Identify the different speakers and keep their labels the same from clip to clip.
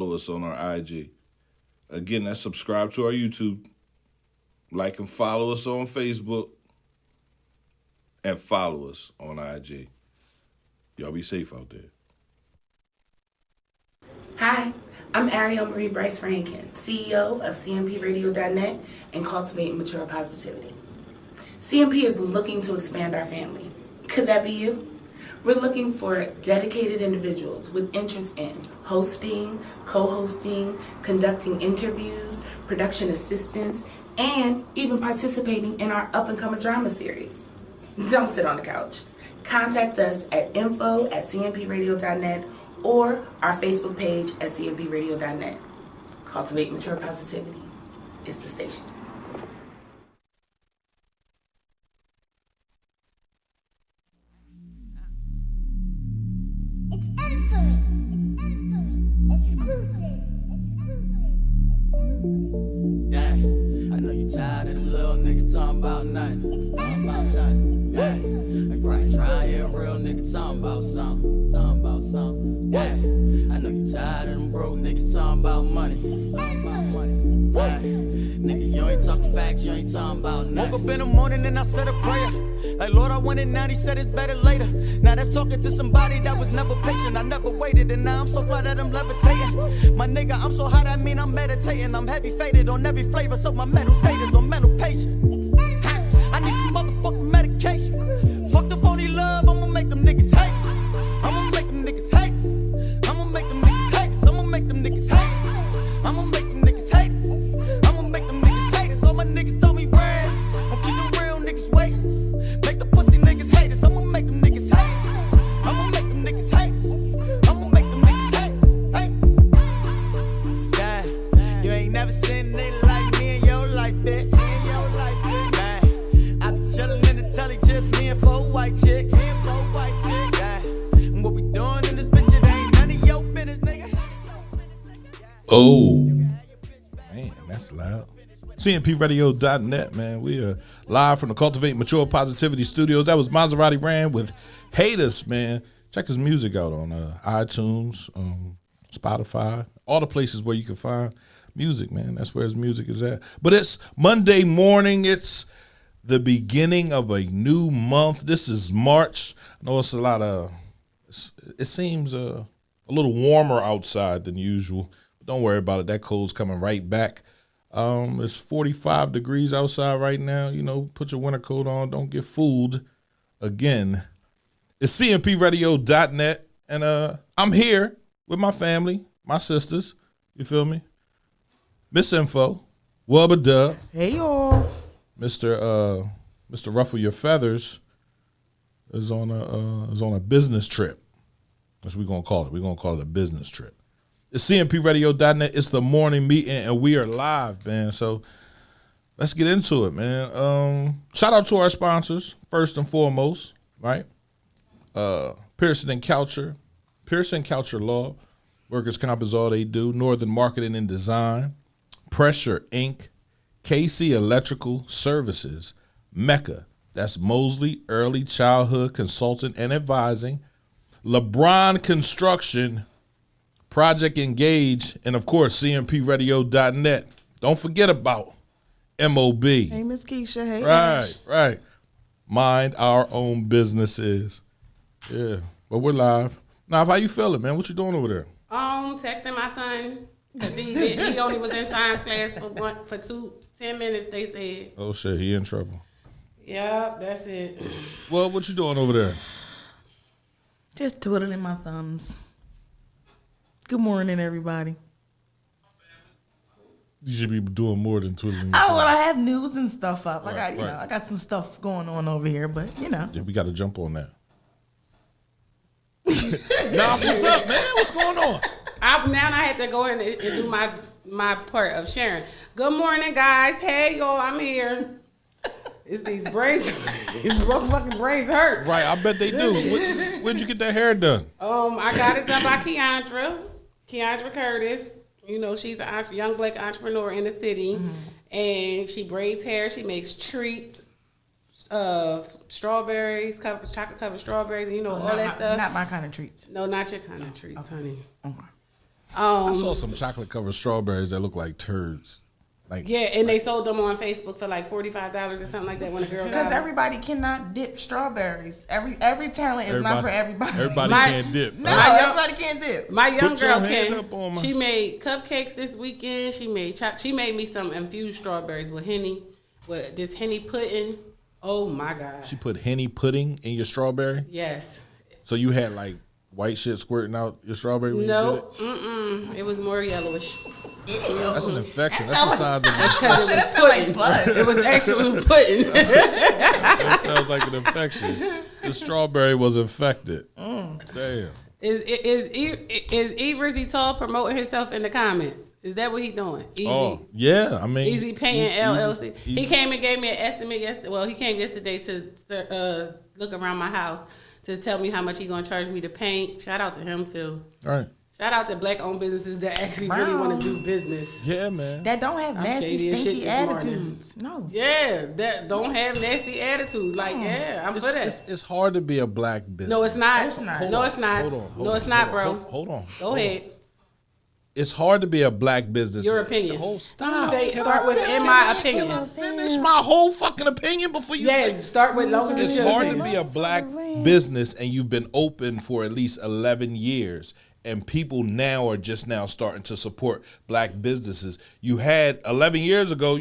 Speaker 1: Follow us on our IG. Again, that's subscribe to our YouTube, like and follow us on Facebook, and follow us on IG. Y'all be safe out there.
Speaker 2: Hi, I'm Ariel Marie Bryce Rankin, CEO of CMPRadio.net and Cultivate Mature Positivity. CMP is looking to expand our family. Could that be you? We're looking for dedicated individuals with interest in hosting, co-hosting, conducting interviews, production assistance, and even participating in our up-and-coming drama series. Don't sit on the couch. Contact us at info@cmpradio.net or our Facebook page at cmpradio.net. Cultivate Mature Positivity is the station.
Speaker 3: It's infamy. It's infamy. Exclusive.
Speaker 4: Dang, I know you tired of them little niggas talking about nothing. Talking about nothing. Dang, I try hear a real nigga talking about something. Talking about something. Dang, I know you tired of them broke niggas talking about money. Talking about money. Dang, nigga, you ain't talking facts, you ain't talking about nothing. Woke up in the morning and I said a prayer. Like, Lord, I want it now, he said it's better later. Now that's talking to somebody that was never patient. I never waited, and now I'm so fly that I'm levitating. My nigga, I'm so hot, I mean I'm meditating. I'm heavy faded on every flavor, so my mental state is on mental patient. Ha, I need some motherfucking medication. Fuck the phony love, I'ma make them niggas hate. I'ma make them niggas hate. I'ma make them niggas hate. I'ma make them niggas hate. I'ma make them niggas hate. I'ma make them niggas hate. So my niggas told me red. I'm keeping real niggas waiting. Make the pussy niggas hate us. I'ma make them niggas hate. I'ma make them niggas hate. I'ma make them niggas hate. God, you ain't never seen a nigga like me in your life, bitch. God, I be chillin' in the telly, just me and 4 white chicks. God, and what we doing in this bitch, it ain't none of your business, nigga.
Speaker 1: Oh, man, that's loud. CMPRadio.net, man. We are live from the Cultivate Mature Positivity Studios. That was Maserati Ran with Haters, man. Check his music out on iTunes, Spotify, all the places where you can find music, man. That's where his music is at. But it's Monday morning. It's the beginning of a new month. This is March. I know it's a lot of, it seems a little warmer outside than usual. But don't worry about it. That cold's coming right back. It's 45 degrees outside right now. You know, put your winter coat on. Don't get fooled again. It's CMPRadio.net, and I'm here with my family, my sisters. You feel me? Miss Info, Wubba Dub.
Speaker 5: Hey y'all.
Speaker 1: Mr. Ruffle Your Feathers is on a business trip. That's what we're gonna call it. We're gonna call it a business trip. It's CMPRadio.net. It's the morning meeting, and we are live, man. So let's get into it, man. Shout out to our sponsors, first and foremost, right? Pearson and Coucher. Pearson Coucher Law. Workers' Comp is all they do. Northern Marketing and Design. Pressure Inc. KC Electrical Services. Mecca. That's Mosley Early Childhood Consultant and Advising. LeBron Construction. Project Engage, and of course, CMPRadio.net. Don't forget about MOB.
Speaker 5: Hey, Miss Keisha. Hey,
Speaker 1: Right, right. Mind our own businesses. Yeah, but we're live. Now, how you feeling, man? What you doing over there?
Speaker 6: Texting my son because he only was in science class for 10 minutes. They said.
Speaker 1: Oh shit, he in trouble.
Speaker 6: Yeah, that's it.
Speaker 1: Well, what you doing over there?
Speaker 5: Just twiddling my thumbs. Good morning, everybody.
Speaker 1: You should be doing more than twiddling.
Speaker 5: Oh, well, I have news and stuff up.
Speaker 1: Right,
Speaker 5: I got some stuff going on over here, but
Speaker 1: Yeah, we got to jump on that. Nah, what's up, man? What's going on?
Speaker 6: Now I had to go in and do my part of sharing. Good morning, guys. Hey, y'all, I'm here. It's these braids. These motherfucking braids hurt.
Speaker 1: Right, I bet they do. When'd you get that hair done?
Speaker 6: I got it done by Keandra Curtis. You know, she's a young black entrepreneur in the city, and she braids hair. She makes treats, strawberries, chocolate covered strawberries, and all that stuff.
Speaker 5: Not my kind of treats.
Speaker 6: No, not your kind of treats, honey.
Speaker 5: Okay.
Speaker 1: I saw some chocolate covered strawberries that look like turds. Like
Speaker 6: Yeah, and they sold them on Facebook for like $45 or something like that when a girl
Speaker 5: Because
Speaker 6: got 'em.
Speaker 5: everybody cannot dip strawberries. Every talent is not for everybody.
Speaker 1: Everybody
Speaker 6: My-
Speaker 1: can't dip.
Speaker 5: No,
Speaker 6: My young-
Speaker 5: everybody can't dip.
Speaker 6: My young
Speaker 1: Put your
Speaker 6: girl
Speaker 1: hand up on
Speaker 6: can.
Speaker 1: my-
Speaker 6: She made cupcakes this weekend. She made me some infused strawberries with Henny, with this Henny pudding. Oh my God.
Speaker 1: She put Henny pudding in your strawberry.
Speaker 6: Yes.
Speaker 1: So you had like white shit squirting out your strawberry when
Speaker 6: No. It was more yellowish.
Speaker 1: you did it? That's an infection.
Speaker 5: That
Speaker 1: That's a
Speaker 5: sounds-
Speaker 1: sign of
Speaker 6: Because it was
Speaker 5: That sound like
Speaker 6: pudding.
Speaker 5: bud.
Speaker 6: It was actual pudding.
Speaker 1: that sounds like an infection. The strawberry was infected. Damn.
Speaker 6: Is Eversy Tall promoting himself in the comments? Is that what he doing? Easy.
Speaker 1: Oh yeah, I mean
Speaker 6: Easy Painting LLC.
Speaker 1: Easy.
Speaker 6: He came and gave me an estimate yesterday. Well, he came yesterday to look around my house to tell me how much he gonna charge me to paint. Shout out to him too.
Speaker 1: All right.
Speaker 6: Shout out to black-owned businesses that actually really want to do business.
Speaker 1: Yeah, man.
Speaker 5: That don't have
Speaker 6: I'm
Speaker 5: nasty,
Speaker 6: shady as shit
Speaker 5: stinky
Speaker 6: this morning.
Speaker 5: attitudes. No.
Speaker 6: Yeah, that don't have nasty attitudes. Like, yeah, I'm for that.
Speaker 1: It's hard to be a black business.
Speaker 6: No, it's not.
Speaker 5: It's not.
Speaker 6: No, it's not.
Speaker 1: Hold on.
Speaker 6: No, it's not, bro.
Speaker 1: Hold on.
Speaker 6: Go ahead.
Speaker 1: It's hard to be a black business.
Speaker 6: Your opinion.
Speaker 1: The whole stop.
Speaker 6: Say, start with in my opinion.
Speaker 1: Finish my whole fucking opinion before you say.
Speaker 6: Yeah, start with long as
Speaker 1: It's
Speaker 6: it's your
Speaker 1: hard to
Speaker 6: opinion.
Speaker 1: be a black business and you've been open for at least 11 years and people now are just now starting to support black businesses. You had 11 years ago,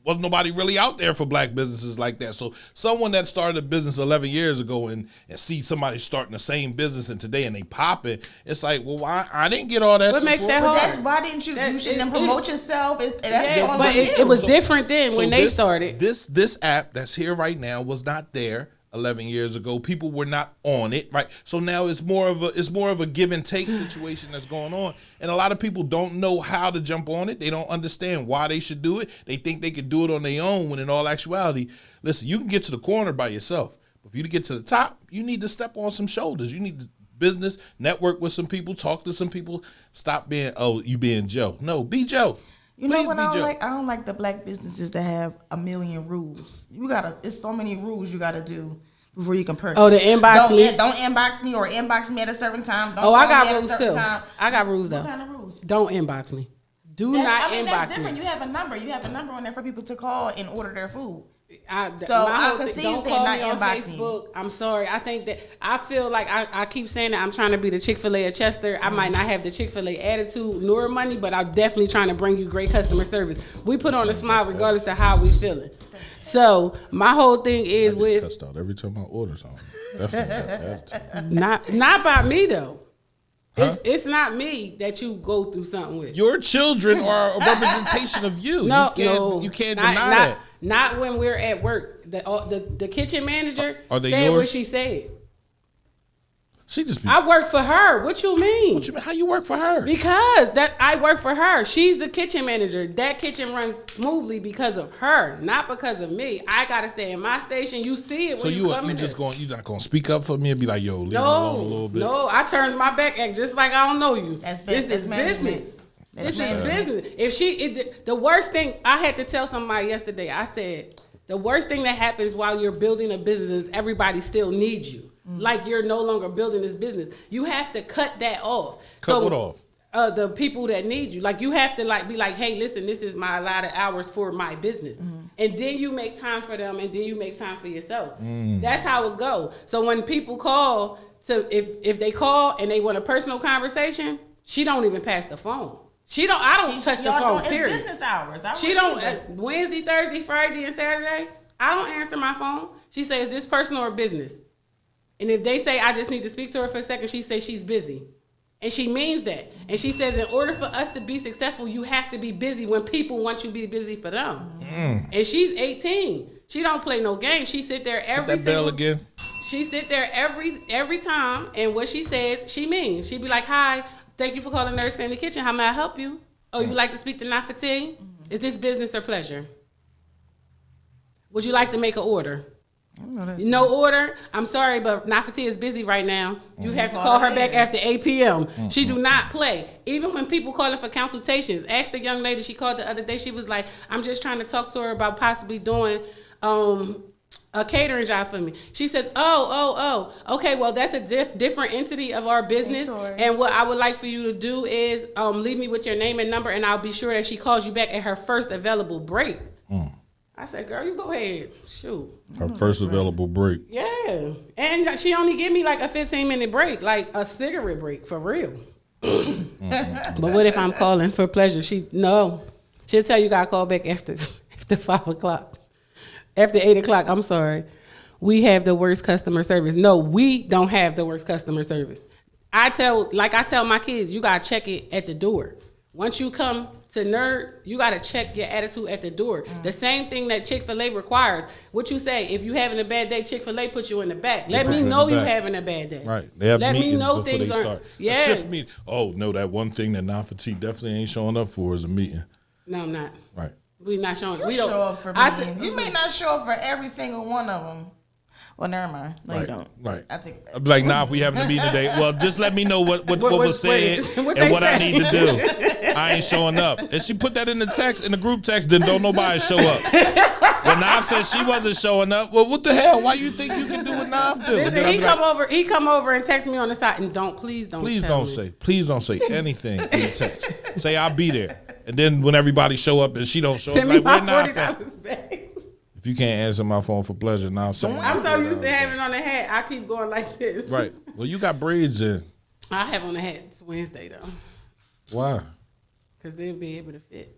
Speaker 1: wasn't nobody really out there for black businesses like that. So someone that started a business 11 years ago and see somebody starting the same business and today and they pop it, it's like, well, why I didn't get all that
Speaker 6: What
Speaker 1: support.
Speaker 6: makes that
Speaker 5: But
Speaker 6: hard?
Speaker 5: that's why didn't you?
Speaker 6: That-
Speaker 5: You should
Speaker 6: it-
Speaker 5: then promote yourself. That's
Speaker 6: Yeah,
Speaker 5: all
Speaker 6: but
Speaker 5: on
Speaker 6: it
Speaker 5: you.
Speaker 6: was different then
Speaker 1: So
Speaker 6: when they
Speaker 1: this-
Speaker 6: started.
Speaker 1: This app that's here right now was not there 11 years ago. People were not on it, right? So now it's more of a give and take situation that's going on, and a lot of people don't know how to jump on it. They don't understand why they should do it. They think they could do it on their own. When in all actuality, listen, you can get to the corner by yourself. But for you to get to the top, you need to step on some shoulders. You need to business, network with some people, talk to some people. Stop being you being Joe. No, be Joe.
Speaker 5: You know
Speaker 1: Please
Speaker 5: what
Speaker 1: be
Speaker 5: I don't
Speaker 1: Joe.
Speaker 5: like? I don't like the black businesses that have a million rules. It's so many rules you gotta do before you can purchase.
Speaker 6: Oh, the inbox me?
Speaker 5: Don't inbox me or inbox me at a certain time. Don't
Speaker 6: Oh, I
Speaker 5: call
Speaker 6: got
Speaker 5: me at a
Speaker 6: rules
Speaker 5: certain
Speaker 6: too.
Speaker 5: time.
Speaker 6: I got rules
Speaker 5: What
Speaker 6: though.
Speaker 5: kind of rules?
Speaker 6: Don't inbox me. Do not
Speaker 5: That's
Speaker 6: inbox
Speaker 5: different.
Speaker 6: me.
Speaker 5: You have a number. You have a number on there for people to call and order their food.
Speaker 6: So
Speaker 5: I
Speaker 6: whole
Speaker 5: can
Speaker 6: thing-
Speaker 5: see you
Speaker 6: don't
Speaker 5: saying
Speaker 6: call
Speaker 5: not
Speaker 6: me on
Speaker 5: inboxing.
Speaker 6: Facebook. I'm sorry. I think that I feel like I keep saying that I'm trying to be the Chick-fil-A of Chester. I might not have the Chick-fil-A attitude nor money, but I'm definitely trying to bring you great customer service. We put on a smile regardless of how we feeling. So my whole thing is
Speaker 1: I get
Speaker 6: with
Speaker 1: cussed out every time I order something. Definitely got that attitude.
Speaker 6: not by me though. It's not me that you go through something with.
Speaker 1: Your children are a representation of you. You can't deny that.
Speaker 6: Not when we're at work. The kitchen manager
Speaker 1: Are they
Speaker 6: said what
Speaker 1: yours?
Speaker 6: she said.
Speaker 1: She just be.
Speaker 6: I work for her. What you mean?
Speaker 1: What you mean? How you work for her?
Speaker 6: Because that I work for her. She's the kitchen manager. That kitchen runs smoothly because of her, not because of me. I gotta stay in my station. You see it
Speaker 1: So
Speaker 6: when
Speaker 1: you
Speaker 6: come in
Speaker 1: just
Speaker 6: there.
Speaker 1: going? You not going to speak up for me and be like, yo, leave me alone a little bit?
Speaker 6: No, I turns my back act just like I don't know you.
Speaker 5: That's
Speaker 6: This is
Speaker 5: management.
Speaker 6: business.
Speaker 5: That's
Speaker 6: This is
Speaker 5: management.
Speaker 6: business. The worst thing I had to tell somebody yesterday, I said, the worst thing that happens while you're building a business is everybody still needs you. Like you're no longer building this business. You have to cut that off.
Speaker 1: Cut what off?
Speaker 6: The people that need you. Like you have to be like, hey, listen, this is my allotted hours for my business. And then you make time for them and then you make time for yourself. That's how it go. So when people call, if they call and they want a personal conversation, she don't even pass the phone. I don't touch the
Speaker 5: Y'all
Speaker 6: phone,
Speaker 5: it's
Speaker 6: period.
Speaker 5: business hours.
Speaker 6: She don't Wednesday, Thursday, Friday, and Saturday. I don't answer my phone. She says, "Is this personal or business?" And if they say, "I just need to speak to her for a second," she says she's busy, and she means that. And she says, "In order for us to be successful, you have to be busy when people want you to be busy for them." And she's 18. She don't play no game. She sit there every
Speaker 1: That bell
Speaker 6: single.
Speaker 1: again.
Speaker 6: She sit there every time, and what she says, she means. She be like, "Hi, thank you for calling Nurse Family Kitchen. How may I help you? Oh, you like to speak to Nafati? Is this business or pleasure? Would you like to make an order? No order? I'm sorry, but Nafati is busy right now. You have to call her back after 8 p.m. She do not play. Even when people call her for consultations. Ask the young lady she called the other day. She was like, I'm just trying to talk to her about possibly doing a catering job for me. She says, okay, well, that's a different entity of our business. And what I would like for you to do is leave me with your name and number, and I'll be sure that she calls you back at her first available break. I said, girl, you go ahead. Shoot.
Speaker 1: Her first available break.
Speaker 6: Yeah. And she only give me like a 15-minute break, like a cigarette break, for real. But what if I'm calling for pleasure? She'll tell you gotta call back after 5 o'clock. After 8 o'clock, I'm sorry. We have the worst customer service. No, we don't have the worst customer service. I tell my kids, you gotta check it at the door. Once you come to Nerd, you gotta check your attitude at the door. The same thing that Chick-fil-A requires. What you say, if you having a bad day, Chick-fil-A puts you in the back. Let me know you having a bad day.
Speaker 1: Right. They have
Speaker 6: Let
Speaker 1: meetings
Speaker 6: me know
Speaker 1: before
Speaker 6: things
Speaker 1: they
Speaker 6: aren't.
Speaker 1: start.
Speaker 6: Yeah.
Speaker 1: A shift meeting. Oh, no, that one thing that Nafati definitely ain't showing up for is a meeting.
Speaker 6: No, I'm not.
Speaker 1: Right.
Speaker 6: We not showing.
Speaker 5: You
Speaker 6: We don't
Speaker 5: show up for meetings. You may not show up for every single one of them. Well, never mind. No, you don't.
Speaker 1: Right.
Speaker 5: I take that.
Speaker 1: I'd be like, nah, if we having a meeting today, well, just let me know what was said
Speaker 6: what
Speaker 1: and
Speaker 6: they
Speaker 1: what I
Speaker 6: say.
Speaker 1: need to do. I ain't showing up. And she put that in the text, in the group text, then don't nobody show up. When Nav said she wasn't showing up, well, what the hell? Why you think you can do what Nav do? And then
Speaker 6: Listen,
Speaker 1: I'd
Speaker 6: he
Speaker 1: be like,
Speaker 6: come over and text me on the side and please don't
Speaker 1: say anything in the text. Say I'll be there. And then when everybody show up and she don't show
Speaker 6: Send
Speaker 1: up,
Speaker 6: me
Speaker 1: like,
Speaker 6: my
Speaker 1: where Nav
Speaker 6: $40 back.
Speaker 1: If you can't answer my phone for pleasure, now I'm saying.
Speaker 6: I'm so used to having on the hat. I keep going like this.
Speaker 1: Right. Well, you got braids in.
Speaker 6: I have on the hat. It's Wednesday though,
Speaker 1: Why?
Speaker 6: because they'll be able to fit.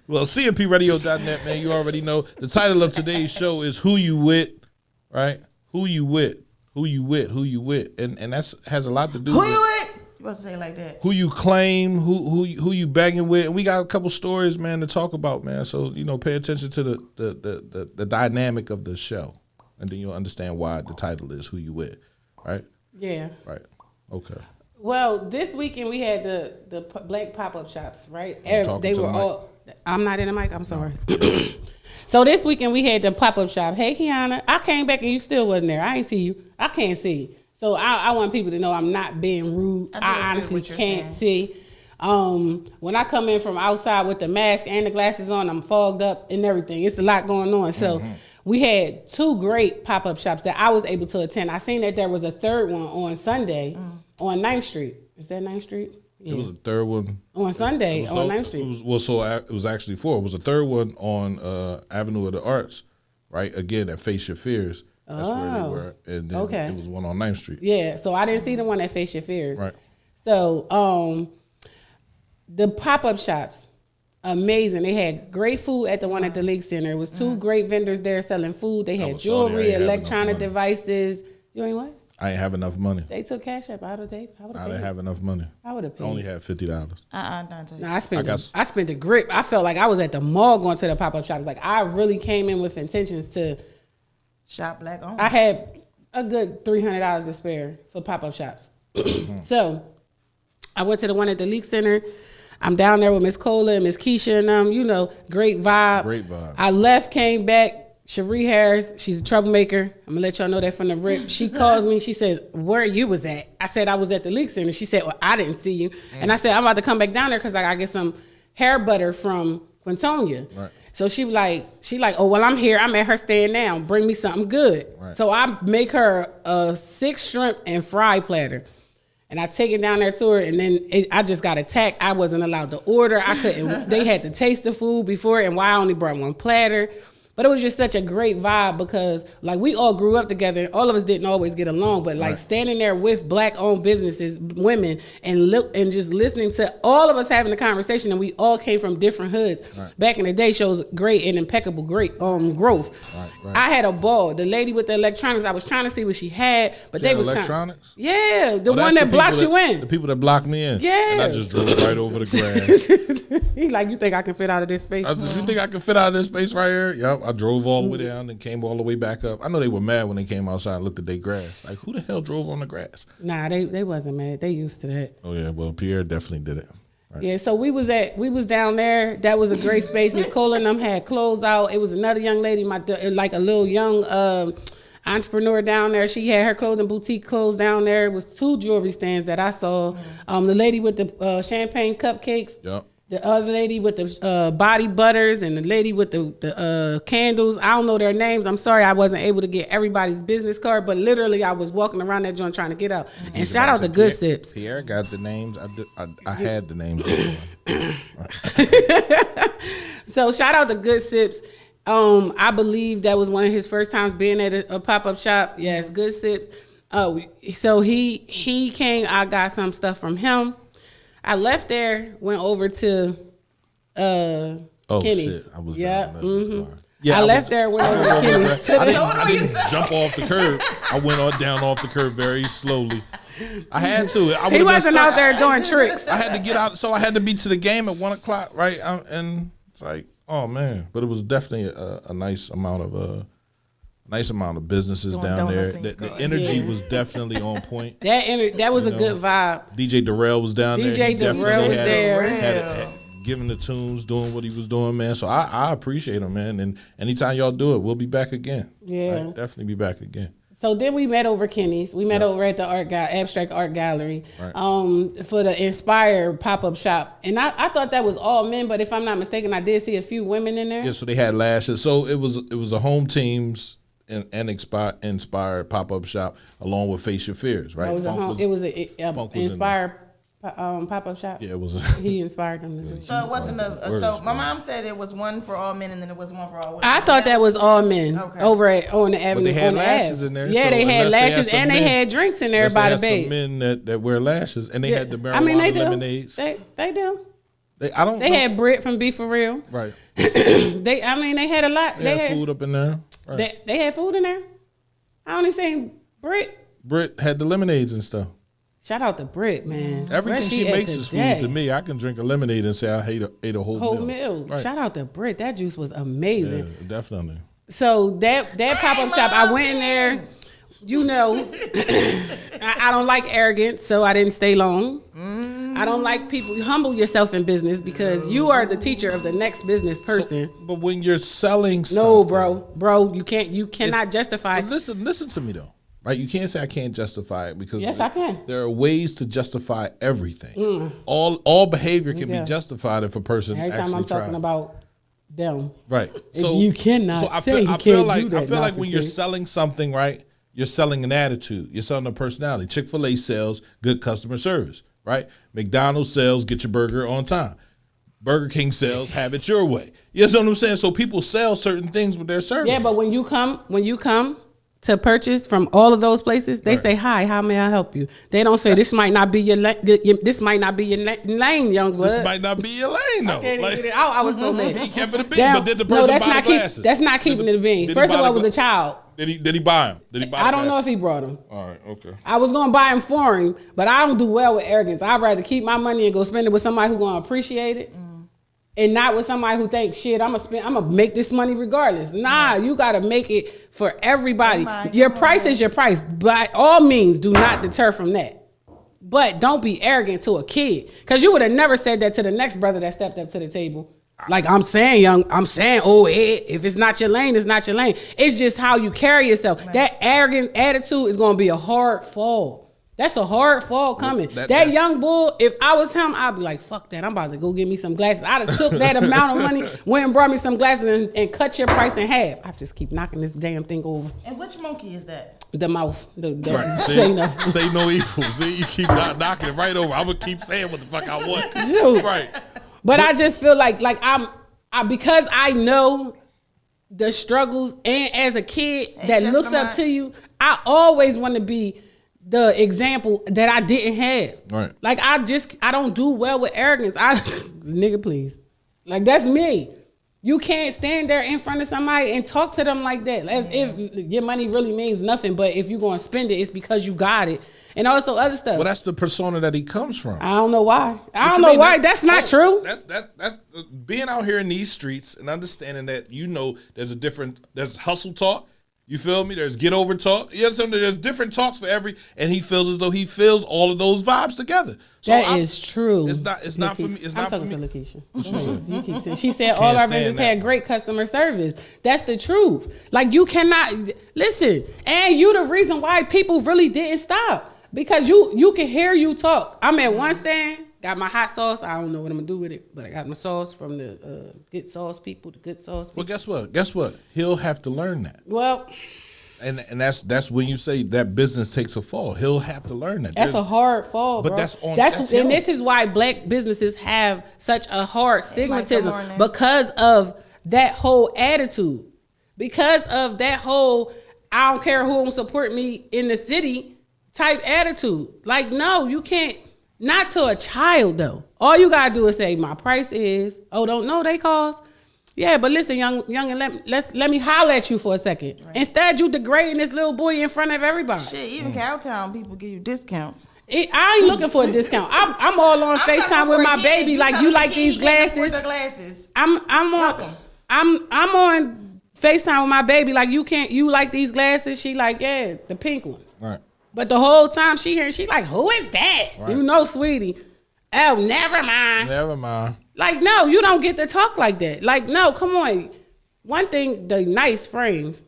Speaker 1: Well, CMPRadio.net, man, you already know. The title of today's show is Who You With, right? Who you with. Who you with. Who you with. And that's has a lot to do
Speaker 5: Who
Speaker 1: with
Speaker 5: you with? You supposed to say it like that.
Speaker 1: who you claim, who you banging with. And we got a couple stories, man, to talk about, man. So, pay attention to the dynamic of the show. And then you'll understand why the title is Who You With, right?
Speaker 6: Yeah.
Speaker 1: Right. Okay.
Speaker 6: Well, this weekend we had the black pop-up shops, right?
Speaker 1: I'm talking
Speaker 6: They
Speaker 1: to
Speaker 6: were
Speaker 1: the mic.
Speaker 6: all. I'm not in the mic. I'm sorry. So this weekend we had the pop-up shop. Hey, Kiana, I came back and you still wasn't there. I ain't see you. I can't see. So I want people to know I'm not being rude. I honestly can't see. When I come in from outside with the mask and the glasses on, I'm fogged up and everything. It's a lot going on. So we had 2 great pop-up shops that I was able to attend. I seen that there was a third one on Sunday on 9th Street. Is that 9th Street? Yeah.
Speaker 1: It was a third one.
Speaker 6: On Sunday on 9th Street.
Speaker 1: It was actually 4. It was a third one on Avenue of the Arts, right? Again, at Face Your Fears. That's where they were. And then it was one on 9th Street.
Speaker 6: Yeah, so I didn't see the one that Face Your Fears.
Speaker 1: Right.
Speaker 6: So the pop-up shops, amazing. They had great food at the one at the League Center. It was 2 great vendors there selling food. They had
Speaker 1: was sorry, I
Speaker 6: jewelry,
Speaker 1: ain't have
Speaker 6: electronic
Speaker 1: enough money.
Speaker 6: devices. You ain't what?
Speaker 1: I ain't have enough money.
Speaker 6: They took cash up out of the
Speaker 1: I didn't have enough money.
Speaker 6: I would have
Speaker 1: I
Speaker 6: paid.
Speaker 1: only had $50.
Speaker 5: Dante.
Speaker 6: No, I spent
Speaker 1: I got-
Speaker 6: I spent the grip. I felt like I was at the mall going to the pop-up shops. Like I really came in with intentions to.
Speaker 5: Shop black on.
Speaker 6: I had a good $300 to spare for pop-up shops. So I went to the one at the League Center. I'm down there with Miss Cola and Miss Keisha and them, great vibe.
Speaker 1: Great vibe.
Speaker 6: I left, came back. Cherie Harris, she's a troublemaker. I'm gonna let y'all know that from the rip. She calls me, she says, where you was at? I said, I was at the League Center. She said, well, I didn't see you. And I said, I'm about to come back down there because I gotta get some hair butter from Quintonia.
Speaker 1: Right.
Speaker 6: So she like, oh, well, I'm here. I'm at her stand now. Bring me something good.
Speaker 1: Right.
Speaker 6: So I make her a 6 shrimp and fry platter. And I take it down there to her, and then I just got attacked. I wasn't allowed to order. I couldn't. They had to taste the food before, and why I only brought 1 platter. But it was just such a great vibe because, like, we all grew up together. All of us didn't always get along, but like standing there with black-owned businesses, women, and just listening to all of us having a conversation, and we all came from different hoods.
Speaker 1: Right.
Speaker 6: Back in the day, shows great and impeccable, great growth.
Speaker 1: Right.
Speaker 6: I had a ball. The lady with the electronics, I was trying to see what she had, but
Speaker 1: She
Speaker 6: they
Speaker 1: had
Speaker 6: was
Speaker 1: electronics?
Speaker 6: Yeah, the
Speaker 1: Oh, that's
Speaker 6: one that
Speaker 1: the
Speaker 6: blocks
Speaker 1: people
Speaker 6: you in.
Speaker 1: The people that blocked me in.
Speaker 6: Yeah.
Speaker 1: And I just drove right over the grass.
Speaker 6: He like, you think I can fit out of this space?
Speaker 1: You think I can fit out of this space right here? Yep. I drove all the way down and came all the way back up. I know they were mad when they came outside and looked at their grass. Like, who the hell drove on the grass?
Speaker 6: Nah, they wasn't mad. They used to that.
Speaker 1: Oh, yeah. Well, Pierre definitely did it. Right.
Speaker 6: Yeah, so we was down there. That was a great space. Miss Cole and them had clothes out. It was another young lady, like a little young entrepreneur down there. She had her clothing boutique clothes down there. It was 2 jewelry stands that I saw. The lady with the champagne cupcakes.
Speaker 1: Yep.
Speaker 6: the other lady with the body butters and the lady with the candles. I don't know their names. I'm sorry I wasn't able to get everybody's business card, but literally I was walking around that joint trying to get out. And shout out to Good Sips.
Speaker 1: Pierre got the names. I had the names.
Speaker 6: So shout out to Good Sips. I believe that was one of his first times being at a pop-up shop. Yes, Good Sips. So he came. I got some stuff from him. I left there, went over to Kenny's.
Speaker 1: Shit! I was
Speaker 6: Yeah,
Speaker 1: yeah.
Speaker 6: I left there, went over to Kenny's.
Speaker 1: I didn't jump off the curb. I went down off the curb very slowly. I had to.
Speaker 6: He wasn't out there doing tricks.
Speaker 1: I had to get out, so I had to be to the game at 1 o'clock, right? And it's like, oh man! But it was definitely a nice amount of businesses
Speaker 5: Doing
Speaker 1: down there.
Speaker 5: donuts in
Speaker 1: The
Speaker 5: your car.
Speaker 1: energy was definitely on point.
Speaker 6: That was a good vibe.
Speaker 1: DJ Darrell was down there.
Speaker 6: DJ
Speaker 1: He definitely
Speaker 6: Darrell was
Speaker 1: had-
Speaker 6: there.
Speaker 1: had giving the tunes, doing what he was doing, man. So I appreciate him, man. And anytime y'all do it, we'll be back again.
Speaker 6: Yeah.
Speaker 1: Right? Definitely be back again.
Speaker 6: So then we met over Kenny's. We met over at the Abstract Art Gallery
Speaker 1: Right.
Speaker 6: for the Inspire pop-up shop. And I thought that was all men, but if I'm not mistaken, I did see a few women in there.
Speaker 1: Yeah, so they had lashes. So it was a home teams and inspired pop-up shop along with Face Your Fears, right?
Speaker 6: It was
Speaker 1: Funk
Speaker 6: it was
Speaker 1: Funk was in
Speaker 6: Inspire pop-up shop.
Speaker 1: Yeah, it was.
Speaker 6: He inspired them to do it.
Speaker 5: So it wasn't so my mom said it was one for all men and then it was one for all women.
Speaker 6: I thought that was all men
Speaker 5: Okay.
Speaker 6: over on the avenue.
Speaker 1: they had
Speaker 6: on the
Speaker 1: lashes
Speaker 6: Ave.
Speaker 1: in there,
Speaker 6: Yeah,
Speaker 1: so
Speaker 6: they had
Speaker 1: unless they had
Speaker 6: lashes
Speaker 1: some
Speaker 6: and they
Speaker 1: men-
Speaker 6: had drinks in there
Speaker 1: Unless
Speaker 6: by
Speaker 1: they
Speaker 6: the
Speaker 1: had
Speaker 6: bay.
Speaker 1: some men that wear lashes, and they had the marijuana
Speaker 6: I mean, they do.
Speaker 1: lemonades.
Speaker 6: They do.
Speaker 1: I don't.
Speaker 6: They
Speaker 1: know.
Speaker 6: had Brit from Be For Real.
Speaker 1: right.
Speaker 6: They had a lot.
Speaker 1: They had food up in there. Right.
Speaker 6: They had food in there. I only seen Brit.
Speaker 1: Brit had the lemonades and stuff.
Speaker 6: Shout out to Brit, man.
Speaker 1: Everything
Speaker 6: Where
Speaker 1: she
Speaker 6: at
Speaker 1: makes is food
Speaker 6: today?
Speaker 1: to me. I can drink a lemonade and say I ate a whole
Speaker 6: meal.
Speaker 1: Right.
Speaker 6: Shout out to Brit. That juice was
Speaker 1: Yeah,
Speaker 6: amazing.
Speaker 1: definitely.
Speaker 6: So that pop-up shop, I went in there. You know, I don't like arrogance, so I didn't stay long. I don't like people. Humble yourself in business because you are the teacher of the next business person.
Speaker 1: But when you're selling
Speaker 6: No,
Speaker 1: something,
Speaker 6: bro, you cannot justify.
Speaker 1: But listen to me though. Right? You can't say I can't justify it because
Speaker 6: Yes, I can.
Speaker 1: There are ways to justify everything. All behavior can
Speaker 6: Yeah.
Speaker 1: be justified if a person
Speaker 6: Every time
Speaker 1: actually
Speaker 6: I'm
Speaker 1: tries.
Speaker 6: talking about them.
Speaker 1: Right.
Speaker 6: You cannot
Speaker 1: I
Speaker 6: say
Speaker 1: feel,
Speaker 6: you
Speaker 1: I feel
Speaker 6: can't
Speaker 1: like
Speaker 6: do that,
Speaker 1: I feel like when you're
Speaker 6: Nafati.
Speaker 1: selling something, right? You're selling an attitude. You're selling a personality. Chick-fil-A sells good customer service, right? McDonald's sells get your burger on time. Burger King sells have it your way. You know what I'm saying? So people sell certain things with their service.
Speaker 6: Yeah, but when you come to purchase from all of those places, they say, "Hi, how may I help you?" They don't say, "This might not be your this might not be your lane, young blood."
Speaker 1: this might not be your lane though.
Speaker 6: Can't even
Speaker 1: Like,
Speaker 6: get it out. I was so mad.
Speaker 1: he kept it a bean,
Speaker 6: Damn.
Speaker 1: but did the
Speaker 6: No,
Speaker 1: person
Speaker 6: that's
Speaker 1: buy
Speaker 6: not
Speaker 1: the glasses?
Speaker 6: that's not keeping it a bean.
Speaker 1: Did he
Speaker 6: First of
Speaker 1: buy
Speaker 6: all,
Speaker 1: the
Speaker 6: it was a child.
Speaker 1: Did he buy them? Did he buy?
Speaker 6: I
Speaker 1: the
Speaker 6: don't know if
Speaker 1: glasses?
Speaker 6: he brought them.
Speaker 1: All right, okay.
Speaker 6: I was gonna buy him for him, but I don't do well with arrogance. I'd rather keep my money and go spend it with somebody who gonna appreciate it, and not with somebody who thinks, "Shit, I'm gonna make this money regardless." Nah, you gotta make it for everybody. Your price is your price. By all means, do not deter from that. But don't be arrogant to a kid, because you would have never said that to the next brother that stepped up to the table. Like I'm saying, if it's not your lane, it's not your lane. It's just how you carry yourself. That arrogant attitude is gonna be a hard fall. That's a hard fall coming. That young bull, if I was him, I'd be like, fuck that. I'm about to go get me some glasses. I'd have took that amount of money, went and brought me some glasses and cut your price in half. I just keep knocking this damn thing over.
Speaker 5: And which monkey is that?
Speaker 6: The mouth.
Speaker 1: Right.
Speaker 6: Say no.
Speaker 1: Say no evil. See, you keep knocking it right over. I'm gonna keep saying what the fuck I want.
Speaker 6: Shoot.
Speaker 1: Right.
Speaker 6: But I just feel like because I know the struggles, and as a kid that
Speaker 5: Chef
Speaker 6: looks up
Speaker 5: Lamont.
Speaker 6: to you, I always want to be the example that I didn't have.
Speaker 1: Right.
Speaker 6: Like I don't do well with arrogance. Nigga, please. Like that's me. You can't stand there in front of somebody and talk to them like that, as if your money really means nothing. But if you're gonna spend it, it's because you got it, and also other stuff.
Speaker 1: Well, that's the persona that he comes from.
Speaker 6: I don't know why. I
Speaker 1: What
Speaker 6: don't
Speaker 1: you
Speaker 6: know
Speaker 1: mean?
Speaker 6: why. That's not true.
Speaker 1: That's being out here in these streets and understanding that there's hustle talk. You feel me? There's get over talk. You understand? There's different talks for and he feels as though he feels all of those vibes together. So
Speaker 6: That is true.
Speaker 1: It's not for me. It's
Speaker 6: I'm
Speaker 1: not for
Speaker 6: talking
Speaker 1: me.
Speaker 6: to Lakeisha. You keep saying. She said all our
Speaker 1: stand
Speaker 6: vendors
Speaker 1: that.
Speaker 6: had great customer service. That's the truth. Like you cannot listen, and you the reason why people really didn't stop, because you can hear you talk. I'm at one stand Got my hot sauce. I don't know what I'm gonna do with it, but I got my sauce from the Good Sauce people. The Good Sauce people.
Speaker 1: Well, guess what? Guess what? He'll have to learn that.
Speaker 6: Well,
Speaker 1: And that's when you say that business takes a fall. He'll have to learn that.
Speaker 6: that's a hard fall,
Speaker 1: but
Speaker 6: bro.
Speaker 1: that's him.
Speaker 6: And this is why black businesses have such a hard stigmatism
Speaker 5: morning.
Speaker 6: because of that whole attitude. Because of that whole I don't care who won't support me in the city type attitude. Like, no, you can't. Not to a child though. All you gotta do is say my price is. Oh, don't know they cost. Yeah, but listen, young, and let me holler at you for a second. Right. Instead, you degrading this little boy in front of everybody.
Speaker 5: Shit, even Cowtown people give you discounts.
Speaker 6: I ain't looking for a discount. I'm all on FaceTime with my baby. Like, you like these glasses? I'm on FaceTime with my baby. Like, you like these glasses? She like, yeah, the pink ones.
Speaker 1: Right.
Speaker 6: But the whole time she like, who is that?
Speaker 1: Right.
Speaker 6: You know, sweetie. Oh, never mind.
Speaker 1: Never mind.
Speaker 6: Like, no, you don't get to talk like that. Like, no, come on. One thing, the nice frames,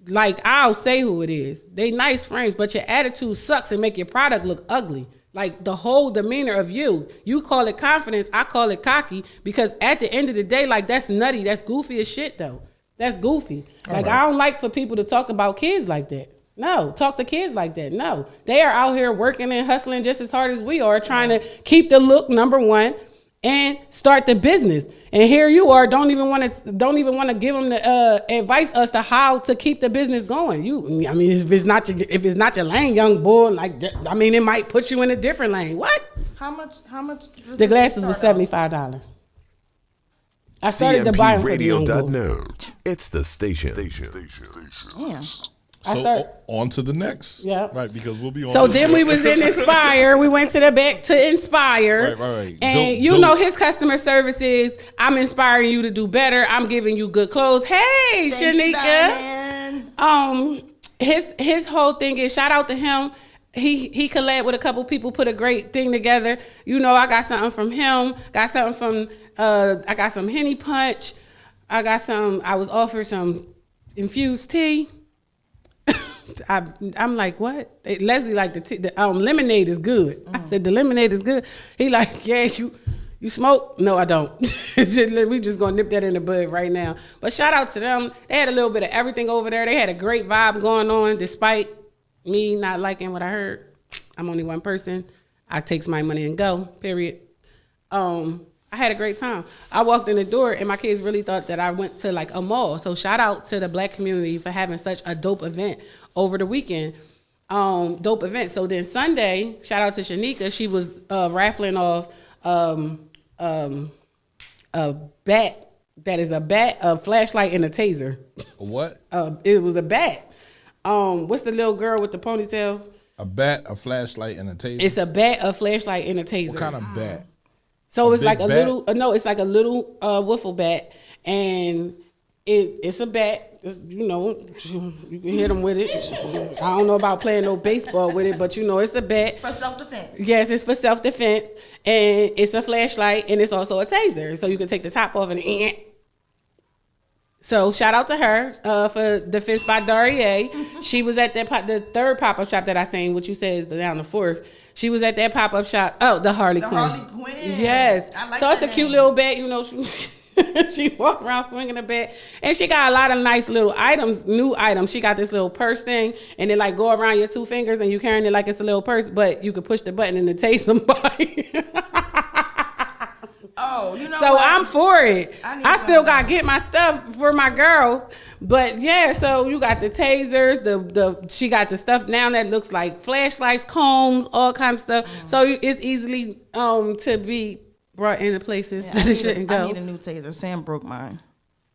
Speaker 6: like, I'll say who it is. They nice frames, but your attitude sucks and make your product look ugly. Like, the whole demeanor of you. You call it confidence, I call it cocky, because at the end of the day, like, that's nutty. That's goofy as shit, though. That's goofy. Like,
Speaker 1: right.
Speaker 6: I don't like for people to talk about kids like that. No, talk to kids like that. No. They are out here working and hustling just as hard as we are, trying to keep the look, number one, and start the business. And here you are, don't even want to give them the advice as to how to keep the business going. If it's not your lane, young boy, like, I mean, it might put you in a different lane. What?
Speaker 5: How much?
Speaker 6: The glasses were $75. I started to buy them for the young boy.
Speaker 7: CMPRadio.net. It's the station.
Speaker 5: Damn.
Speaker 1: So on to the next.
Speaker 6: Yeah.
Speaker 1: Right, because we'll be on.
Speaker 6: So
Speaker 1: this
Speaker 6: then we was in Inspire. We went to the back to Inspire.
Speaker 1: Right.
Speaker 6: And his customer service is, I'm inspiring you to do better. I'm giving you good clothes. Hey, Shanika. His whole thing is, shout out to him. He collabed with a couple people, put a great thing together. You know, I got something from him. Got something from I got some Henny Punch. I was offered some infused tea. I'm like, what? Leslie like the lemonade is good. I said, the lemonade is good. He like, yeah, you smoke? No, I don't. We just gonna nip that in the bud right now. But shout out to them. They had a little bit of everything over there. They had a great vibe going on, despite me not liking what I heard. I'm only one person. I takes my money and go, period. I had a great time. I walked in the door and my kids really thought that I went to like a mall. So shout out to the black community for having such a dope event over the weekend. Dope event. So then Sunday, shout out to Shanika. She was raffling off a bat that is a bat, a flashlight, and a taser.
Speaker 1: What?
Speaker 6: It was a bat. What's the little girl with the ponytails?
Speaker 1: A bat, a flashlight, and a taser.
Speaker 6: It's a bat, a flashlight, and a taser.
Speaker 1: What kind of bat?
Speaker 6: So it's
Speaker 1: big
Speaker 6: like a
Speaker 1: bat?
Speaker 6: little, it's like a little wiffle bat, and it's a bat. You can hit them with it. I don't know about playing no baseball with it, but it's a bat.
Speaker 5: For self-defense.
Speaker 6: Yes, it's for self-defense, and it's a flashlight, and it's also a taser, so you can take the top off and. So shout out to her for Defense by Daria. She was at the third pop-up shop that I seen, which you said is down the fourth. She was at that pop-up shop. Oh, the Harley Quinn.
Speaker 5: Harley Quinn.
Speaker 6: Yes.
Speaker 5: I like
Speaker 6: so it's a
Speaker 5: that
Speaker 6: cute
Speaker 5: name.
Speaker 6: little bat, she walk around swinging a bat. And she got a lot of nice little items, new items. She got this little purse thing, and it like go around your two fingers, and you carrying it like it's a little purse, but you could push the button and it takes somebody.
Speaker 5: Oh,
Speaker 6: so
Speaker 5: what?
Speaker 6: I'm for it. I still
Speaker 5: some.
Speaker 6: gotta get my stuff for my girls, but yeah. So you got the tasers, she got the stuff now that looks like flashlights, combs, all kinds of stuff. So it's easily to be brought into places that it shouldn't go.
Speaker 5: I need a new taser. Sam broke mine.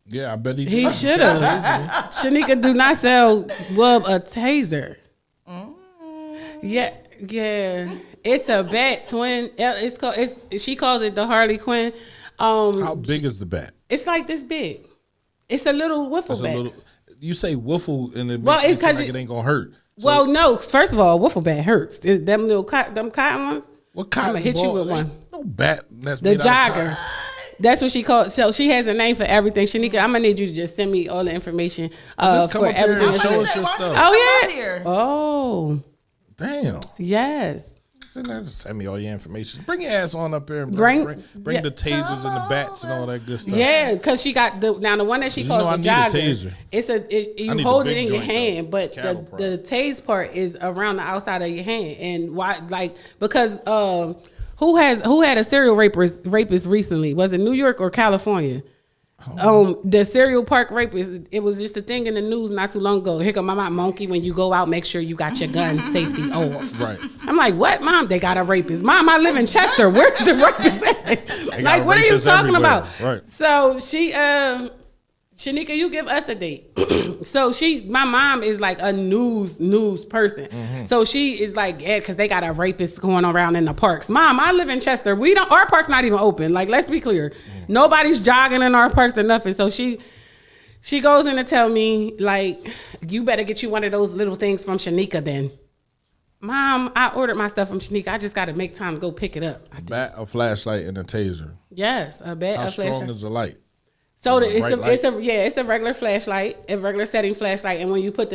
Speaker 1: Yeah, I bet
Speaker 6: He should have. Shanika do not sell Wub a taser. Yeah. It's a bat twin. She calls it the Harley Quinn.
Speaker 1: How big is the bat?
Speaker 6: It's like this big. It's a little wiffle bat.
Speaker 1: You say wiffle and it
Speaker 6: Well,
Speaker 1: makes
Speaker 6: it's
Speaker 1: it seem
Speaker 6: 'cause
Speaker 1: like it ain't gonna hurt. So,
Speaker 6: Well, no. First of all, a wiffle bat hurts. Them little them cotton ones.
Speaker 1: what kind
Speaker 6: I'm gonna hit you with one.
Speaker 1: No bat. That's
Speaker 6: The
Speaker 1: made out of
Speaker 6: jogger.
Speaker 1: cotton.
Speaker 6: That's what she calls. So she has a name for everything. Shanika, I'm gonna need you to just send me all the information
Speaker 1: Just come
Speaker 6: for
Speaker 1: up here
Speaker 6: everything.
Speaker 1: and show us
Speaker 5: Say,
Speaker 1: your
Speaker 5: why don't you
Speaker 1: stuff.
Speaker 5: come
Speaker 6: Oh
Speaker 5: out
Speaker 6: yeah.
Speaker 5: here?
Speaker 6: Oh
Speaker 1: Damn.
Speaker 6: yes.
Speaker 1: Send me all your information. Bring your ass on up here and
Speaker 6: Bring-
Speaker 1: bring the tasers and the bats and all that good stuff.
Speaker 6: Yeah, because she got the one that she
Speaker 1: You know I
Speaker 6: calls the
Speaker 1: need a
Speaker 6: jogger.
Speaker 1: taser.
Speaker 6: You
Speaker 1: I need
Speaker 6: hold
Speaker 1: the
Speaker 6: it
Speaker 1: big
Speaker 6: in your
Speaker 1: joint,
Speaker 6: hand,
Speaker 1: though.
Speaker 6: but
Speaker 1: Cattle
Speaker 6: the tase part is around the outside of your hand. And why? Like because who had a serial rapist recently? Was it New York or California? The serial park rapist. It was just a thing in the news not too long ago. Here come my monkey. When you go out, make sure you got your gun safety off.
Speaker 1: Right.
Speaker 6: I'm like, what, Mom? They got a rapist. Mom, I live in Chester. Where's the rapist at? Like, what are you
Speaker 1: rapists
Speaker 6: talking
Speaker 1: everywhere.
Speaker 6: about?
Speaker 1: Right.
Speaker 6: So she, Shanika, you give us a date. So my mom is like a news person.
Speaker 1: Mm-hmm.
Speaker 6: So she is like, yeah, because they got a rapist going around in the parks. Mom, I live in Chester. Our park's not even open. Like, let's be clear.
Speaker 1: Mm-hmm.
Speaker 6: Nobody's jogging in our parks or nothing. So she goes in to tell me, like, you better get you one of those little things from Shanika then. Mom, I ordered my stuff from Shanika. I just got to make time to go pick it up.
Speaker 1: A bat, a flashlight, and a taser.
Speaker 6: Yes,
Speaker 1: How
Speaker 6: a flashlight.
Speaker 1: strong is the light?
Speaker 6: So
Speaker 1: Bright light?
Speaker 6: it's a regular flashlight, a regular setting flashlight, and when you take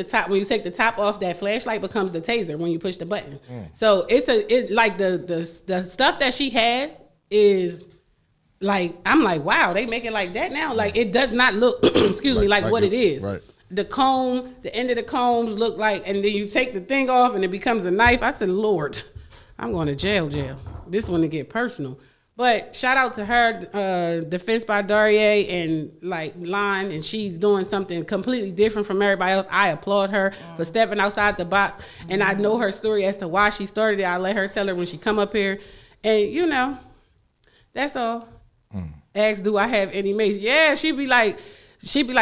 Speaker 6: the top off, that flashlight becomes the taser when you push the button. So it's like the stuff that she has is like, I'm like, wow, they make it like that now. Like, it does not look excuse me, like what it is.
Speaker 1: Right.
Speaker 6: The comb, the end of the combs look like, and then you take the thing off and it becomes a knife. I said, Lord, I'm going to jail. This one to get personal. But shout out to her, Defense by Daria and like Line, and she's doing something completely different from everybody else. I applaud her for stepping outside the box, and I know her story as to why she started it. I let her tell her when she come up here, and that's all. Ask, do I have any mates? Yeah, she'd be like,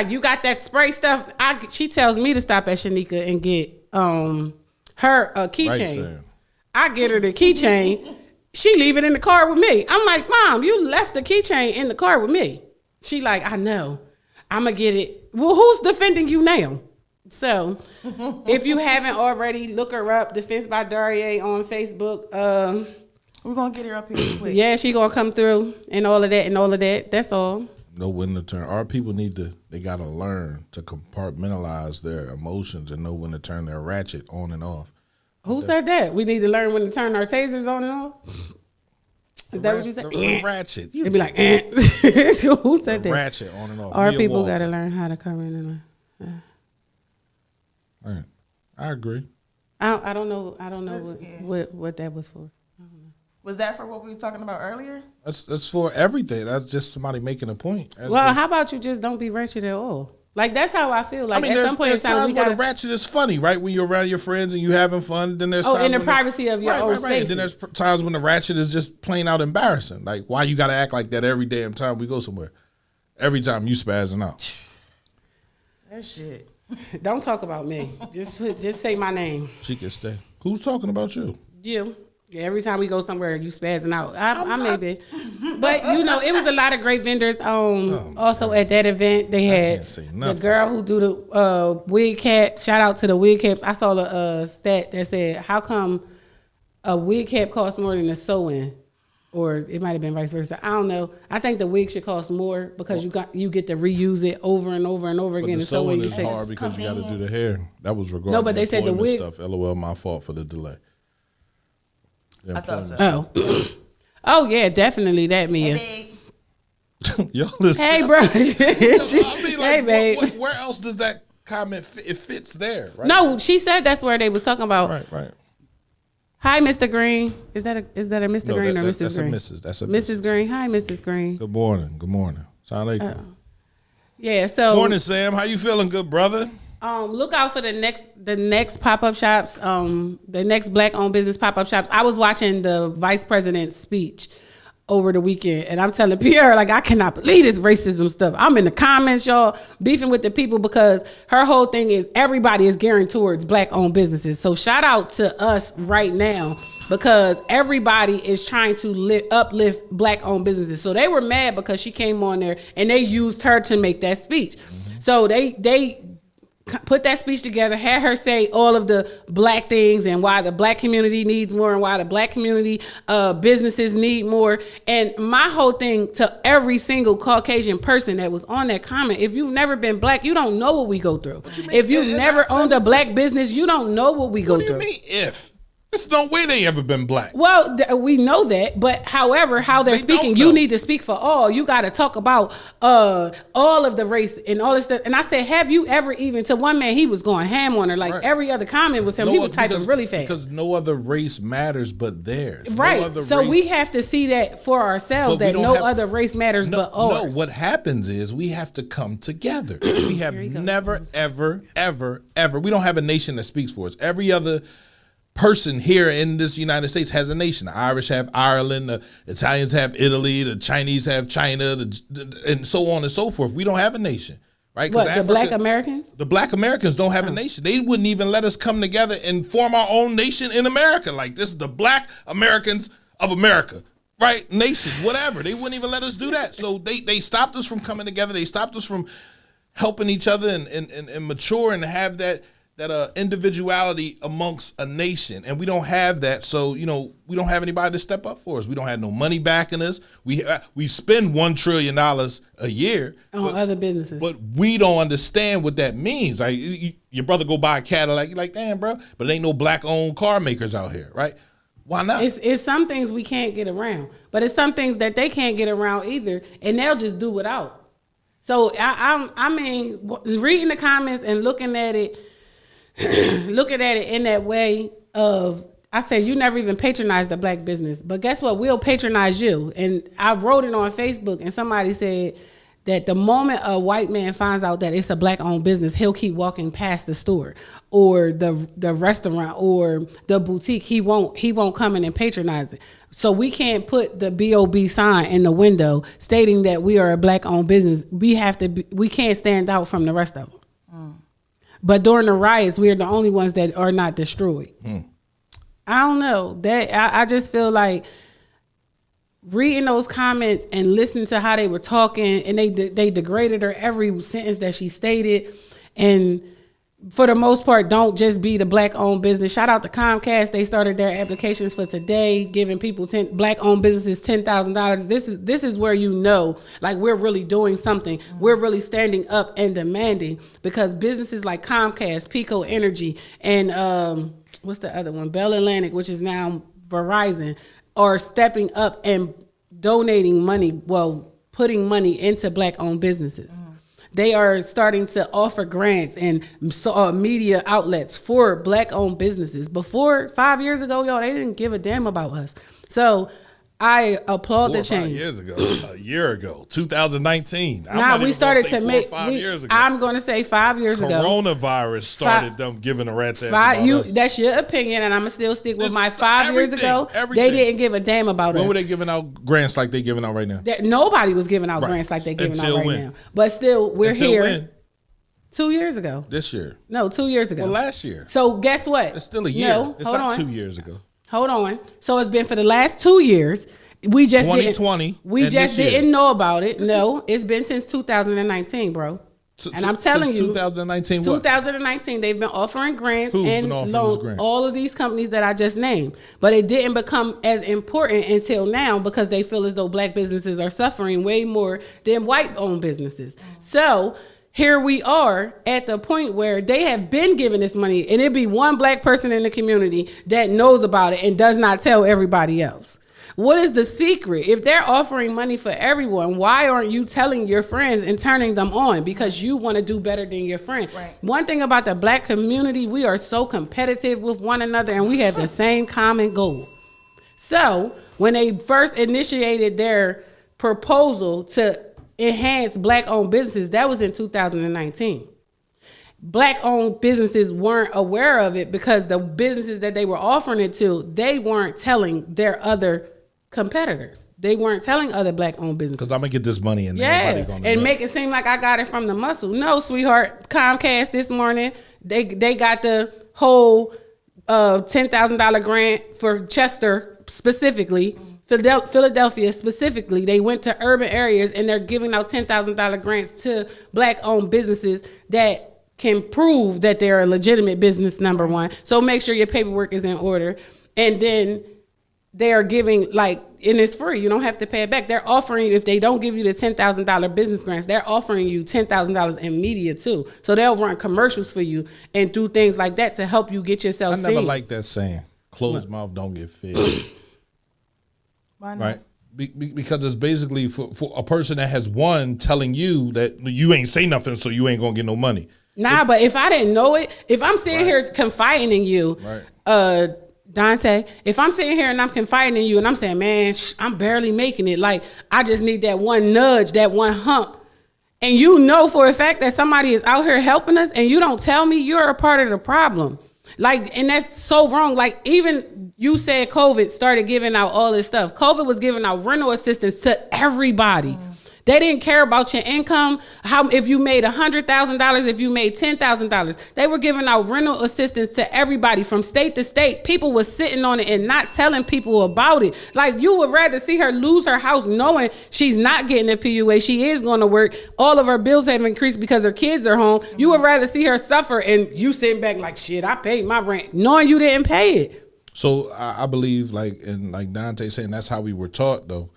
Speaker 6: you got that spray stuff? She tells me to stop at Shanika and get her a keychain.
Speaker 1: Right, Sam.
Speaker 6: I get her the keychain. She leave it in the car with me. I'm like, Mom, you left the keychain in the car with me. She like, I know. I'm going to get it. Well, who's defending you now? So if you haven't already, look her up, Defense by Daria on Facebook.
Speaker 5: We're going to get her up here quick.
Speaker 6: Yeah, she going to come through and all of that. That's all.
Speaker 1: Know when to turn. Our people they got to learn to compartmentalize their emotions and know when to turn their ratchet on and off.
Speaker 6: Who said that? We need to learn when to turn our tasers on and off? Is that what you said?
Speaker 1: The ratchet.
Speaker 6: It'd be like, who said that?
Speaker 1: Ratchet on and off.
Speaker 6: Our
Speaker 1: Mia
Speaker 6: people
Speaker 1: Walker.
Speaker 6: got to learn how to come in and
Speaker 1: Right. I agree.
Speaker 6: I don't know what that was for.
Speaker 5: Was that for what we were talking about earlier?
Speaker 1: That's for everything. That's just somebody making a point.
Speaker 6: Well, how about you just don't be ratchet at all? Like, that's how I feel. Like, at some point in
Speaker 1: there's
Speaker 6: time,
Speaker 1: times
Speaker 6: we
Speaker 1: where
Speaker 6: got
Speaker 1: the ratchet is funny, right? When you're around your friends and you having fun. Then there's times
Speaker 6: in the
Speaker 1: when
Speaker 6: privacy of your own
Speaker 1: right.
Speaker 6: space.
Speaker 1: Then there's times when the ratchet is just plain out embarrassing. Like, why you got to act like that every damn time we go somewhere? Every time you spazzing out.
Speaker 5: That shit.
Speaker 6: Don't talk about me. Just say my name.
Speaker 1: She can stay. Who's talking about you?
Speaker 6: You. Yeah, every time we go somewhere, you spazzing out. I may be. But, it was a lot of great vendors. Also at that event, they had
Speaker 1: can't say
Speaker 6: the
Speaker 1: nothing.
Speaker 6: girl who do the wig cap. Shout out to the wig caps. I saw the stat that said, how come a wig cap costs more than a sew-in? Or it might have been vice versa. I don't know. I think the wig should cost more because you get to reuse it over and over and over
Speaker 1: But
Speaker 6: again.
Speaker 1: the
Speaker 6: And so when
Speaker 1: sewing
Speaker 6: you
Speaker 1: is
Speaker 6: take
Speaker 1: hard because you got to do the hair. That was regarding
Speaker 6: No, but they said the
Speaker 1: employment
Speaker 6: wig-
Speaker 1: stuff. LOL, my fault for the delay. The
Speaker 5: I thought so.
Speaker 6: Oh. Oh, yeah, definitely that, Mia.
Speaker 5: Hey,
Speaker 1: Yo, listen.
Speaker 6: Hey, bro.
Speaker 1: I mean, like,
Speaker 6: Hey, babe.
Speaker 1: where else does that comment fit? It fits there, right?
Speaker 6: No, she said that's where they was talking about.
Speaker 1: Right.
Speaker 6: Hi, Mr. Green. Is that a Mr.
Speaker 1: No,
Speaker 6: Green or
Speaker 1: that's
Speaker 6: Mrs.
Speaker 1: a
Speaker 6: Green?
Speaker 1: Mrs. That's a
Speaker 6: Mrs. Green. Hi, Mrs. Green.
Speaker 1: Good morning. Sound like
Speaker 6: Yeah. So
Speaker 1: morning, Sam. How you feeling, good brother?
Speaker 6: look out for the next pop-up shops. The next Black-owned business pop-up shops. I was watching the vice president's speech over the weekend, and I'm telling Pierre, like, I cannot believe this racism stuff. I'm in the comments, y'all, beefing with the people because her whole thing is everybody is gearing towards Black-owned businesses. So shout out to us right now because everybody is trying to uplift Black-owned businesses. So they were mad because she came on there and they used her to make that speech. So they put that speech together, had her say all of the Black things and why the Black community needs more and why the Black community businesses need more. And my whole thing to every single Caucasian person that was on that comment, if you've never been Black, you don't know what we go through. If you've
Speaker 1: And
Speaker 6: never
Speaker 1: I said
Speaker 6: owned a
Speaker 1: it
Speaker 6: Black business, you don't know what we go
Speaker 1: What do you
Speaker 6: through.
Speaker 1: mean if? There's no way they ever been black.
Speaker 6: Well, we know that, but however, how they're
Speaker 1: They don't
Speaker 6: speaking,
Speaker 1: know.
Speaker 6: you need to speak for all. You got to talk about all of the race and all this stuff. And I said, have you ever even, to one man, he was going ham on her. Like
Speaker 1: Right.
Speaker 6: every other comment was him. He was typing really fast.
Speaker 1: Because no other race matters but theirs. No
Speaker 6: Right.
Speaker 1: other
Speaker 6: So
Speaker 1: race-
Speaker 6: we have to see that for ourselves,
Speaker 1: But we
Speaker 6: that
Speaker 1: don't
Speaker 6: no
Speaker 1: have-
Speaker 6: other race matters but ours.
Speaker 1: No, what happens is we have to come together. We have never, ever, ever, ever. We don't have a nation that speaks for us. Every other person here in this United States has a nation. The Irish have Ireland, the Italians have Italy, the Chinese have China, and so on and so forth. We don't have a nation, right? 'Cause
Speaker 6: What, the black Americans?
Speaker 1: The black Americans don't have a nation. They wouldn't even let us come together and form our own nation in America. Like, this is the black Americans of America, right? Nation, whatever. They wouldn't even let us do that. So they stopped us from coming together. They stopped us from helping each other and mature and have that individuality amongst a nation. And we don't have that. So, we don't have anybody to step up for us. We don't have no money backing us. We spend $1 trillion a year
Speaker 6: On other businesses.
Speaker 1: but we don't understand what that means. Like, your brother go buy a Cadillac, you're like, damn, bro, but there ain't no black-owned car makers out here, right? Why not?
Speaker 6: It's some things we can't get around, but it's some things that they can't get around either, and they'll just do without. So I mean, reading the comments and looking at it in that way of, I said, you never even patronized the black business, but guess what? We'll patronize you. And I wrote it on Facebook, and somebody said that the moment a white man finds out that it's a black-owned business, he'll keep walking past the store or the restaurant or the boutique. He won't come in and patronize it. So we can't put the BOB sign in the window stating that we are a black-owned business. We can't stand out from the rest of them. But during the riots, we are the only ones that are not destroyed. I don't know. I just feel like reading those comments and listening to how they were talking, and they degraded her every sentence that she stated. And for the most part, don't just be the black-owned business. Shout out to Comcast. They started their applications for today, giving people black-owned businesses $10,000. This is where like we're really doing something. We're really standing up and demanding, because businesses like Comcast, Pico Energy, and what's the other one? Bell Atlantic, which is now Verizon, are stepping up and donating money, putting money into black-owned businesses. They are starting to offer grants and media outlets for black-owned businesses. Before, 5 years ago, they didn't give a damn about us. So I applaud the change.
Speaker 1: 4 or 5 years ago, a year ago, 2019.
Speaker 6: We started to make.
Speaker 1: 5 years ago.
Speaker 6: I'm going to say 5 years ago.
Speaker 1: Coronavirus started them giving a rat's ass about us.
Speaker 6: That's your opinion, and I'm gonna still stick with
Speaker 1: This-
Speaker 6: my 5 years ago.
Speaker 1: everything.
Speaker 6: They didn't give a damn about
Speaker 1: When
Speaker 6: us.
Speaker 1: were they giving out grants like they giving out right now?
Speaker 6: Nobody was giving out
Speaker 1: Right.
Speaker 6: grants like they're giving
Speaker 1: Until
Speaker 6: out right
Speaker 1: when?
Speaker 6: now. But still, we're
Speaker 1: Until
Speaker 6: here.
Speaker 1: when?
Speaker 6: 2 years ago.
Speaker 1: This year.
Speaker 6: No, 2 years ago.
Speaker 1: Well, last year.
Speaker 6: So guess what?
Speaker 1: It's still a year.
Speaker 6: No,
Speaker 1: It's
Speaker 6: hold
Speaker 1: not
Speaker 6: on.
Speaker 1: 2 years ago.
Speaker 6: Hold on. So it's been for the last 2 years. We just
Speaker 1: 2020
Speaker 6: didn't. We
Speaker 1: and
Speaker 6: just
Speaker 1: this year.
Speaker 6: didn't know about it. No, it's been since 2019, bro. And I'm telling
Speaker 1: Since
Speaker 6: you,
Speaker 1: 2019 what?
Speaker 6: 2019, they've been offering grants
Speaker 1: Who's
Speaker 6: and
Speaker 1: been offering
Speaker 6: loans,
Speaker 1: those grants?
Speaker 6: all of these companies that I just named. But it didn't become as important until now, because they feel as though black businesses are suffering way more than white-owned businesses. So here we are at the point where they have been giving this money, and it'd be one black person in the community that knows about it and does not tell everybody else. What is the secret? If they're offering money for everyone, why aren't you telling your friends and turning them on? Because you want to do better than your friend.
Speaker 5: Right.
Speaker 6: One thing about the black community, we are so competitive with one another, and we have the same common goal. So when they first initiated their proposal to enhance black-owned businesses, that was in 2019. Black-owned businesses weren't aware of it, because the businesses that they were offering it to, they weren't telling their other competitors. They weren't telling other black-owned businesses.
Speaker 1: Because I'm going to get this money and
Speaker 6: Yeah,
Speaker 1: nobody going to
Speaker 6: and make it seem like I got it from the muscle. No, sweetheart. Comcast this morning, they got the whole $10,000 grant for Chester specifically, Philadelphia specifically. They went to urban areas, and they're giving out $10,000 grants to black-owned businesses that can prove that they're a legitimate business, number one. So make sure your paperwork is in order. And then they are giving, and it's free. You don't have to pay it back. They're offering you, if they don't give you the $10,000 business grants, they're offering you $10,000 in media too. So they'll run commercials for you and do things like that to help you get yourself
Speaker 1: I never
Speaker 6: seen.
Speaker 1: liked that saying. Closed mouth don't get fed.
Speaker 5: Why not?
Speaker 1: Right? Because it's basically for a person that has won telling you that you ain't say nothing, so you ain't gonna get no money.
Speaker 6: Nah, but if I didn't know it, if I'm sitting here confiding in you, Dante, if I'm sitting here and I'm confiding in you and I'm saying, man, I'm barely making it. Like, I just need that one nudge, that one hump. And you know for a fact that somebody is out here helping us and you don't tell me, you're a part of the problem. Like, and that's so wrong. Like, even you said COVID started giving out all this stuff. COVID was giving out rental assistance to everybody. They didn't care about your income, how if you made $100,000, if you made $10,000. They were giving out rental assistance to everybody from state to state. People were sitting on it and not telling people about it. Like, you would rather see her lose her house knowing she's not getting a PUA. She is going to work. All of her bills have increased because her kids are home. You would rather see her suffer and you sitting back like, shit, I paid my rent, knowing you didn't pay it.
Speaker 1: So I believe, like Dante saying, that's how we were taught, though.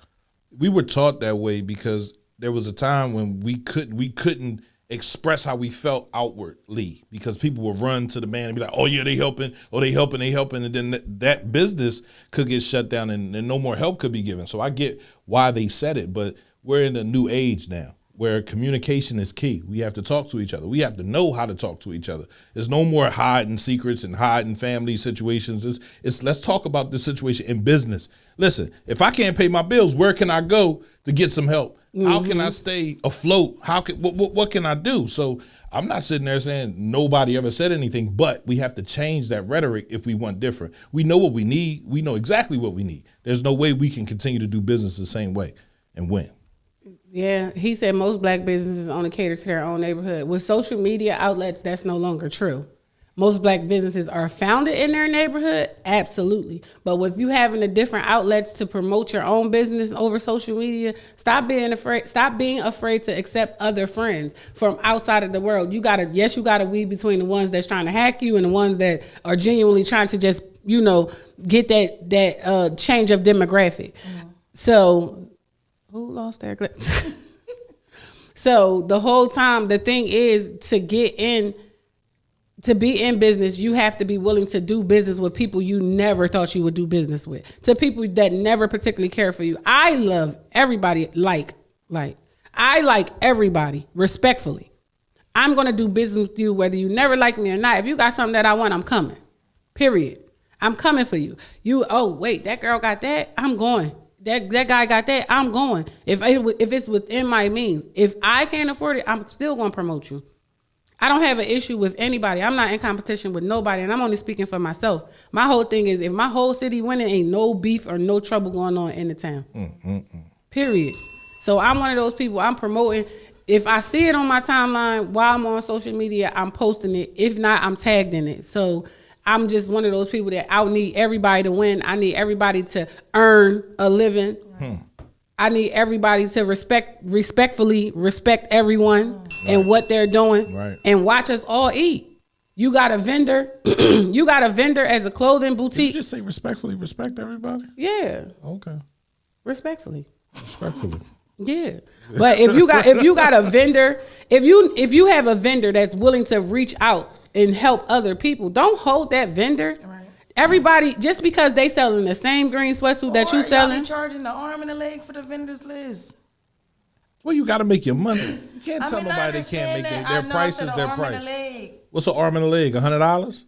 Speaker 1: We were taught that way because there was a time when we couldn't express how we felt outwardly because people would run to the man and be like, oh yeah, they helping, and then that business could get shut down and no more help could be given. So I get why they said it, but we're in a new age now where communication is key. We have to talk to each other. We have to know how to talk to each other. There's no more hiding secrets and hiding family situations. It's let's talk about this situation in business. Listen, if I can't pay my bills, where can I go to get some help? How can I stay afloat? What can I do? So I'm not sitting there saying nobody ever said anything, but we have to change that rhetoric if we want different. We know what we need. We know exactly what we need. There's no way we can continue to do business the same way and win.
Speaker 6: Yeah, he said most black businesses only cater to their own neighborhood. With social media outlets, that's no longer true. Most black businesses are founded in their neighborhood, absolutely. But with you having the different outlets to promote your own business over social media, stop being afraid to accept other friends from outside of the world. You gotta weed between the ones that's trying to hack you and the ones that are genuinely trying to just, get that change of demographic. So who lost their glitz? So the whole time, the thing is to be in business, you have to be willing to do business with people you never thought you would do business with, to people that never particularly care for you. I love everybody I like everybody respectfully. I'm going to do business with you whether you never like me or not. If you got something that I want, I'm coming. Period. I'm coming for you. That girl got that? I'm going. That guy got that? I'm going. If it's within my means. If I can't afford it, I'm still going to promote you. I don't have an issue with anybody. I'm not in competition with nobody, and I'm only speaking for myself. My whole thing is if my whole city winning, ain't no beef or no trouble going on in the town. Period. So I'm one of those people. I'm promoting. If I see it on my timeline while I'm on social media, I'm posting it. If not, I'm tagged in it. So I'm just one of those people that I need everybody to win. I need everybody to earn a living. I need everybody to respectfully respect everyone and what they're doing and watch us all eat. You got a vendor. You got a vendor as a clothing boutique.
Speaker 1: Did you just say respectfully respect everybody?
Speaker 6: Yeah.
Speaker 1: Okay.
Speaker 6: Respectfully.
Speaker 1: Yeah.
Speaker 6: But if you got a vendor, if you have a vendor that's willing to reach out and help other people, don't hold that vendor.
Speaker 5: Right.
Speaker 6: Everybody, just because they selling the same green sweatsuit that you selling.
Speaker 5: Be charging the arm and the leg for the vendors list.
Speaker 1: Well, you got to make your money. You can't tell nobody they can't make their price is their price. What's an arm and a leg? $100?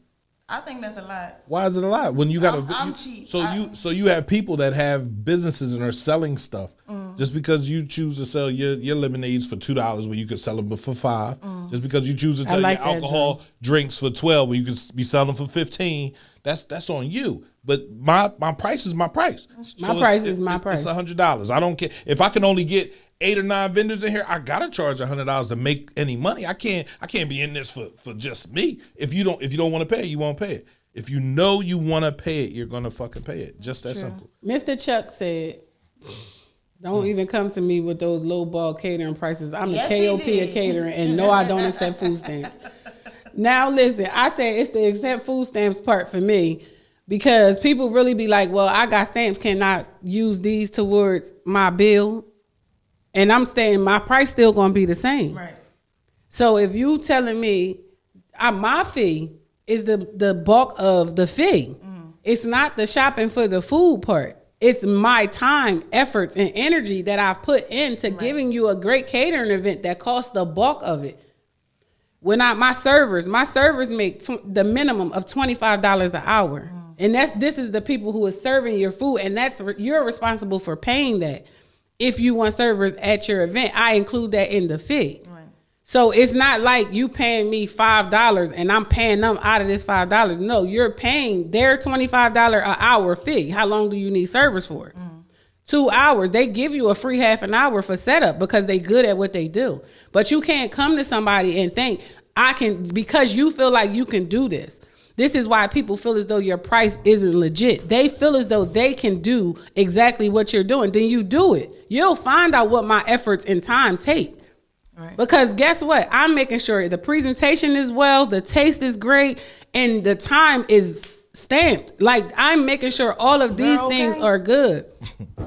Speaker 5: I think that's a lot.
Speaker 1: Why is it a lot? When you got
Speaker 5: I'm cheap.
Speaker 1: So you have people that have businesses and are selling stuff. Just because you choose to sell your lemonades for $2 when you could sell them for $5. Just because you choose to sell your alcohol drinks for $12 when you could be selling them for $15. That's on you. But my price is my price.
Speaker 6: My price is my price.
Speaker 1: It's $100. I don't care if I can only get 8 or 9 vendors in here. I gotta charge $100 to make any money. I can't be in this for just me. If you don't want to pay it, you won't pay it. If you know you want to pay it, you're gonna fucking pay it. Just that simple.
Speaker 6: Mr. Chuck said, "Don't even come to me with those low ball catering prices. I'm the KOP of catering, and no, I don't accept food stamps." Now listen, I said it's the accept food stamps part for me. Because people really be like, well, I got stamps, cannot use these towards my bill. And I'm saying my price still gonna be the same.
Speaker 5: Right.
Speaker 6: So if you telling me my fee is the bulk of the fee. It's not the shopping for the food part. It's my time, efforts, and energy that I've put into giving you a great catering event that costs the bulk of it. When my servers make the minimum of $25 an hour. And this is the people who are serving your food, and you're responsible for paying that. If you want servers at your event, I include that in the fee. Right. So it's not like you paying me $5 and I'm paying them out of this $5. No, you're paying their $25 an hour fee. How long do you need servers for? 2 hours. They give you a free half an hour for setup because they good at what they do. But you can't come to somebody and think because you feel like you can do this. This is why people feel as though your price isn't legit. They feel as though they can do exactly what you're doing. Then you do it. You'll find out what my efforts and time take. Right. Because guess what? I'm making sure the presentation is well, the taste is great, and the time is stamped. Like, I'm making sure all of these things are good.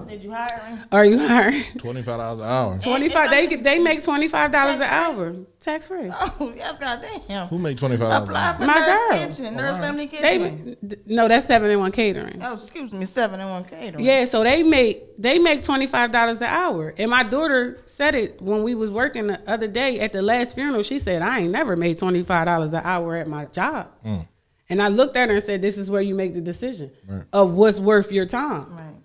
Speaker 5: Said you hiring?
Speaker 6: Are you hiring?
Speaker 1: $25 an hour.
Speaker 6: 25. They make $25 an hour, tax free.
Speaker 5: Oh, yes, goddamn.
Speaker 1: Who make $25?
Speaker 5: Apply for
Speaker 6: My
Speaker 5: Nurse
Speaker 6: girl.
Speaker 5: Kitchen, Nurse Family Kitchen.
Speaker 6: No, that's 7-in-1 catering.
Speaker 5: Oh, excuse me, 7-in-1 catering.
Speaker 6: Yeah, so they make $25 an hour. And my daughter said it when we was working the other day at the last funeral. She said, I ain't never made $25 an hour at my job. And I looked at her and said, this is where you make the decision of what's worth your time. Right.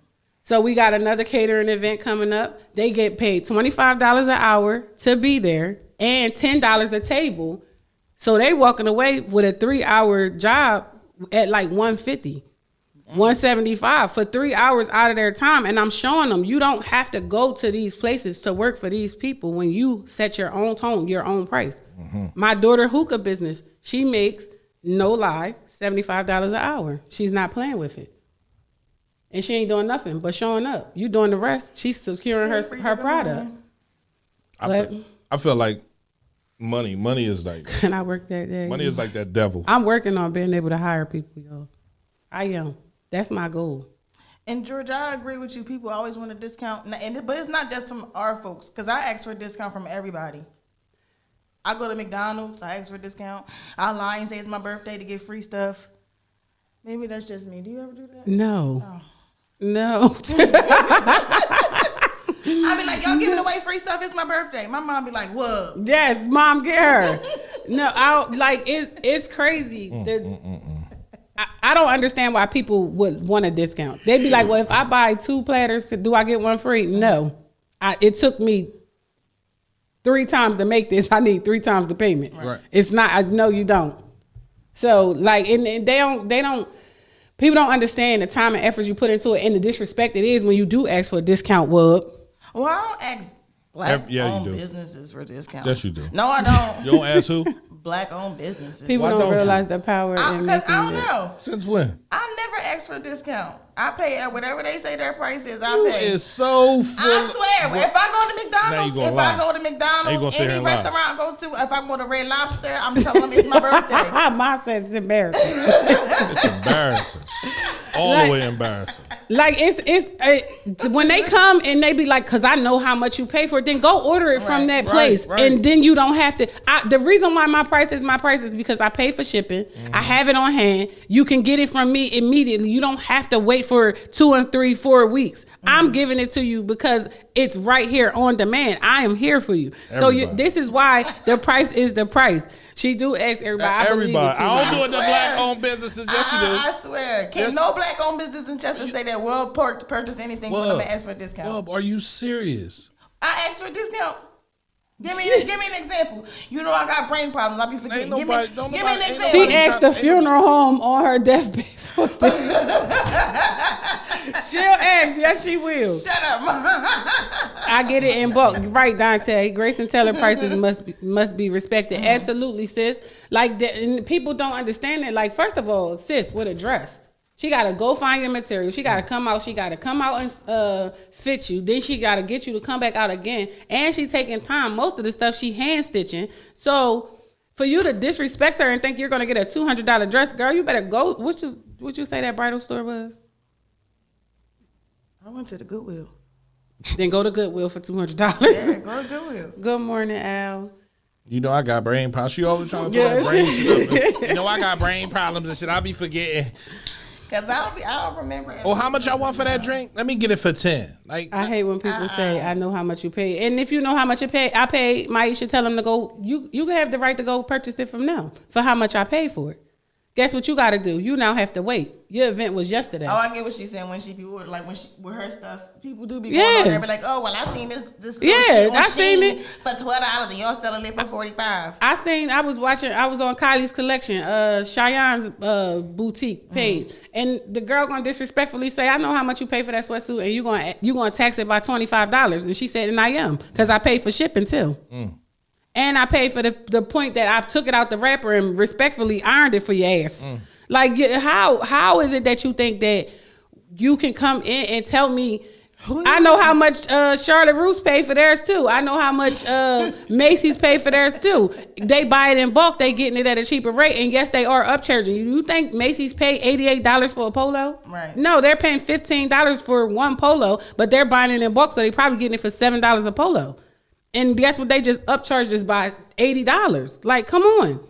Speaker 6: So we got another catering event coming up. They get paid $25 an hour to be there and $10 a table. So they walking away with a 3-hour job at like $150, $175 for 3 hours out of their time. And I'm showing them you don't have to go to these places to work for these people when you set your own tone, your own price. My daughter hookah business, she makes, no lie, $75 an hour. She's not playing with it. And she ain't doing nothing but showing up. You doing the rest. She's securing her product.
Speaker 1: I feel like money is like,
Speaker 6: And I work that day.
Speaker 1: money is like that devil.
Speaker 6: I'm working on being able to hire people, y'all. I am. That's my goal.
Speaker 5: And George, I agree with you. People always want a discount, but it's not just from our folks. Because I ask for a discount from everybody. I go to McDonald's, I ask for a discount. I lie and say it's my birthday to get free stuff. Maybe that's just me. Do you ever do that?
Speaker 6: No.
Speaker 5: Oh.
Speaker 6: No.
Speaker 5: I be like, y'all giving away free stuff? It's my birthday. My mom be like, what?
Speaker 6: Yes, mom, get her. No, it's crazy. I don't understand why people would want a discount. They'd be like, well, if I buy 2 platters, do I get 1 free? No. It took me 3 times to make this. I need 3 times the payment.
Speaker 1: Right.
Speaker 6: It's not, no, you don't. So like, and they don't, people don't understand the time and effort you put into it and the disrespect it is when you do ask for a discount, Wub.
Speaker 5: Well, I don't ask black-owned businesses for discounts.
Speaker 1: Yes, you do.
Speaker 5: No, I don't.
Speaker 1: You don't ask who?
Speaker 5: Black-owned businesses.
Speaker 6: People don't realize the power in making
Speaker 5: I don't
Speaker 6: it.
Speaker 5: know.
Speaker 1: Since when?
Speaker 5: I never ask for a discount. I pay at whatever they say their price is. I
Speaker 1: You
Speaker 5: pay.
Speaker 1: is so full.
Speaker 5: I swear, if I go to McDonald's,
Speaker 1: Now you lie. Now you gonna sit here
Speaker 5: any
Speaker 1: and lie.
Speaker 5: restaurant I go to, if I go to Red Lobster, I'm telling them it's my birthday.
Speaker 6: Mom said it's embarrassing.
Speaker 1: It's embarrassing. All the way embarrassing.
Speaker 6: Like it's when they come and they be like, cause I know how much you pay for it, then go order it from that place.
Speaker 1: Right.
Speaker 6: And then you don't have to. The reason why my price is because I pay for shipping. I have it on hand. You can get it from me immediately. You don't have to wait for 2 and 3, 4 weeks. I'm giving it to you because it's right here on demand. I am here for you.
Speaker 1: Everybody.
Speaker 6: So this is why the price is the price. She do ask everybody.
Speaker 1: Everybody. I don't do it to
Speaker 5: swear.
Speaker 1: black-owned businesses. Yes, you do.
Speaker 5: I swear. Can't no black-owned business in Chester say that we'll purchase anything for them and ask for a discount.
Speaker 1: Bub, are you serious?
Speaker 5: I asked for a discount. Give me an example. You know I got brain problems. I be forgetting.
Speaker 1: Ain't
Speaker 5: Give me
Speaker 1: nobody-
Speaker 5: an example.
Speaker 6: She asked the funeral home on her deathbed. She'll ask. Yes, she will.
Speaker 5: Shut up.
Speaker 6: I get it in bulk. Right, Dante. Grayson Teller prices must be respected. Absolutely, sis. Like, and people don't understand it. Like, first of all, sis, with a dress, she got to go find your material. She got to come out. She got to come out and fit you. Then she got to get you to come back out again. And she taking time. Most of the stuff she hand stitching. So for you to disrespect her and think you're going to get a $200 dress, girl, you better go. What you say that bridal store was?
Speaker 5: I went to the Goodwill.
Speaker 6: Then go to Goodwill for $200.
Speaker 5: Yeah, go to Goodwill.
Speaker 6: Good morning, Al.
Speaker 1: You know I got brain problems. She always trying to talk brain shit up. You know I got brain problems and shit. I be forgetting.
Speaker 5: Cause I don't remember.
Speaker 1: Oh, how much I want for that drink? Let me get it for 10. Like
Speaker 6: I hate when people say I know how much you pay, and if you know how much you pay, I pay. Maisha tell them to go. You have the right to go purchase it from them for how much I paid for it. Guess what you got to do? You now have to wait. Your event was yesterday.
Speaker 5: Oh, I get what she's saying when she be like when she with her stuff. People do be going on there and be like, oh well, I seen this shit on
Speaker 6: I seen
Speaker 5: Shein
Speaker 6: it
Speaker 5: for $12 and y'all selling it for $45.
Speaker 6: I was on Kylie's collection, Cheyenne's boutique page, and the girl gonna disrespectfully say, I know how much you pay for that sweatsuit, and you gonna tax it by $25, and she said, and I am, because I paid for shipping too. And I paid for the point that I took it out the wrapper and respectfully ironed it for your ass. Like, how is it that you think that you can come in and tell me, I know how much Charlotte Russe paid for theirs too. I know how much Macy's paid for theirs too. They buy it in bulk, they getting it at a cheaper rate, and yes, they are upcharging you. You think Macy's paid $88 for a polo?
Speaker 5: Right.
Speaker 6: No, they're paying $15 for one polo, but they're buying it in bulk, so they probably getting it for $7 a polo. And guess what? They just upcharged us by $80. Like, come on.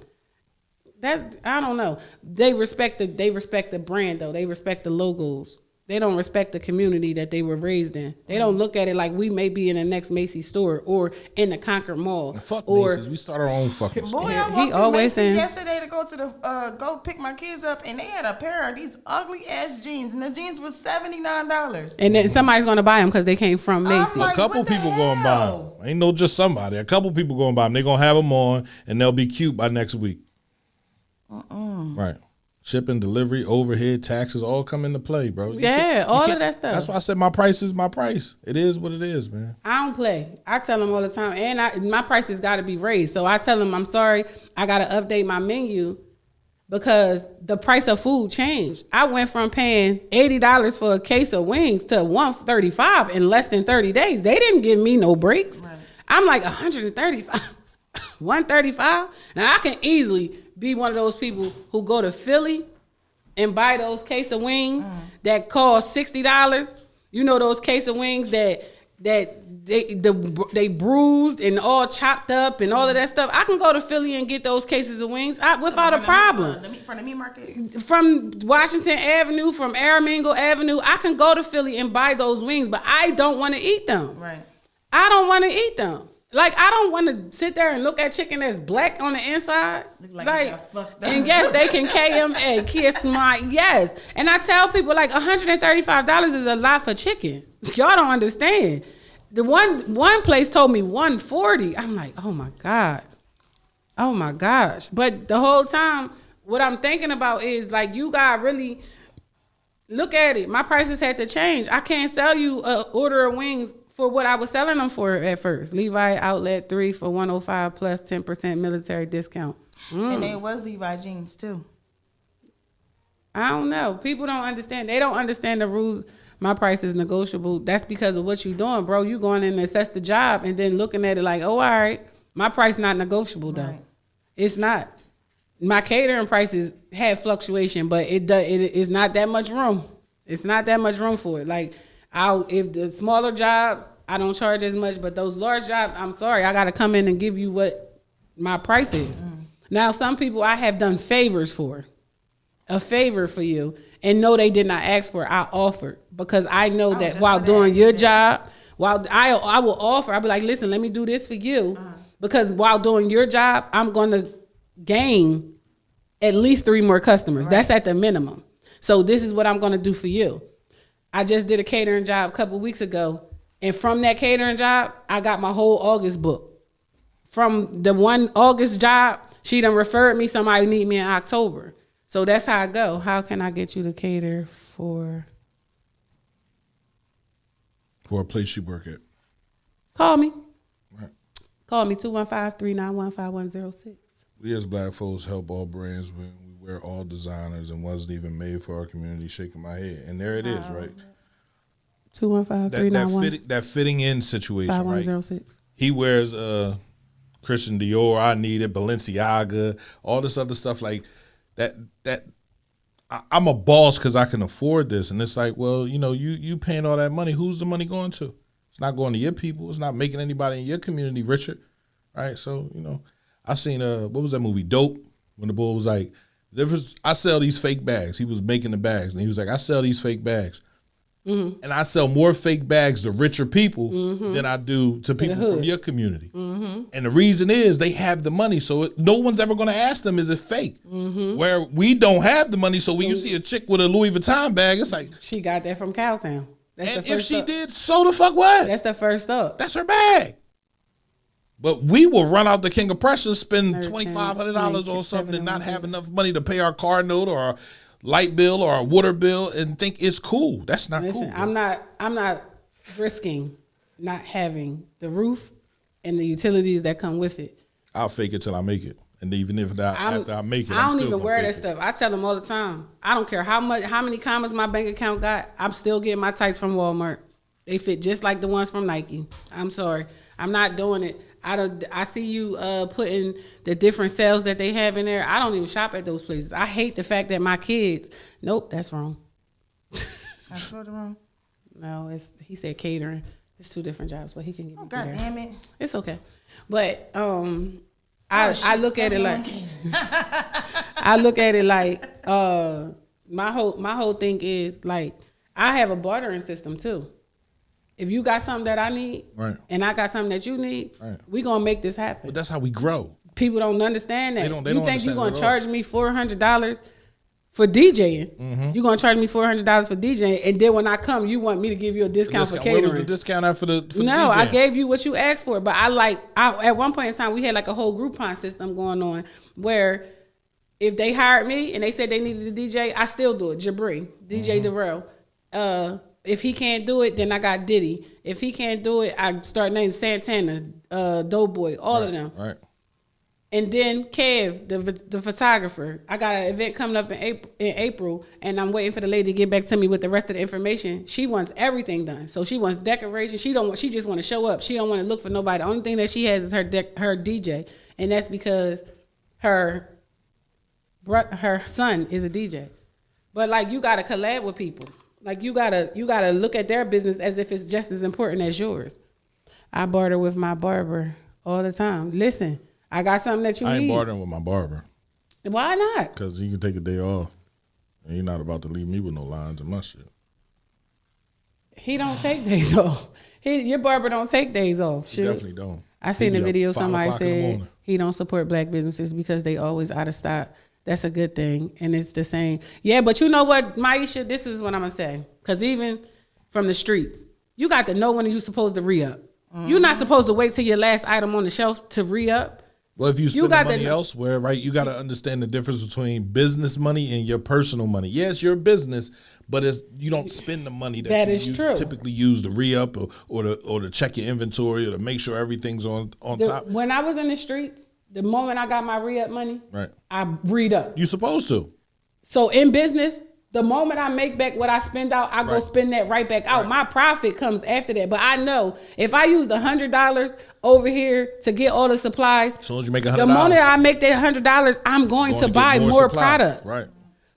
Speaker 6: I don't know. They respect the brand though. They respect the logos. They don't respect the community that they were raised in. They don't look at it like we may be in the next Macy's store or in the Concord Mall.
Speaker 1: Fuck
Speaker 6: or
Speaker 1: Macy's. We start our own fucking store.
Speaker 5: Boy, I
Speaker 6: He
Speaker 5: walked through
Speaker 6: always
Speaker 5: Macy's
Speaker 6: saying-
Speaker 5: yesterday to go to the go pick my kids up, and they had a pair of these ugly ass jeans, and the jeans was $79.
Speaker 6: and then somebody's gonna buy them because they came from Macy's.
Speaker 5: like,
Speaker 1: A couple
Speaker 5: what the
Speaker 1: people going to buy
Speaker 5: hell?
Speaker 1: them. Ain't no just somebody. A couple people going to buy them. They're going to have them on, and they'll be cute by next week. Right. Shipping, delivery, overhead, taxes all come into play, bro.
Speaker 6: All of
Speaker 1: can't-
Speaker 6: that stuff.
Speaker 1: That's why I said my price is my price. It is what it is, man.
Speaker 6: I don't play. I tell them all the time, and my prices got to be raised. So I tell them, I'm sorry, I got to update my menu because the price of food changed. I went from paying $80 for a case of wings to $135 in less than 30 days. They didn't give me no breaks. Right. I'm like $135, $135. Now I can easily be one of those people who go to Philly and buy those case of wings that cost $60. You know, those case of wings that they bruised and all chopped up and all of that stuff. I can go to Philly and get those cases of wings without a problem.
Speaker 5: From the meat market.
Speaker 6: From Washington Avenue, from Aramingo Avenue, I can go to Philly and buy those wings, but I don't want to eat them.
Speaker 5: Right.
Speaker 6: I don't want to eat them. Like, I don't want to sit there and look at chicken that's black on the inside.
Speaker 5: Like it got fucked up.
Speaker 6: And yes, they can KMA, kiss my, yes. And I tell people, like, $135 is a lot for chicken. Y'all don't understand. The one place told me $140. I'm like, oh my God. Oh my gosh. But the whole time, what I'm thinking about is, like, you got really look at it. My prices had to change. I can't sell you an order of wings for what I was selling them for at first. Levi Outlet 3 for $105 plus 10% military discount.
Speaker 5: And it was Levi jeans too.
Speaker 6: I don't know. People don't understand. They don't understand the rules. My price is negotiable. That's because of what you're doing, bro. You going in and assess the job and then looking at it like, oh, all right, my price not negotiable though.
Speaker 5: Right.
Speaker 6: It's not. My catering prices have fluctuation, but it is not that much room. It's not that much room for it. Like, if the smaller jobs, I don't charge as much, but those large jobs, I'm sorry, I got to come in and give you what my price is. Now, some people I have done favors for, a favor for you, and no, they did not ask for it. I offered because I know that while doing your job, while I will offer, I'll be like, listen, let me do this for you because while doing your job, I'm going to gain at least 3 more customers. Right. That's at the minimum. So this is what I'm going to do for you. I just did a catering job a couple weeks ago, and from that catering job, I got my whole August book. From the one August job, she done referred me somebody need me in October. So that's how I go. How can I get you to cater for
Speaker 1: a place you work at?
Speaker 6: Call me.
Speaker 1: Right.
Speaker 6: Call me 215-391-5106.
Speaker 1: We as Black folks help all brands when we wear all designers and wasn't even made for our community. Shaking my head, and there it is, right?
Speaker 6: 215-391-5106.
Speaker 1: That fitting in situation, right? He wears Christian Dior, I need it, Balenciaga, all this other stuff like that. I'm a boss because I can afford this, and it's like, well, you know, you paying all that money. Who's the money going to? It's not going to your people. It's not making anybody in your community richer, right? So, you know, I seen what was that movie, Dope, when the boy was like, I sell these fake bags. He was making the bags, and he was like, I sell these fake bags. And I sell more fake bags to richer people than I do to people from your community. And the reason is they have the money, so no one's ever going to ask them, is it fake? Where we don't have the money, so when you see a chick with a Louis Vuitton bag, it's like,
Speaker 6: She got that from Cowtown. That's
Speaker 1: and
Speaker 6: the
Speaker 1: if
Speaker 6: first
Speaker 1: she
Speaker 6: up.
Speaker 1: did, so the fuck what?
Speaker 6: That's the first up.
Speaker 1: That's her bag. But we will run out the King of Pressure, spend $2,500 on something and not have enough money to pay our car note or our light bill or our water bill and think it's cool. That's not
Speaker 6: Listen,
Speaker 1: cool.
Speaker 6: I'm not risking not having the roof and the utilities that come with it.
Speaker 1: I'll fake it till I make it. And even if after I make it,
Speaker 6: I
Speaker 1: I'm
Speaker 6: don't
Speaker 1: still
Speaker 6: even
Speaker 1: gonna
Speaker 6: wear
Speaker 1: fake
Speaker 6: that
Speaker 1: it.
Speaker 6: stuff. I tell them all the time. I don't care how many commas my bank account got. I'm still getting my tights from Walmart. They fit just like the ones from Nike. I'm sorry, I'm not doing it. I see you putting the different sales that they have in there. I don't even shop at those places. I hate the fact that my kids. Nope, that's wrong.
Speaker 5: I told him wrong.
Speaker 6: No, he said catering. It's two different jobs, but he can get
Speaker 5: Oh,
Speaker 6: me
Speaker 5: God
Speaker 6: there.
Speaker 5: damn it.
Speaker 6: It's okay, but I look at it like I look at it like my whole thing is like I have a bartering system too. If you got something that I need,
Speaker 1: Right.
Speaker 6: and I got something that you need,
Speaker 1: Right.
Speaker 6: we gonna make this happen.
Speaker 1: But that's how we grow.
Speaker 6: People don't understand that.
Speaker 1: They don't
Speaker 6: you think
Speaker 1: understand
Speaker 6: you're
Speaker 1: it
Speaker 6: gonna
Speaker 1: at all.
Speaker 6: charge me $400 for DJing?
Speaker 1: Mm-hmm.
Speaker 6: You're gonna charge me $400 for DJing, and then when I come, you want me to give you a discount for
Speaker 1: Where
Speaker 6: catering?
Speaker 1: was the discount at for the
Speaker 6: No, I
Speaker 1: DJ?
Speaker 6: gave you what you asked for, but at one point in time we had like a whole Groupon system going on where if they hired me and they said they needed a DJ, I still do it. Jabri, DJ Darrell. If he can't do it, then I got Diddy. If he can't do it, I start naming Santana, Doughboy, all of them.
Speaker 1: Right.
Speaker 6: And then Kev, the photographer. I got an event coming up in April, and I'm waiting for the lady to get back to me with the rest of the information. She wants everything done. So she wants decoration. She just want to show up. She don't want to look for nobody. The only thing that she has is her DJ, and that's because her son is a DJ. But like you gotta collab with people. Like you gotta look at their business as if it's just as important as yours. I barter with my barber all the time. Listen, I got something that you
Speaker 1: I ain't
Speaker 6: need.
Speaker 1: bartering with my barber
Speaker 6: Why not?
Speaker 1: because he can take a day off. And he's not about to leave me with no lines in my shit.
Speaker 6: He don't take days off. Your barber don't take days off.
Speaker 1: He
Speaker 6: Shit.
Speaker 1: definitely don't.
Speaker 6: I seen
Speaker 1: He
Speaker 6: the
Speaker 1: be up
Speaker 6: video
Speaker 1: 5
Speaker 6: somebody
Speaker 1: o'clock in the
Speaker 6: said
Speaker 1: morning.
Speaker 6: he don't support black businesses because they always out of stock. That's a good thing. And it's the same. Yeah, but you know what, Maisha, this is what I'm going to say. Because even from the streets, you got to know when you're supposed to re-up. You're not supposed to wait till your last item on the shelf to re-up.
Speaker 1: Well, if you spend the
Speaker 6: got
Speaker 1: money
Speaker 6: to-
Speaker 1: elsewhere, right, you got to understand the difference between business money and your personal money. Yes, your business, but you don't spend the money
Speaker 6: That
Speaker 1: you
Speaker 6: is true.
Speaker 1: typically use to re-up or to check your inventory or to make sure everything's on top.
Speaker 6: When I was in the streets, the moment I got my re-up money,
Speaker 1: Right.
Speaker 6: I re-up.
Speaker 1: You supposed to.
Speaker 6: So in business, the moment I make back what I spend out, I go
Speaker 1: Right.
Speaker 6: spend that right back out.
Speaker 1: Right.
Speaker 6: My profit comes after that. But I know if I used $100 over here to get all the supplies,
Speaker 1: As soon as you make $100,
Speaker 6: the moment I make that $100, I'm going to
Speaker 1: get
Speaker 6: buy more
Speaker 1: supply.
Speaker 6: product.
Speaker 1: Right.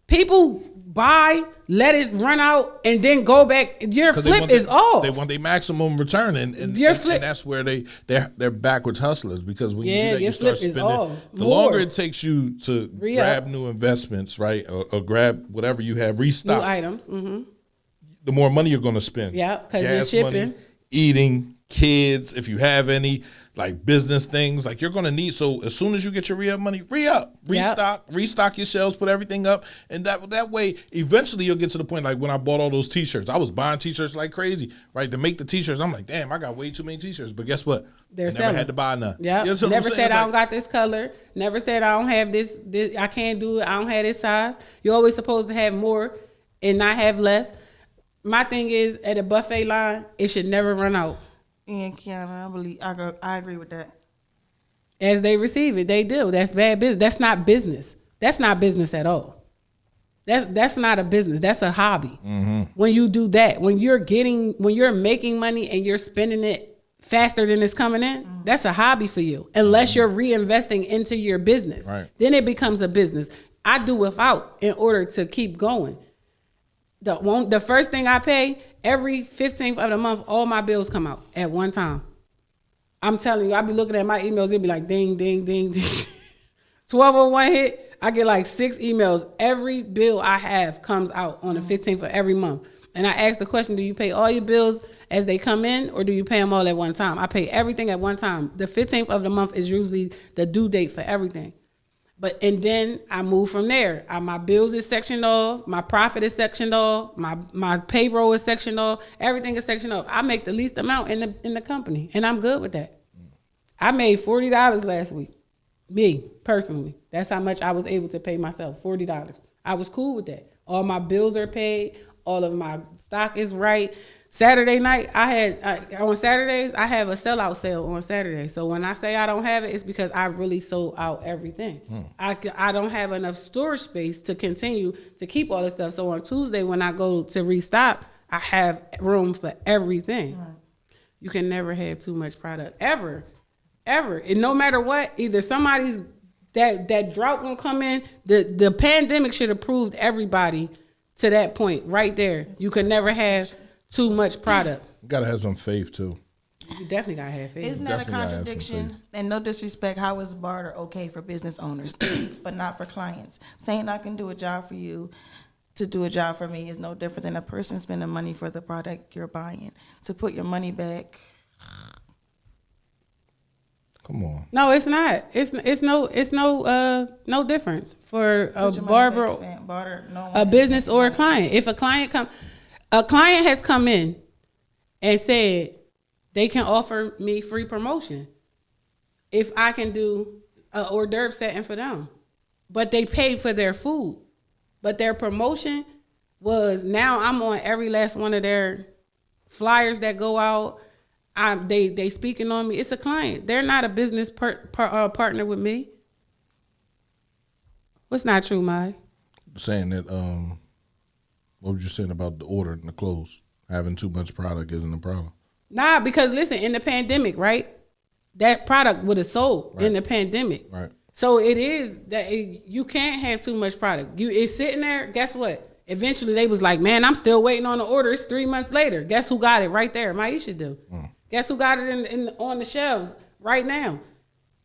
Speaker 6: People buy, let it run out, and then go back. Your
Speaker 1: 'Cause they
Speaker 6: flip
Speaker 1: want
Speaker 6: is off.
Speaker 1: They want their maximum return, and
Speaker 6: Your flip-
Speaker 1: that's where they're backwards hustlers because when you do that,
Speaker 6: your
Speaker 1: you start
Speaker 6: flip is
Speaker 1: spending.
Speaker 6: off.
Speaker 1: The
Speaker 6: More.
Speaker 1: longer it takes you to
Speaker 6: Re-up.
Speaker 1: grab new investments, right, or grab whatever you have,
Speaker 6: New
Speaker 1: restock,
Speaker 6: items.
Speaker 1: the more money you're going to spend.
Speaker 6: Yeah, 'cause you're
Speaker 1: Gas
Speaker 6: shipping.
Speaker 1: money, eating, kids, if you have any, like business things, like you're going to need. So as soon as you get your re-up money, re-up, restock your shelves, put everything up. And that way, eventually you'll get to the point, like when I bought all those t-shirts, I was buying t-shirts like crazy, right? To make the t-shirts, I'm like, damn, I got way too many t-shirts. But guess what?
Speaker 6: They're
Speaker 1: I never
Speaker 6: selling.
Speaker 1: had to buy none.
Speaker 6: Yeah.
Speaker 1: You know what I'm
Speaker 6: Never
Speaker 1: saying?
Speaker 6: said
Speaker 1: It's
Speaker 6: I
Speaker 1: like-
Speaker 6: don't got this color. Never said I don't have this. I can't do it. I don't have this size. You're always supposed to have more and not have less. My thing is at a buffet line, it should never run out.
Speaker 5: And Kiana, I agree with that.
Speaker 6: As they receive it, they do. That's bad business. That's not business. That's not business at all. That's not a business. That's a hobby. When you do that, when you're making money and you're spending it faster than it's coming in, that's a hobby for you. Unless you're reinvesting into your business,
Speaker 1: Right.
Speaker 6: then it becomes a business. I do without in order to keep going. The first thing I pay every 15th of the month, all my bills come out at one time. I'm telling you, I be looking at my emails. It be like ding, ding, ding, ding. 1201 hit. I get like 6 emails. Every bill I have comes out on the 15th of every month. And I ask the question, do you pay all your bills as they come in, or do you pay them all at one time? I pay everything at one time. The 15th of the month is usually the due date for everything. And then I move from there. My bills is sectioned off. My profit is sectioned off. My payroll is sectioned off. Everything is sectioned off. I make the least amount in the company, and I'm good with that. I made $40 last week. Me, personally. That's how much I was able to pay myself, $40. I was cool with that. All my bills are paid. All of my stock is right. Saturday night, on Saturdays, I have a sellout sale on Saturday. So when I say I don't have it, it's because I really sold out everything. I don't have enough storage space to continue to keep all this stuff. So on Tuesday, when I go to restock, I have room for everything. You can never have too much product, ever. And no matter what, either somebody's, that drought gonna come in, the pandemic should have proved everybody to that point right there. You could never have too much product.
Speaker 1: You gotta have some faith too.
Speaker 6: You definitely gotta have faith.
Speaker 5: Isn't that a
Speaker 1: Definitely gotta have some
Speaker 5: contradiction? And no disrespect, how is barter okay for business owners, but not for clients? Saying I can do a job for you to do a job for me is no different than a person spending money for the product you're buying. To put your money back.
Speaker 1: Come on.
Speaker 6: No, it's not. It's no difference for a
Speaker 5: Put your money
Speaker 6: barber,
Speaker 5: back, spend, barter, no
Speaker 6: a
Speaker 5: one
Speaker 6: business
Speaker 5: has
Speaker 6: or a
Speaker 5: money.
Speaker 6: client. If a client has come in and said they can offer me free promotion if I can do a hors d'oeuvre setting for them, but they paid for their food, but their promotion was now I'm on every last one of their flyers that go out. They speaking on me. It's a client. They're not a business partner with me. What's not true, Mai?
Speaker 1: Saying that, what were you saying about the order and the clothes? Having too much product isn't a problem.
Speaker 6: Nah, because listen, in the pandemic, right? That product would have sold in the pandemic.
Speaker 1: Right.
Speaker 6: So it is that you can't have too much product. It's sitting there. Guess what? Eventually they was like, man, I'm still waiting on the order. It's 3 months later. Guess who got it right there? Maisha do. Guess who got it on the shelves right now?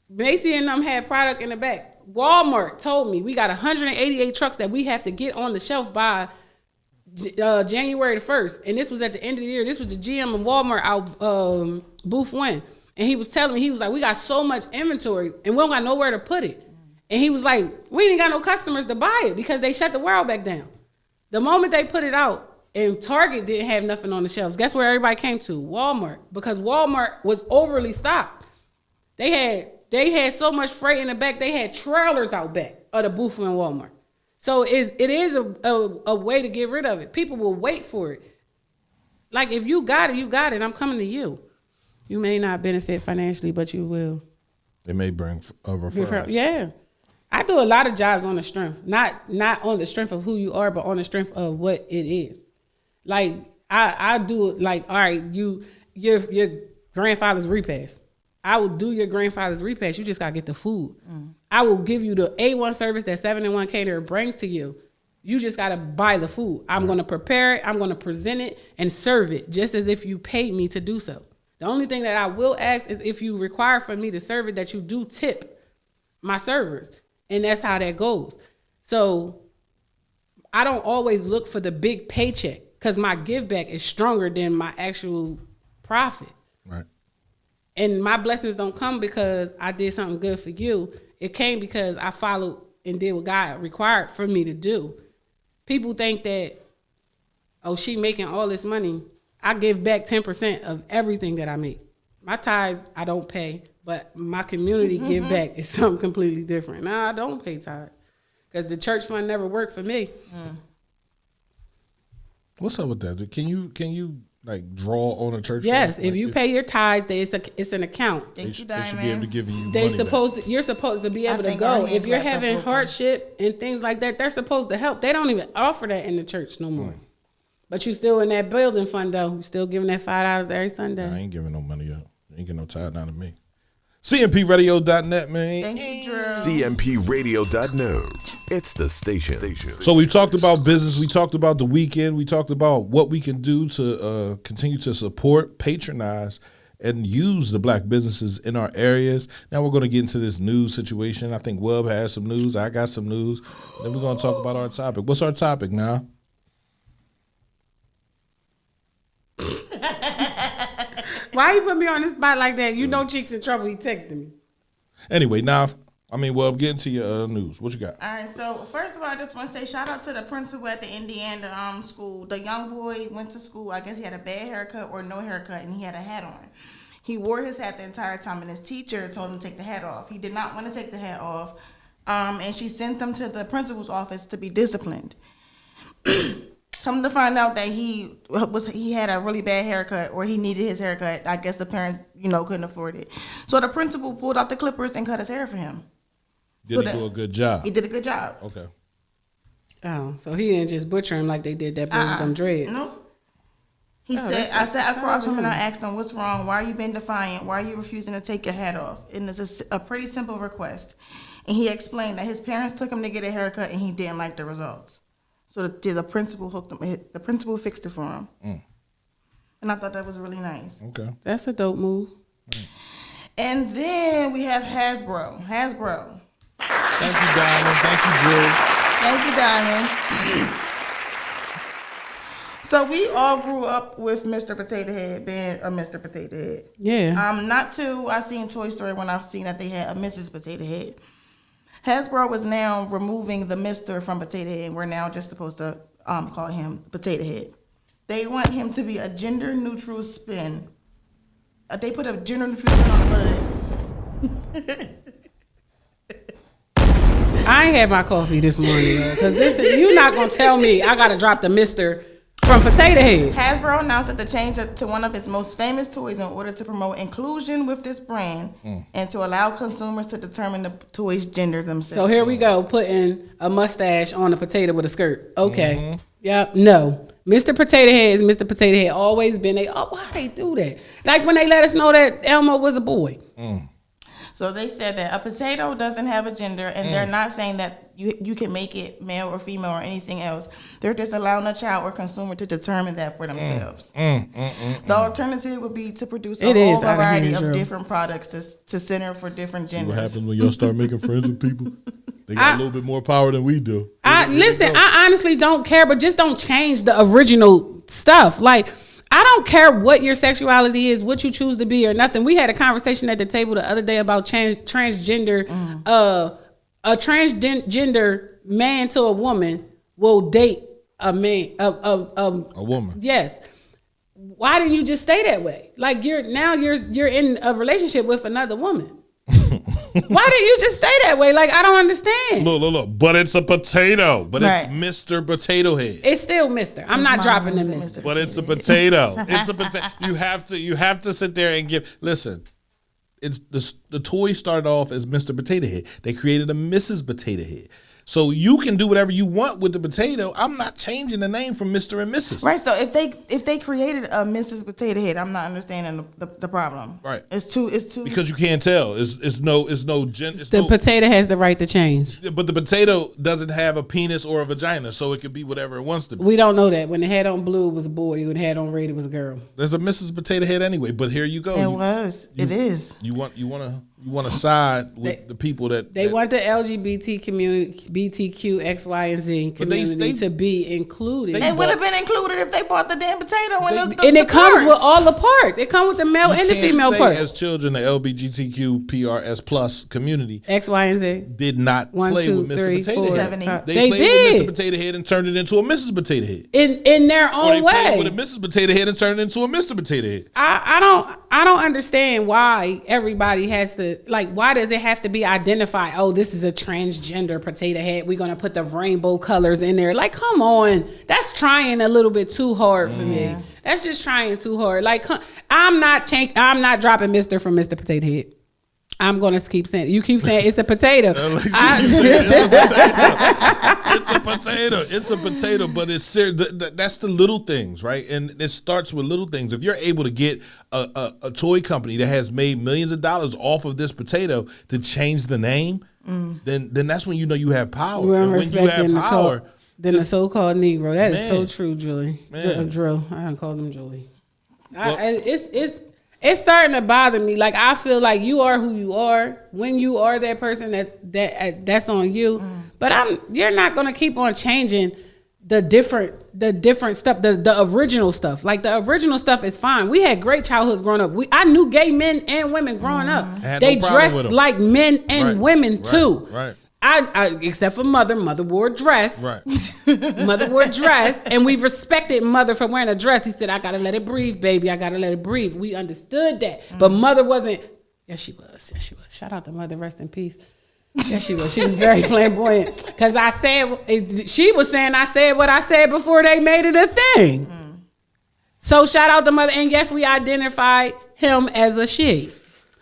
Speaker 6: Macy and them had product in the back. Walmart told me we got 188 trucks that we have to get on the shelf by January the 1st. And this was at the end of the year. This was the GM of Walmart out booth 1. And he was telling me, he was like, we got so much inventory and we don't got nowhere to put it. And he was like, we ain't got no customers to buy it because they shut the world back down. The moment they put it out, and Target didn't have nothing on the shelves. Guess where everybody came to? Walmart. Because Walmart was overly stocked. They had so much freight in the back, they had trailers out back of the booth in Walmart. So it is a way to get rid of it. People will wait for it. Like if you got it, you got it. I'm coming to you. You may not benefit financially, but you will.
Speaker 1: They may bring a referral.
Speaker 6: Yeah. I do a lot of jobs on the strength. Not on the strength of who you are, but on the strength of what it is. Like I do it like, all right, your grandfather's repast. I will do your grandfather's repast. You just gotta get the food. I will give you the A1 service that 7-in-1 Caterer brings to you. You just gotta buy the food. I'm gonna prepare it, I'm gonna present it and serve it just as if you paid me to do so. The only thing that I will ask is if you require for me to serve it, that you do tip my servers. And that's how that goes. So I don't always look for the big paycheck because my give back is stronger than my actual profit.
Speaker 1: Right.
Speaker 6: And my blessings don't come because I did something good for you. It came because I followed and did what God required for me to do. People think that, oh, she making all this money. I give back 10% of everything that I make. My tithes, I don't pay, but my community give back is something completely different. Nah, I don't pay tithes because the church fund never worked for me.
Speaker 1: What's up with that? Can you like draw on a church?
Speaker 6: Yes,
Speaker 1: fund?
Speaker 6: if
Speaker 1: Like,
Speaker 6: you pay your tithes, it's an account.
Speaker 5: Thank you,
Speaker 1: they should be able to
Speaker 5: Diamond.
Speaker 1: give you
Speaker 6: They
Speaker 1: money
Speaker 6: supposed
Speaker 1: back.
Speaker 6: to, you're supposed to be
Speaker 5: I
Speaker 6: able to
Speaker 5: think
Speaker 6: go.
Speaker 5: our
Speaker 6: If
Speaker 5: hand
Speaker 6: you're
Speaker 5: claps are
Speaker 6: having
Speaker 5: broken.
Speaker 6: hardship and things like that, they're supposed to help. They don't even offer that in the church no more. But you still in that building fund though. You still giving that $5 every Sunday.
Speaker 1: I ain't giving no money up. Ain't getting no tithe out of me. CMPRadio.net, man.
Speaker 5: Thank you, Drew.
Speaker 7: CMPRadio.net. It's the station.
Speaker 1: So we talked about business. We talked about the weekend. We talked about what we can do to continue to support, patronize, and use the black businesses in our areas. Now we're going to get into this news situation. I think Wub has some news. I got some news. Then we're going to talk about our topic. What's our topic now?
Speaker 6: Why you put me on the spot like that? You know Cheeks in trouble. He texted me.
Speaker 1: Anyway, now, Wub, get into your news. What you got?
Speaker 5: All right, so first of all, I just want to say shout out to the principal at the Indiana school. The young boy went to school. I guess he had a bad haircut or no haircut, and he had a hat on. He wore his hat the entire time, and his teacher told him to take the hat off. He did not want to take the hat off, and she sent him to the principal's office to be disciplined. Come to find out that he had a really bad haircut, or he needed his haircut. I guess the parents, couldn't afford it. So the principal pulled out the clippers and cut his hair for him.
Speaker 1: Did he do a good job?
Speaker 5: He did a good job.
Speaker 1: Okay.
Speaker 6: Oh, so he didn't just butcher him like they did that boy with them dreads.
Speaker 5: Nope. He said, I sat across from him and I asked him, what's wrong? Why are you being defiant? Why are you refusing to take your hat off? And it's a pretty simple request. And he explained that his parents took him to get a haircut and he didn't like the results. So the principal the principal fixed it for him. And I thought that was really nice.
Speaker 1: Okay.
Speaker 6: That's a dope move.
Speaker 5: And then we have Hasbro.
Speaker 1: Thank you, Diamond. Thank you, Drew.
Speaker 5: Thank you, Diamond. So we all grew up with Mr. Potato Head being a Mr. Potato Head.
Speaker 6: Yeah.
Speaker 5: Not too. I seen Toy Story when I seen that they had a Mrs. Potato Head. Hasbro is now removing the Mr. from Potato Head, and we're now just supposed to call him Potato Head. They want him to be a gender neutral spin. They put a gender neutral spin on the bud.
Speaker 6: I ain't had my coffee this morning, because you're not going to tell me I got to drop the Mr. from Potato Head.
Speaker 5: Hasbro announced that the change to one of its most famous toys in order to promote inclusion with this brand and to allow consumers to determine the toy's gender themselves.
Speaker 6: So here we go, putting a mustache on a potato with a skirt. Okay. Yep. No. Mr. Potato Head is Mr. Potato Head. Always been. Why they do that? Like when they let us know that Elmo was a boy.
Speaker 5: So they said that a potato doesn't have a gender, and they're not saying that you can make it male or female or anything else. They're just allowing a child or consumer to determine that for themselves. The alternative would be to produce a whole variety of different products to center for different genders.
Speaker 1: See what happens when y'all start making friends with people? They got a little bit more power than we do.
Speaker 6: I honestly don't care, but just don't change the original stuff. Like, I don't care what your sexuality is, what you choose to be or nothing. We had a conversation at the table the other day about transgender. A transgender man to a woman will date a man, a
Speaker 1: woman.
Speaker 6: Yes. Why didn't you just stay that way? Like you're in a relationship with another woman. Why didn't you just stay that way? Like, I don't understand.
Speaker 1: Look. But it's a potato. But it's Mr. Potato Head.
Speaker 6: It's still Mr. I'm not dropping the Mr.
Speaker 1: But it's a potato. It's a potato. You have to sit there and give. Listen, it's the toy started off as Mr. Potato Head. They created a Mrs. Potato Head. So you can do whatever you want with the potato. I'm not changing the name from Mr. and Mrs.
Speaker 5: Right. So if they created a Mrs. Potato Head, I'm not understanding the problem.
Speaker 1: Right.
Speaker 5: It's too
Speaker 1: because you can't tell. It's no
Speaker 6: potato has the right to change.
Speaker 1: But the potato doesn't have a penis or a vagina, so it could be whatever it wants to be.
Speaker 6: We don't know that. When the head on blue, it was a boy. When the head on red, it was a girl.
Speaker 1: There's a Mrs. Potato Head anyway. But here you go.
Speaker 5: It is.
Speaker 1: You want to side with the people that
Speaker 6: want the LGBT community, BTQ, X, Y, and Z community to be included.
Speaker 5: They would have been included if they bought the damn potato and
Speaker 6: it comes with all the parts. It comes with the male and the female part.
Speaker 1: As children, the LGBTQ PRS plus community,
Speaker 6: X, Y, and Z
Speaker 1: did not play with Mr. Potato Head. They played
Speaker 6: did.
Speaker 1: with Mr. Potato Head and turned it into a Mrs. Potato Head.
Speaker 6: In their own
Speaker 1: or they
Speaker 6: way.
Speaker 1: Played with a Mrs. Potato Head and turned it into a Mr. Potato Head.
Speaker 6: I don't understand why everybody has to, like, why does it have to be identified? Oh, this is a transgender potato head. We're gonna put the rainbow colors in there. Like, come on, that's trying a little bit too hard for me. That's just trying too hard. Like, I'm not dropping Mr. from Mr. Potato Head. I'm gonna keep saying. You keep saying it's a potato.
Speaker 1: It's a potato, but it's that's the little things, right? And it starts with little things. If you're able to get a toy company that has made millions of dollars off of this potato to change the name, then that's when you know you have power.
Speaker 6: We're
Speaker 1: and when you have power,
Speaker 6: then the so-called Negro. That is so true, Julie. Drew. I don't call them Julie. it's starting to bother me. Like, I feel like you are who you are. When you are that person, that's on you. But you're not gonna keep on changing the different stuff, the original stuff. Like, the original stuff is fine. We had great childhoods growing up. I knew gay men and women growing up. They dressed like men and women too.
Speaker 1: Right.
Speaker 6: I except for mother wore a dress.
Speaker 1: Right.
Speaker 6: Mother wore a dress, and we respected mother for wearing a dress. He said, I gotta let it breathe, baby. I gotta let it breathe. We understood that. But mother wasn't. Yes, she was. Yes, she was. Shout out to mother, rest in peace. Yes, she was. She was very flamboyant. Because she was saying I said what I said before they made it a thing. So shout out to mother. And yes, we identified him as a she.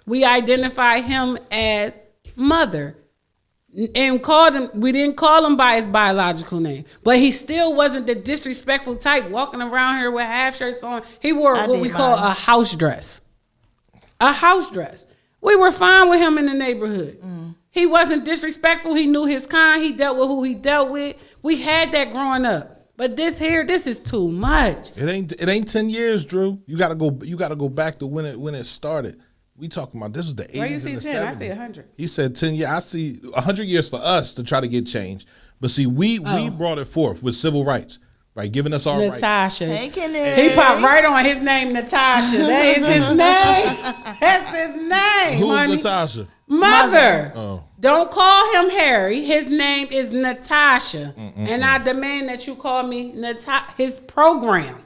Speaker 6: We identified him as mother. And called him. We didn't call him by his biological name, but he still wasn't the disrespectful type walking around here with half shirts on. He wore what we call a house dress. A house dress. We were fine with him in the neighborhood. He wasn't disrespectful. He knew his kind. He dealt with who he dealt with. We had that growing up. But this is too much.
Speaker 1: It ain't 10 years, Drew. You gotta go back to when it started. We talking about this was the 80s
Speaker 6: Where you see
Speaker 1: and the
Speaker 6: 10?
Speaker 1: 70s.
Speaker 6: I see 100.
Speaker 1: He said 10 years. I see 100 years for us to try to get change. But see, we brought it forth with civil rights, right? Giving us our rights.
Speaker 6: Natasha.
Speaker 5: Hey, Kennedy.
Speaker 6: He popped right on his name, Natasha. That is his name. That's his name,
Speaker 1: Who's
Speaker 6: honey.
Speaker 1: Natasha?
Speaker 6: Mother.
Speaker 1: Oh.
Speaker 6: Don't call him Harry. His name is Natasha. And I demand that you call me his program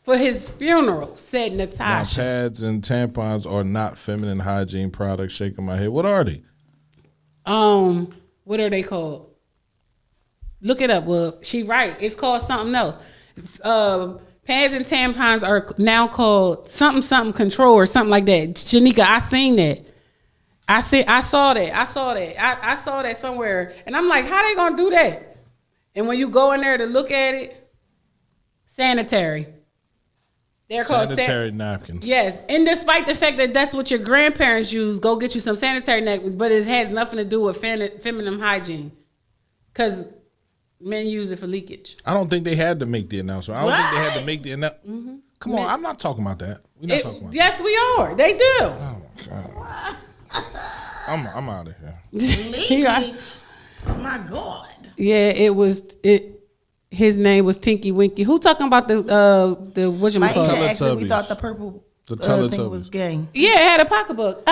Speaker 6: for his funeral said
Speaker 1: Now,
Speaker 6: Natasha.
Speaker 1: pads and tampons are not feminine hygiene products. Shaking my head. What are they?
Speaker 6: What are they called? Look it up, Wub. She right. It's called something else. Pads and tampons are now called something control or something like that. Janika, I seen that. I saw that. I saw that somewhere. And I'm like, how they gonna do that? And when you go in there to look at it, sanitary. They're called
Speaker 1: sanitary napkins.
Speaker 6: Yes, and despite the fact that that's what your grandparents use, go get you some sanitary napkins, but it has nothing to do with feminine hygiene, because men use it for leakage.
Speaker 1: I don't think they had to make the announcement. I don't think they had to make the announcement. Come on, I'm not talking about that. We're not talking about
Speaker 6: yes, we are. They do.
Speaker 1: that. Oh, God. I'm out of here.
Speaker 5: Leakage. My God.
Speaker 6: Yeah, his name was Tinky Winky. Who talking about the whatchamacallit?
Speaker 5: Maisha actually, we
Speaker 1: Teletubbies.
Speaker 5: thought the purple
Speaker 1: The
Speaker 5: thing
Speaker 1: Teletubbies.
Speaker 5: was gay.
Speaker 6: Yeah, it had a pocketbook.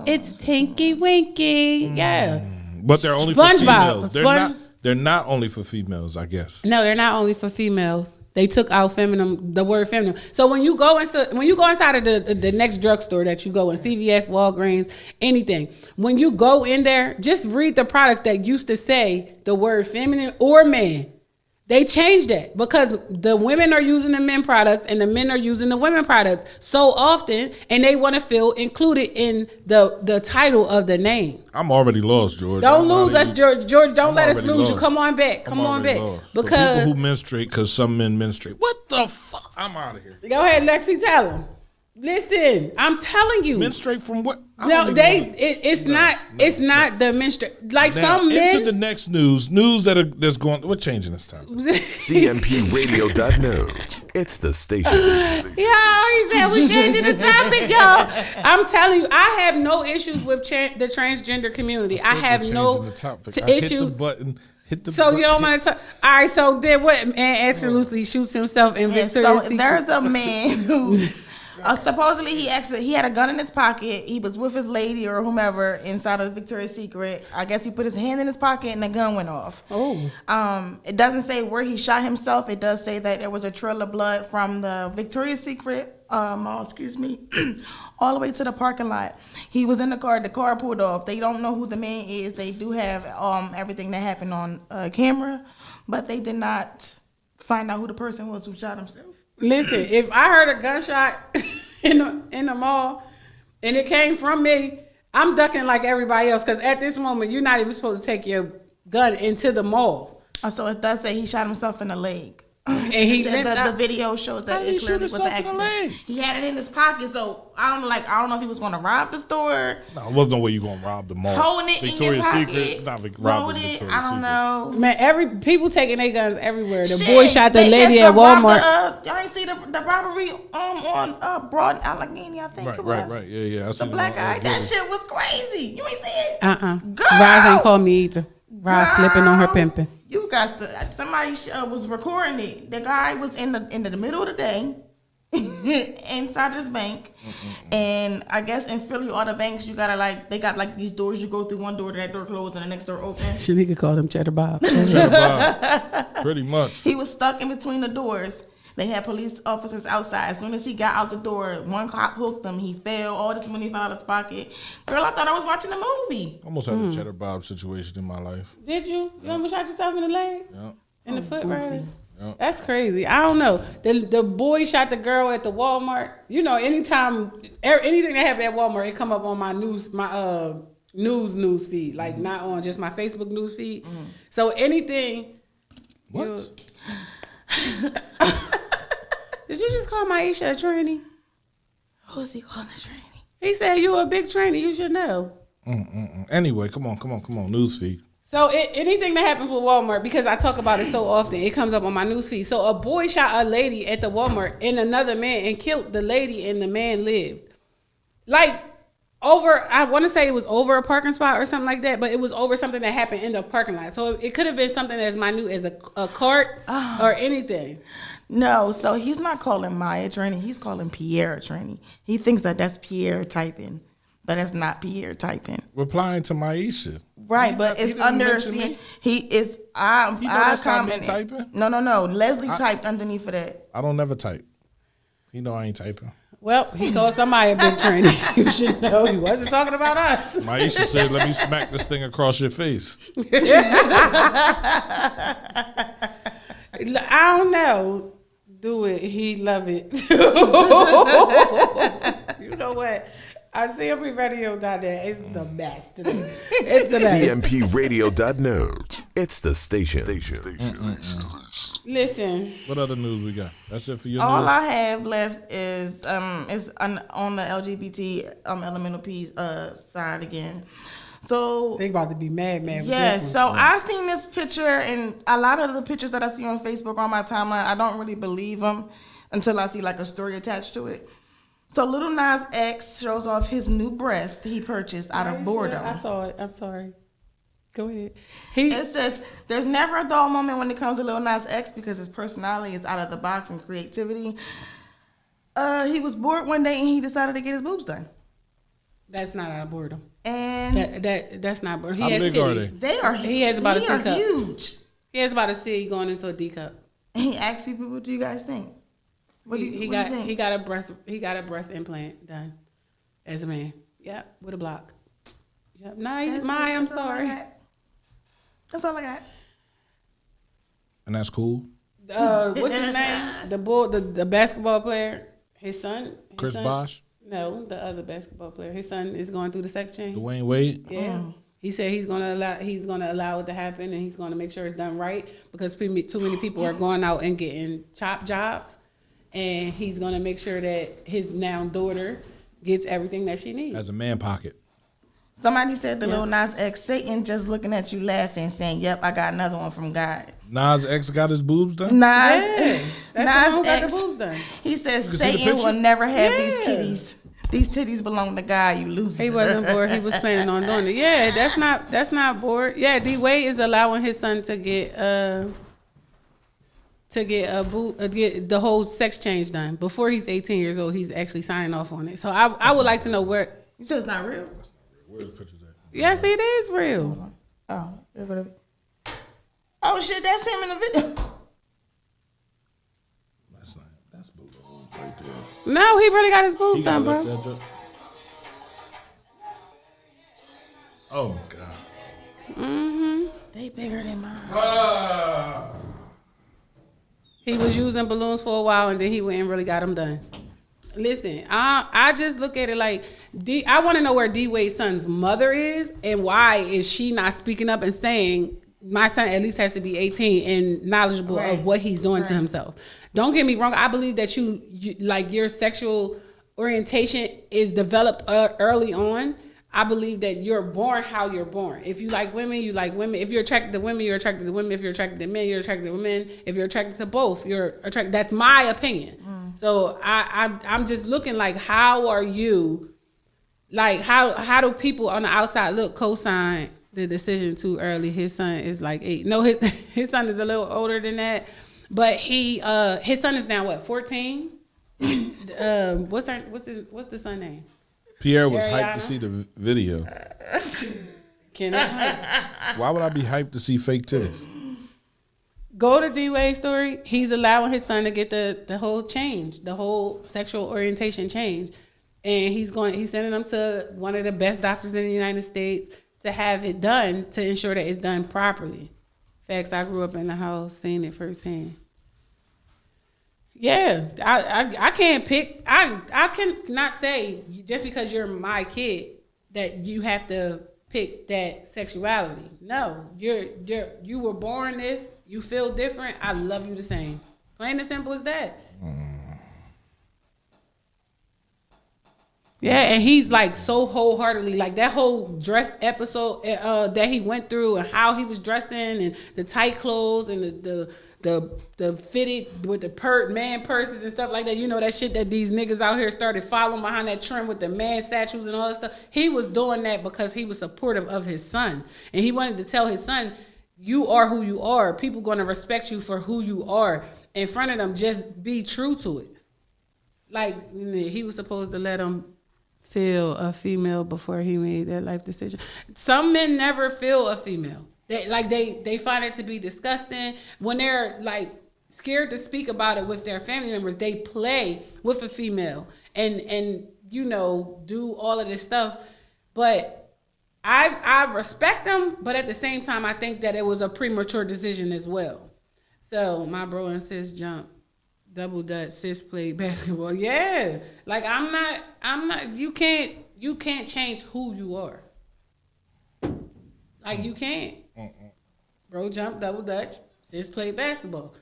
Speaker 6: It's Tinky Winky. Yeah.
Speaker 1: But they're only for
Speaker 6: SpongeBob.
Speaker 1: females. They're not only for females, I guess.
Speaker 6: No, they're not only for females. They took out the word feminine. So when you go inside of the next drugstore that you go in, CVS, Walgreens, anything, when you go in there, just read the products that used to say the word feminine or man. They changed that because the women are using the men products and the men are using the women products so often, and they want to feel included in the title of the name.
Speaker 1: I'm already lost, George.
Speaker 6: Don't lose us, George. George, don't let us
Speaker 1: already
Speaker 6: lose you.
Speaker 1: lost.
Speaker 6: Come on back. Come on back. Because
Speaker 1: people who menstruate because some men menstruate. What the fuck? I'm out of here.
Speaker 6: go ahead, Lexi, tell them. Listen, I'm telling you.
Speaker 1: Menstruate from what?
Speaker 6: No, it's not the menstruate. Like
Speaker 1: Now,
Speaker 6: some men.
Speaker 1: into the next news that's going. We're changing this time.
Speaker 7: CMPRadio.net. It's the station.
Speaker 6: He said we're changing the topic, y'all. I'm telling you, I have no issues with the transgender community. I have no
Speaker 1: Hit the button.
Speaker 6: So you don't want to talk. All right. So then what? Man absolutely shoots himself in
Speaker 5: And
Speaker 6: Victoria's
Speaker 5: so
Speaker 6: Secret.
Speaker 5: there's a man who supposedly he had a gun in his pocket. He was with his lady or whomever inside of Victoria's Secret. I guess he put his hand in his pocket and the gun went off.
Speaker 6: Oh.
Speaker 5: It doesn't say where he shot himself. It does say that there was a trail of blood from the Victoria's Secret mall, all the way to the parking lot. He was in the car. The car pulled off. They don't know who the man is. They do have everything that happened on camera, but they did not find out who the person was who shot himself.
Speaker 6: Listen, if I heard a gunshot in the mall and it came from me, I'm ducking like everybody else because at this moment you're not even supposed to take your gun into the mall.
Speaker 5: So it does say he shot himself in the leg.
Speaker 6: And he
Speaker 5: the,
Speaker 6: limped
Speaker 5: the
Speaker 6: up.
Speaker 5: video shows that
Speaker 1: How did he
Speaker 5: it clearly
Speaker 1: shoot
Speaker 5: was an
Speaker 1: himself in the
Speaker 5: accident.
Speaker 1: leg?
Speaker 5: He had it in his pocket, so I don't know if he was gonna rob the store,
Speaker 1: No, there's no way you gonna rob the mall.
Speaker 5: holding it in your
Speaker 1: Victoria's
Speaker 5: pocket,
Speaker 1: Secret, not
Speaker 5: load
Speaker 1: robbing
Speaker 5: it.
Speaker 1: Victoria's
Speaker 5: I don't
Speaker 1: Secret.
Speaker 5: know.
Speaker 6: Man, people taking their guns everywhere. The
Speaker 5: Shit,
Speaker 6: boy shot the
Speaker 5: they
Speaker 6: lady
Speaker 5: just
Speaker 6: at
Speaker 5: robbed
Speaker 6: Walmart.
Speaker 5: Y'all ain't see the robbery on Broad and Allegheny, I think it was.
Speaker 1: Right. Yeah. I
Speaker 5: The
Speaker 1: seen
Speaker 5: black
Speaker 1: it on
Speaker 5: guy. That
Speaker 1: video.
Speaker 5: shit was crazy. You ain't see it? Girl!
Speaker 6: Roz ain't called me either. Roz slipping on her
Speaker 5: Girl,
Speaker 6: pimping.
Speaker 5: You got to. Somebody was recording it. The guy was in the middle of the day inside this bank, and I guess in Philly, all the banks you gotta they got these doors. You go through one door, that door closed, and the next door open.
Speaker 6: Shanika called him Cheddar Bob.
Speaker 1: Cheddar Bob. Pretty much.
Speaker 5: He was stuck in between the doors. They had police officers outside. As soon as he got out the door, one cop hooked him. He fell. All this money fell out of his pocket. Girl, I thought I was watching a movie.
Speaker 1: Almost had a Cheddar Bob situation in my life.
Speaker 6: Did you? You almost shot yourself in the leg?
Speaker 1: Yeah.
Speaker 6: In the foot, right?
Speaker 1: Yeah.
Speaker 6: That's crazy. I don't know. The boy shot the girl at the Walmart. You know, anytime anything that happened at Walmart, it come up on my news feed, like not on just my Facebook news feed. So anything.
Speaker 1: What?
Speaker 6: Did you just call Maisha a tranny?
Speaker 5: Who's he calling a tranny?
Speaker 6: He said you a big tranny. You should know.
Speaker 1: Anyway, come on. Newsfeed.
Speaker 6: So anything that happens with Walmart, because I talk about it so often, it comes up on my newsfeed. So a boy shot a lady at the Walmart and another man and killed the lady, and the man lived. I want to say it was over a parking spot or something like that, but it was over something that happened in the parking lot. So it could have been something as minute as a cart or anything.
Speaker 5: No, so he's not calling Maya tranny. He's calling Pierre tranny. He thinks that's Pierre typing, but that's not Pierre typing.
Speaker 1: Replying to Maisha.
Speaker 5: Right, but
Speaker 1: He
Speaker 5: it's
Speaker 1: didn't
Speaker 5: under.
Speaker 1: mention me?
Speaker 5: He is. I
Speaker 1: that's not me
Speaker 5: commented.
Speaker 1: typing?
Speaker 5: No. Leslie typed underneath of that.
Speaker 1: I don't never type. He know I ain't typing.
Speaker 6: Well, he called somebody a big tranny. You should know he wasn't talking about us.
Speaker 1: Maisha said, "Let me smack this thing across your face."
Speaker 6: I don't know. Do it. He love it. You know what? CMPRadio.net. It's the best today. It's the best.
Speaker 7: CMPRadio.net. It's the station.
Speaker 6: Listen.
Speaker 1: What other news we got? That's it for your
Speaker 5: All
Speaker 1: news?
Speaker 5: I have left is on the LGBT elemental P side again. So
Speaker 6: They about to be mad with
Speaker 5: yes,
Speaker 6: this
Speaker 5: so
Speaker 6: one.
Speaker 5: I seen this picture, and a lot of the pictures that I see on Facebook on my timeline, I don't really believe them until I see a story attached to it. So Lil Nas X shows off his new breast he purchased out of boredom.
Speaker 6: I saw it. I'm sorry. Go ahead.
Speaker 5: It says, there's never a dull moment when it comes to Lil Nas X because his personality is out of the box and creativity. He was bored one day and he decided to get his boobs done.
Speaker 6: That's not out of boredom.
Speaker 5: And
Speaker 6: That's not boredom.
Speaker 1: How big are they?
Speaker 5: they are
Speaker 6: He has about a C cup.
Speaker 5: huge.
Speaker 6: He has about a C going into a D cup.
Speaker 5: And he asked people, what do you guys think? What do you think?
Speaker 6: He got a breast implant done as a man. Yep, with a block. Yep. I'm sorry.
Speaker 5: That's all I got.
Speaker 1: And that's cool.
Speaker 6: What's his name? The basketball player. His son.
Speaker 1: Chris Bosh,
Speaker 6: No, the other basketball player. His son is going through the sex change.
Speaker 1: Dwayne Wade.
Speaker 6: Yeah. He said he's gonna allow it to happen, and he's gonna make sure it's done right because too many people are going out and getting chop jobs, and he's gonna make sure that his now daughter gets everything that she needs.
Speaker 1: Has a man pocket.
Speaker 5: Somebody said the
Speaker 6: Yeah.
Speaker 5: Lil Nas X, Satan just looking at you laughing, saying, yep, I got another one from God.
Speaker 1: Nas X got his boobs done.
Speaker 5: Nas,
Speaker 6: Yeah, that's the one who got the
Speaker 5: X,
Speaker 6: boobs done.
Speaker 5: he says
Speaker 1: You can see the
Speaker 5: Satan will
Speaker 1: picture?
Speaker 5: never have these
Speaker 6: Yeah.
Speaker 5: kitties. These titties belong to God, you loser.
Speaker 6: He wasn't bored. He was planning on doing it. Yeah, that's not bored. Yeah, D Wade is allowing his son to get get the whole sex change done before he's 18 years old. He's actually signing off on it. So I would like to know where.
Speaker 5: You said it's not real?
Speaker 1: Where's the pictures at?
Speaker 6: Yes, it is real.
Speaker 5: Oh, shit, that's him in the video.
Speaker 1: That's boobs right there.
Speaker 6: No, he really got his boobs
Speaker 1: He got
Speaker 6: done, bro.
Speaker 1: that joke. Oh my God.
Speaker 5: They bigger than mine.
Speaker 6: He was using balloons for a while, and then he went and really got them done. Listen, I just look at it like I want to know where D Wade's son's mother is, and why is she not speaking up and saying my son at least has to be 18 and knowledgeable of what he's doing to himself. Don't get me wrong. I believe that you like your sexual orientation is developed early on. I believe that you're born how you're born. If you like women, you like women. If you're attracted to women, you're attracted to women. If you're attracted to men, you're attracted to men. If you're attracted to both, you're attracted. That's my opinion. So I'm just looking like, how are you? Like, how do people on the outside look co-sign the decision too early? His son is like 8. No, his son is a little older than that, but his son is now what, 14? What's the son name?
Speaker 1: Pierre was
Speaker 6: Ariana?
Speaker 1: hyped to see the video. Why would I be hyped to see fake titties?
Speaker 6: Go to D-Wade's story. He's allowing his son to get the whole change, the whole sexual orientation change. And he's sending them to one of the best doctors in the United States to have it done, to ensure that it's done properly. Facts, I grew up in the house seeing it firsthand. Yeah, I can't pick. I can not say just because you're my kid that you have to pick that sexuality. No, you were born this. You feel different. I love you the same. Plain and simple as that. Yeah, and he's like so wholeheartedly, like that whole dress episode that he went through and how he was dressing and the tight clothes and the fitted with the man purses and stuff like that. You know, that shit that these niggas out here started following behind that trend with the man statues and all that stuff. He was doing that because he was supportive of his son. And he wanted to tell his son, you are who you are. People going to respect you for who you are. In front of them, just be true to it. Like, he was supposed to let him feel a female before he made that life decision. Some men never feel a female. They find it to be disgusting. When they're like scared to speak about it with their family members, they play with a female and you know, do all of this stuff. But I respect them, but at the same time I think that it was a premature decision as well. So my bro and sis jump. Double Dutch, sis played basketball. Yeah. Like I'm not you can't change who you are. Like you can't. Bro jumped, double Dutch, sis played basketball.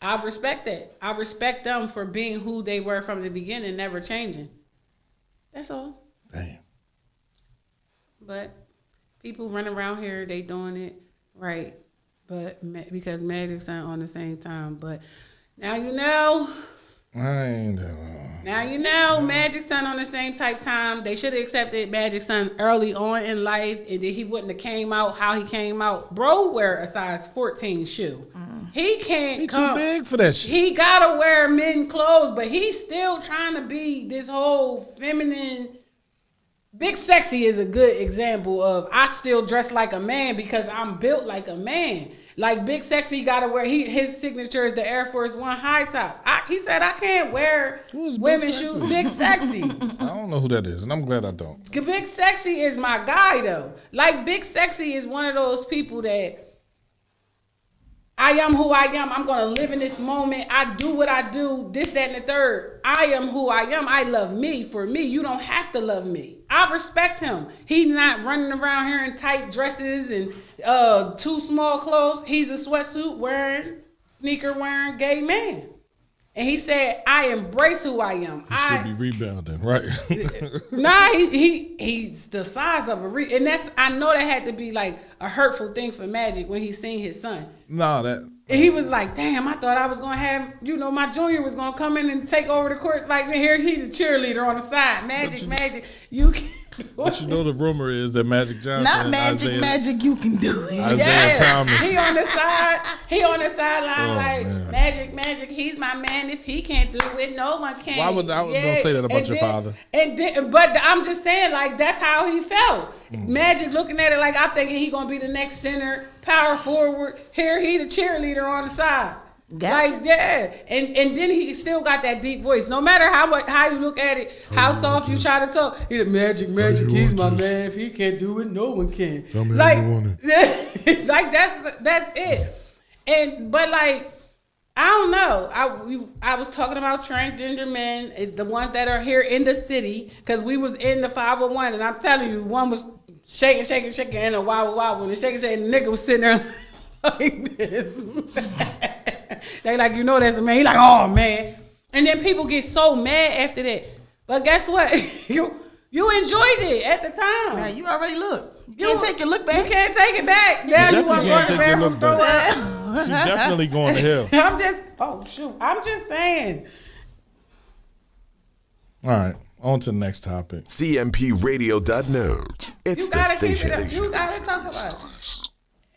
Speaker 6: I respect that. I respect them for being who they were from the beginning, never changing. That's all.
Speaker 1: Damn.
Speaker 6: But people running around here, they doing it right. But because Magic's not on the same time. But now you know.
Speaker 1: I ain't
Speaker 6: Now you know Magic's son on the same type time. They should have accepted Magic's son early on in life, and then he wouldn't have came out how he came out. Bro wear a size 14 shoe. He can't
Speaker 1: He
Speaker 6: come.
Speaker 1: too big for that shit.
Speaker 6: He gotta wear men clothes, but he's still trying to be this whole feminine. Big Sexy is a good example of I still dress like a man because I'm built like a man. Like Big Sexy gotta wear his signature is the Air Force One high top. He said I can't wear women's shoes. Big Sexy.
Speaker 1: I don't know who that is, and I'm glad I don't.
Speaker 6: Big Sexy is my guy though. Like Big Sexy is one of those people that I am who I am. I'm going to live in this moment. I do what I do, this, that, and the third. I am who I am. I love me. For me, you don't have to love me. I respect him. He's not running around here in tight dresses and too small clothes. He's a sweatsuit wearing, sneaker wearing gay man. And he said, I embrace who I am.
Speaker 1: He should be rebounding, right?
Speaker 6: Nah, he's the size of and that's, I know that had to be like a hurtful thing for Magic when he seen his son.
Speaker 1: No, that.
Speaker 6: And he was like, damn, I thought I was going to have, my junior was going to come in and take over the courts. Like, here's he's a cheerleader on the side. Magic, you can.
Speaker 1: But you know the rumor is that Magic Johnson.
Speaker 5: Not Magic, you can do it.
Speaker 1: Isaiah Thomas.
Speaker 6: He on the sideline
Speaker 1: man.
Speaker 6: Magic, he's my man. If he can't do it, no one can.
Speaker 1: Why would don't say that about your father?
Speaker 6: But I'm just saying, like, that's how he felt. Magic looking at it like, I'm thinking he going to be the next center, power forward. Here, he the cheerleader on the side.
Speaker 5: Gotcha.
Speaker 6: Like, yeah. And then he still got that deep voice. No matter how you look at it, how soft you try to talk. Magic, he's my man. If he can't do it, no one can. Like, like that's it. But like, I don't know. I was talking about transgender men, the ones that are here in the city, because we was in the 501, and I'm telling you, one was shaking, and a wobble, and shaking, and the nigga was sitting there like this. They like, you know that's a man. He like, oh man. And then people get so mad after that. But guess what? You enjoyed it at the time.
Speaker 5: Now, you already look. You can't take your look back.
Speaker 6: You can't take it back. Now you want to go to the bathroom, throw up.
Speaker 1: She's definitely going to hell.
Speaker 6: I'm just saying.
Speaker 1: All right, on to the next topic.
Speaker 7: CMPRadio.net. It's
Speaker 6: You
Speaker 7: the
Speaker 6: gotta keep
Speaker 7: station.
Speaker 6: it up. You gotta talk about it.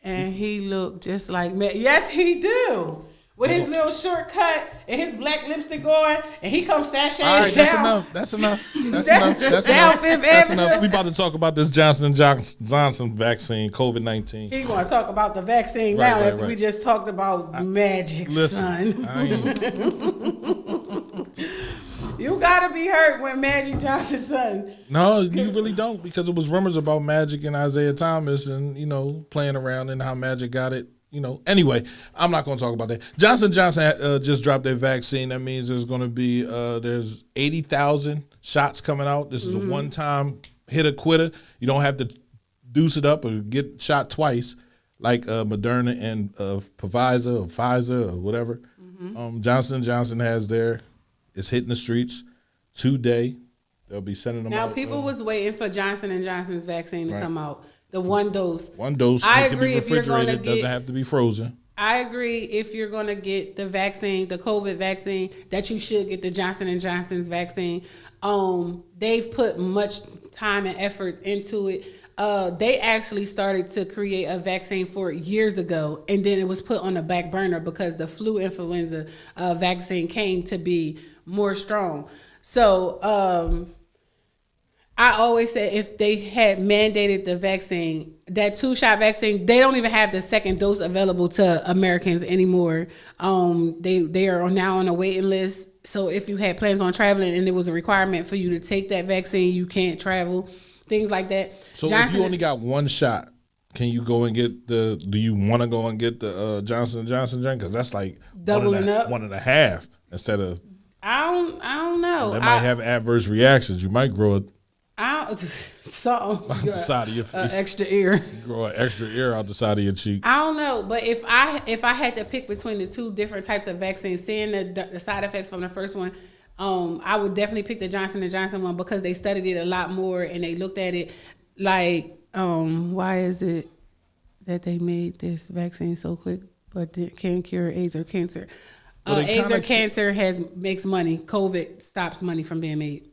Speaker 6: And he looked just like me. Yes, he do. With his little shortcut and his black lipstick on, and he comes sashaying
Speaker 1: All right,
Speaker 6: down.
Speaker 1: that's enough. That's
Speaker 6: Down-
Speaker 1: enough. That's
Speaker 6: down
Speaker 1: enough.
Speaker 6: Fifth
Speaker 1: That's
Speaker 6: Avenue.
Speaker 1: enough. We about to talk about this Johnson vaccine, COVID-19.
Speaker 6: He gonna talk about the vaccine
Speaker 1: Right,
Speaker 6: now
Speaker 1: right,
Speaker 6: after we
Speaker 1: right.
Speaker 6: just talked about magic,
Speaker 1: Listen,
Speaker 6: son.
Speaker 1: I ain't,
Speaker 6: You gotta be hurt when Magic Johnson's son.
Speaker 1: no, you really don't, because it was rumors about Magic and Isaiah Thomas and, playing around and how Magic got it. Anyway, I'm not going to talk about that. Johnson just dropped their vaccine. That means there's going to be there's 80,000 shots coming out. This is a one-time hitter quitter. You don't have to deuce it up or get shot twice like Moderna and Pfizer or whatever. Johnson & Johnson has their. It's hitting the streets today. They'll be sending them
Speaker 6: Now
Speaker 1: out.
Speaker 6: people was waiting for Johnson & Johnson's vaccine to
Speaker 1: Right.
Speaker 6: come out. The one dose.
Speaker 1: One dose.
Speaker 6: I
Speaker 1: it can
Speaker 6: agree
Speaker 1: be
Speaker 6: if you're gonna
Speaker 1: refrigerated. Doesn't
Speaker 6: get-
Speaker 1: have to be frozen.
Speaker 6: I agree if you're going to get the vaccine, the COVID vaccine, that you should get the Johnson & Johnson's vaccine. They've put much time and efforts into it. They actually started to create a vaccine for it years ago, and then it was put on the back burner because the flu influenza vaccine came to be more strong. So I always said if they had mandated the vaccine, that 2-shot vaccine, they don't even have the second dose available to Americans anymore. They are now on a waiting list. So if you had plans on traveling and it was a requirement for you to take that vaccine, you can't travel, things like that.
Speaker 1: So if you only got one shot, can you go and get do you want to go and get the Johnson & Johnson drink? Because that's like
Speaker 6: Doubling up.
Speaker 1: 1.5 instead of,
Speaker 6: I don't know.
Speaker 1: that might have adverse reactions. You might grow it.
Speaker 6: Something
Speaker 1: the side of your face.
Speaker 6: extra ear.
Speaker 1: Grow an extra ear out the side of your cheek.
Speaker 6: I don't know, but if I had to pick between the two different types of vaccines, seeing the side effects from the first one, I would definitely pick the Johnson & Johnson one because they studied it a lot more and they looked at it like, why is it that they made this vaccine so quick but can't cure AIDS or cancer?
Speaker 1: Well, they
Speaker 6: AIDS or
Speaker 1: kinda
Speaker 6: cancer makes money. COVID stops money from being made.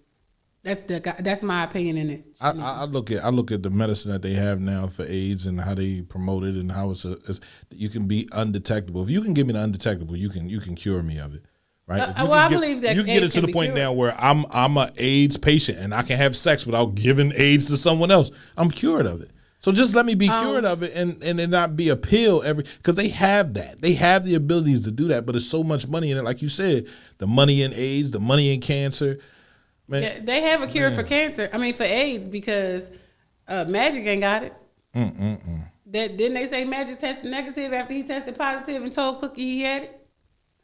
Speaker 6: That's my opinion in it.
Speaker 1: I look at the medicine that they have now for AIDS and how they promote it and how you can be undetectable. If you can give me the undetectable, you can cure me of it, right? If you
Speaker 6: I
Speaker 1: can
Speaker 6: believe that
Speaker 1: you can get
Speaker 6: AIDS
Speaker 1: it to
Speaker 6: can
Speaker 1: the
Speaker 6: be
Speaker 1: point
Speaker 6: cured.
Speaker 1: now where I'm a AIDS patient and I can have sex without giving AIDS to someone else. I'm cured of it. So just let me be cured of it and it not be a pill because they have that. They have the abilities to do that, but there's so much money in it. Like you said, the money in AIDS, the money in cancer. Man,
Speaker 6: Yeah, they have a cure for cancer. I mean, for AIDS because Magic ain't got it. Didn't they say Magic tested negative after he tested positive and told Cookie he had it?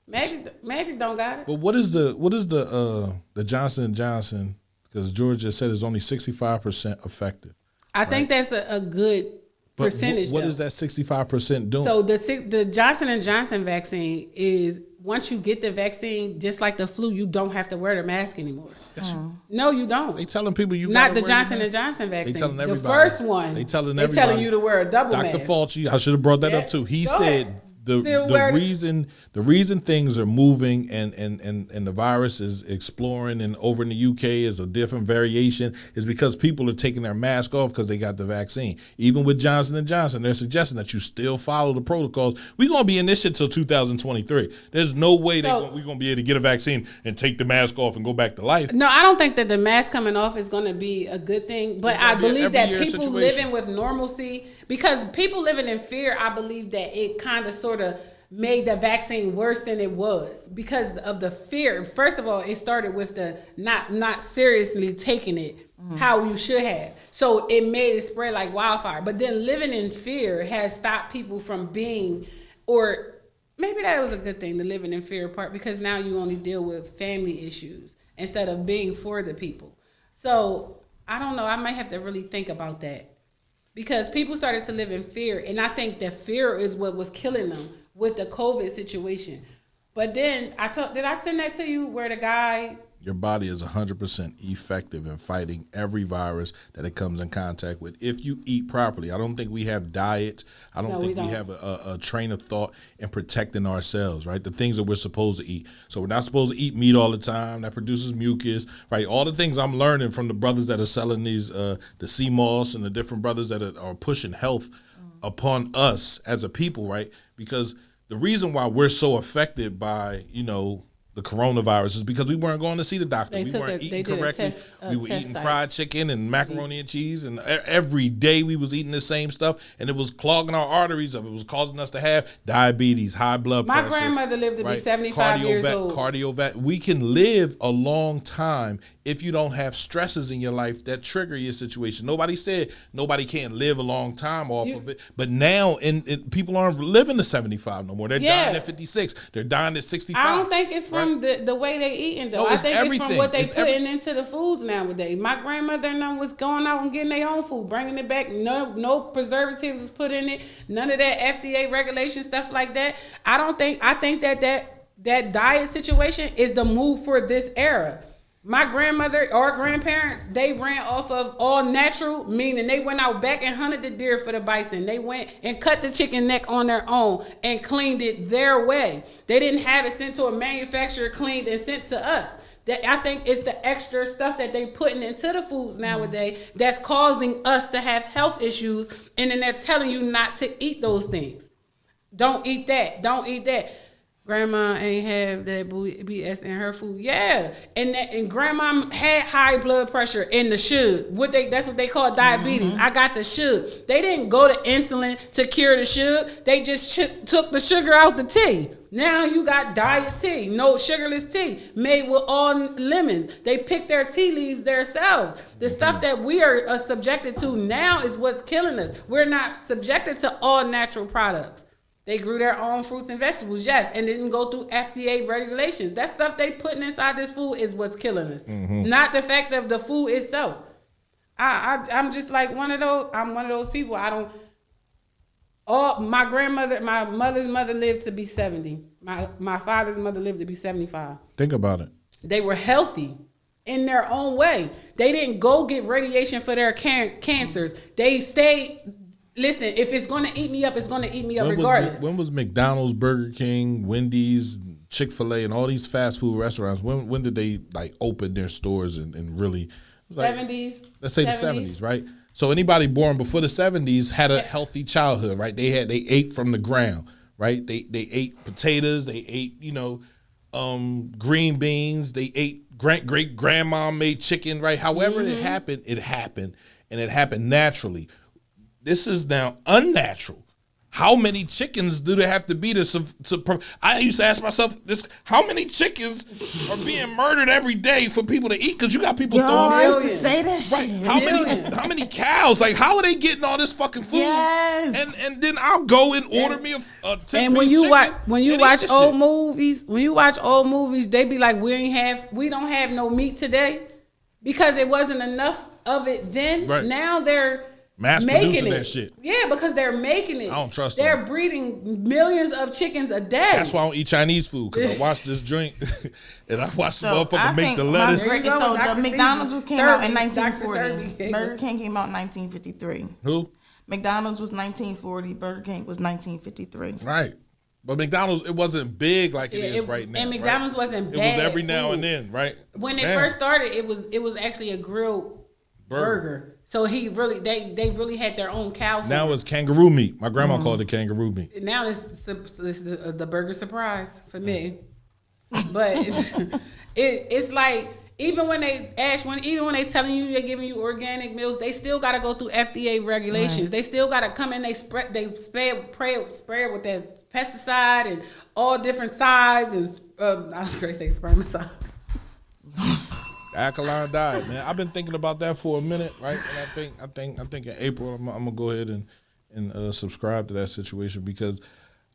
Speaker 6: Magic don't got it.
Speaker 1: but what is the Johnson & Johnson? Because George just said it's only 65% effective.
Speaker 6: I think that's a good
Speaker 1: But
Speaker 6: percentage.
Speaker 1: what
Speaker 6: though.
Speaker 1: is that 65% doing?
Speaker 6: So the Johnson & Johnson vaccine is once you get the vaccine, just like the flu, you don't have to wear the mask anymore. No, you don't.
Speaker 1: They telling people you
Speaker 6: Not
Speaker 1: gotta
Speaker 6: the
Speaker 1: wear
Speaker 6: Johnson
Speaker 1: the
Speaker 6: & Johnson vaccine.
Speaker 1: They telling
Speaker 6: the
Speaker 1: everybody.
Speaker 6: first one.
Speaker 1: They telling
Speaker 6: They
Speaker 1: everybody.
Speaker 6: telling you to wear a double
Speaker 1: Dr.
Speaker 6: mask.
Speaker 1: Fauci, I should have brought that
Speaker 6: Yeah.
Speaker 1: up too. He
Speaker 6: Go
Speaker 1: said
Speaker 6: ahead.
Speaker 1: the reason things are moving and the virus is exploring and over in the UK is a different variation is because people are taking their mask off because they got the vaccine. Even with Johnson & Johnson, they're suggesting that you still follow the protocols. We're going to be in this shit till 2023. There's no way we're going to be able to get a vaccine and take the mask off and go back to life.
Speaker 6: No, I don't think that the mask coming off is going to be a good thing. But
Speaker 1: gonna
Speaker 6: I
Speaker 1: be an
Speaker 6: believe
Speaker 1: every
Speaker 6: that
Speaker 1: year
Speaker 6: people
Speaker 1: situation.
Speaker 6: living with normalcy, because people living in fear, I believe that it kind of sort of made the vaccine worse than it was because of the fear. First of all, it started with the not seriously taking it how you should have. So it made it spread like wildfire. But then living in fear has stopped people from being, or maybe that was a good thing, the living in fear part, because now you only deal with family issues instead of being for the people. So I don't know. I might have to really think about that. because people started to live in fear, and I think that fear is what was killing them with the COVID situation. But then did I send that to you where the guy?
Speaker 1: Your body is 100% effective in fighting every virus that it comes in contact with if you eat properly. I don't think we have diets. I don't think we have a train of thought in protecting ourselves, right? The things that we're supposed to eat. So we're not supposed to eat meat all the time. That produces mucus, right? All the things I'm learning from the brothers that are selling these, the sea moss and the different brothers that are pushing health upon us as a people, right? Because the reason why we're so affected by, the coronavirus is because we weren't going to see the doctor. We weren't eating correctly. We were eating fried chicken and macaroni and cheese, and every day we was eating the same stuff, and it was clogging our arteries up. It was causing us to have diabetes, high blood pressure.
Speaker 6: My grandmother lived to be 75 years old.
Speaker 1: Cardiovascular. We can live a long time if you don't have stresses in your life that trigger your situation. Nobody said nobody can't live a long time off of it, but now people aren't living to 75 no more. They're dying at 56. They're dying at 65.
Speaker 6: I don't think it's from the way they eating though.
Speaker 1: No,
Speaker 6: I think
Speaker 1: everything.
Speaker 6: It's from what they putting into the foods nowadays. My grandmother and them was going out and getting their own food, bringing it back. No preservatives was put in it. None of that FDA regulation stuff like that. I think that diet situation is the move for this era. My grandmother or grandparents, they ran off of all natural, meaning they went out back and hunted the deer for the bison. They went and cut the chicken neck on their own and cleaned it their way. They didn't have it sent to a manufacturer, cleaned and sent to us. I think it's the extra stuff that they putting into the foods nowadays that's causing us to have health issues, and then they're telling you not to eat those things. Don't eat that. Don't eat that. Grandma ain't have that BS in her food. Yeah. And grandma had high blood pressure and the sugar. That's what they call diabetes. I got the sugar. They didn't go to insulin to cure the sugar. They just took the sugar out the tea. Now you got diet tea, no sugarless tea, made with all lemons. They pick their tea leaves themselves. The stuff that we are subjected to now is what's killing us. We're not subjected to all natural products. They grew their own fruits and vegetables, yes, and didn't go through FDA regulations. That stuff they putting inside this food is what's killing us, not the fact of the food itself. I'm just like one of those. I'm one of those people. My mother's mother lived to be 70. My father's mother lived to be 75.
Speaker 1: Think about it.
Speaker 6: They were healthy in their own way. They didn't go get radiation for their cancers. They stayed. Listen, if it's going to eat me up, it's going to eat me up regardless.
Speaker 1: When was McDonald's, Burger King, Wendy's, Chick-fil-A, and all these fast food restaurants, when did they open their stores and really?
Speaker 6: 70s.
Speaker 1: Let's say 70s, right? So anybody born before the 70s had a healthy childhood, right? They ate from the ground, right? They ate potatoes, they ate, green beans, they ate great grandma made chicken, right? However it happened, and it happened naturally. This is now unnatural. How many chickens do there have to be I used to ask myself this: how many chickens are being murdered every day for people to eat? Because you got people throwing.
Speaker 5: I used to say that
Speaker 1: right.
Speaker 5: shit.
Speaker 1: How many cows? Like, how are they getting all this fucking food?
Speaker 5: Yes.
Speaker 1: And then I'll go and order me a 10-piece
Speaker 6: and when you watch old movies, they be like, we don't have no meat today because it wasn't enough of it then.
Speaker 1: Right.
Speaker 6: Now they're
Speaker 1: mass producing that shit.
Speaker 6: Yeah, because they're making it.
Speaker 1: I don't trust
Speaker 6: They're
Speaker 1: them.
Speaker 6: breeding millions of chickens a day.
Speaker 1: That's why I don't eat Chinese food, because I watched this drink and I watched the motherfucker make the lettuce.
Speaker 5: So the McDonald's came out in 1940.
Speaker 6: Dr.
Speaker 5: Burger King came out in 1953.
Speaker 1: Who?
Speaker 5: McDonald's was 1940. Burger King was 1953.
Speaker 1: Right. But McDonald's, it wasn't big like it is right now.
Speaker 6: And McDonald's wasn't bad.
Speaker 1: It was every now
Speaker 6: food.
Speaker 1: and then, right?
Speaker 6: When they first started, it was actually a grilled burger. So they really had their own cow food.
Speaker 1: Now it's kangaroo meat. My grandma called it kangaroo meat.
Speaker 6: Now it's the burger surprise for me. But it's like even when they telling you they're giving you organic meals, they still got to go through FDA regulations. Right. They still got to come in. They spray it with that pesticide and all different sides and I was going to say spermicide.
Speaker 1: Alkaline diet, man. I've been thinking about that for a minute, right? And I think in April I'm gonna go ahead and subscribe to that situation, because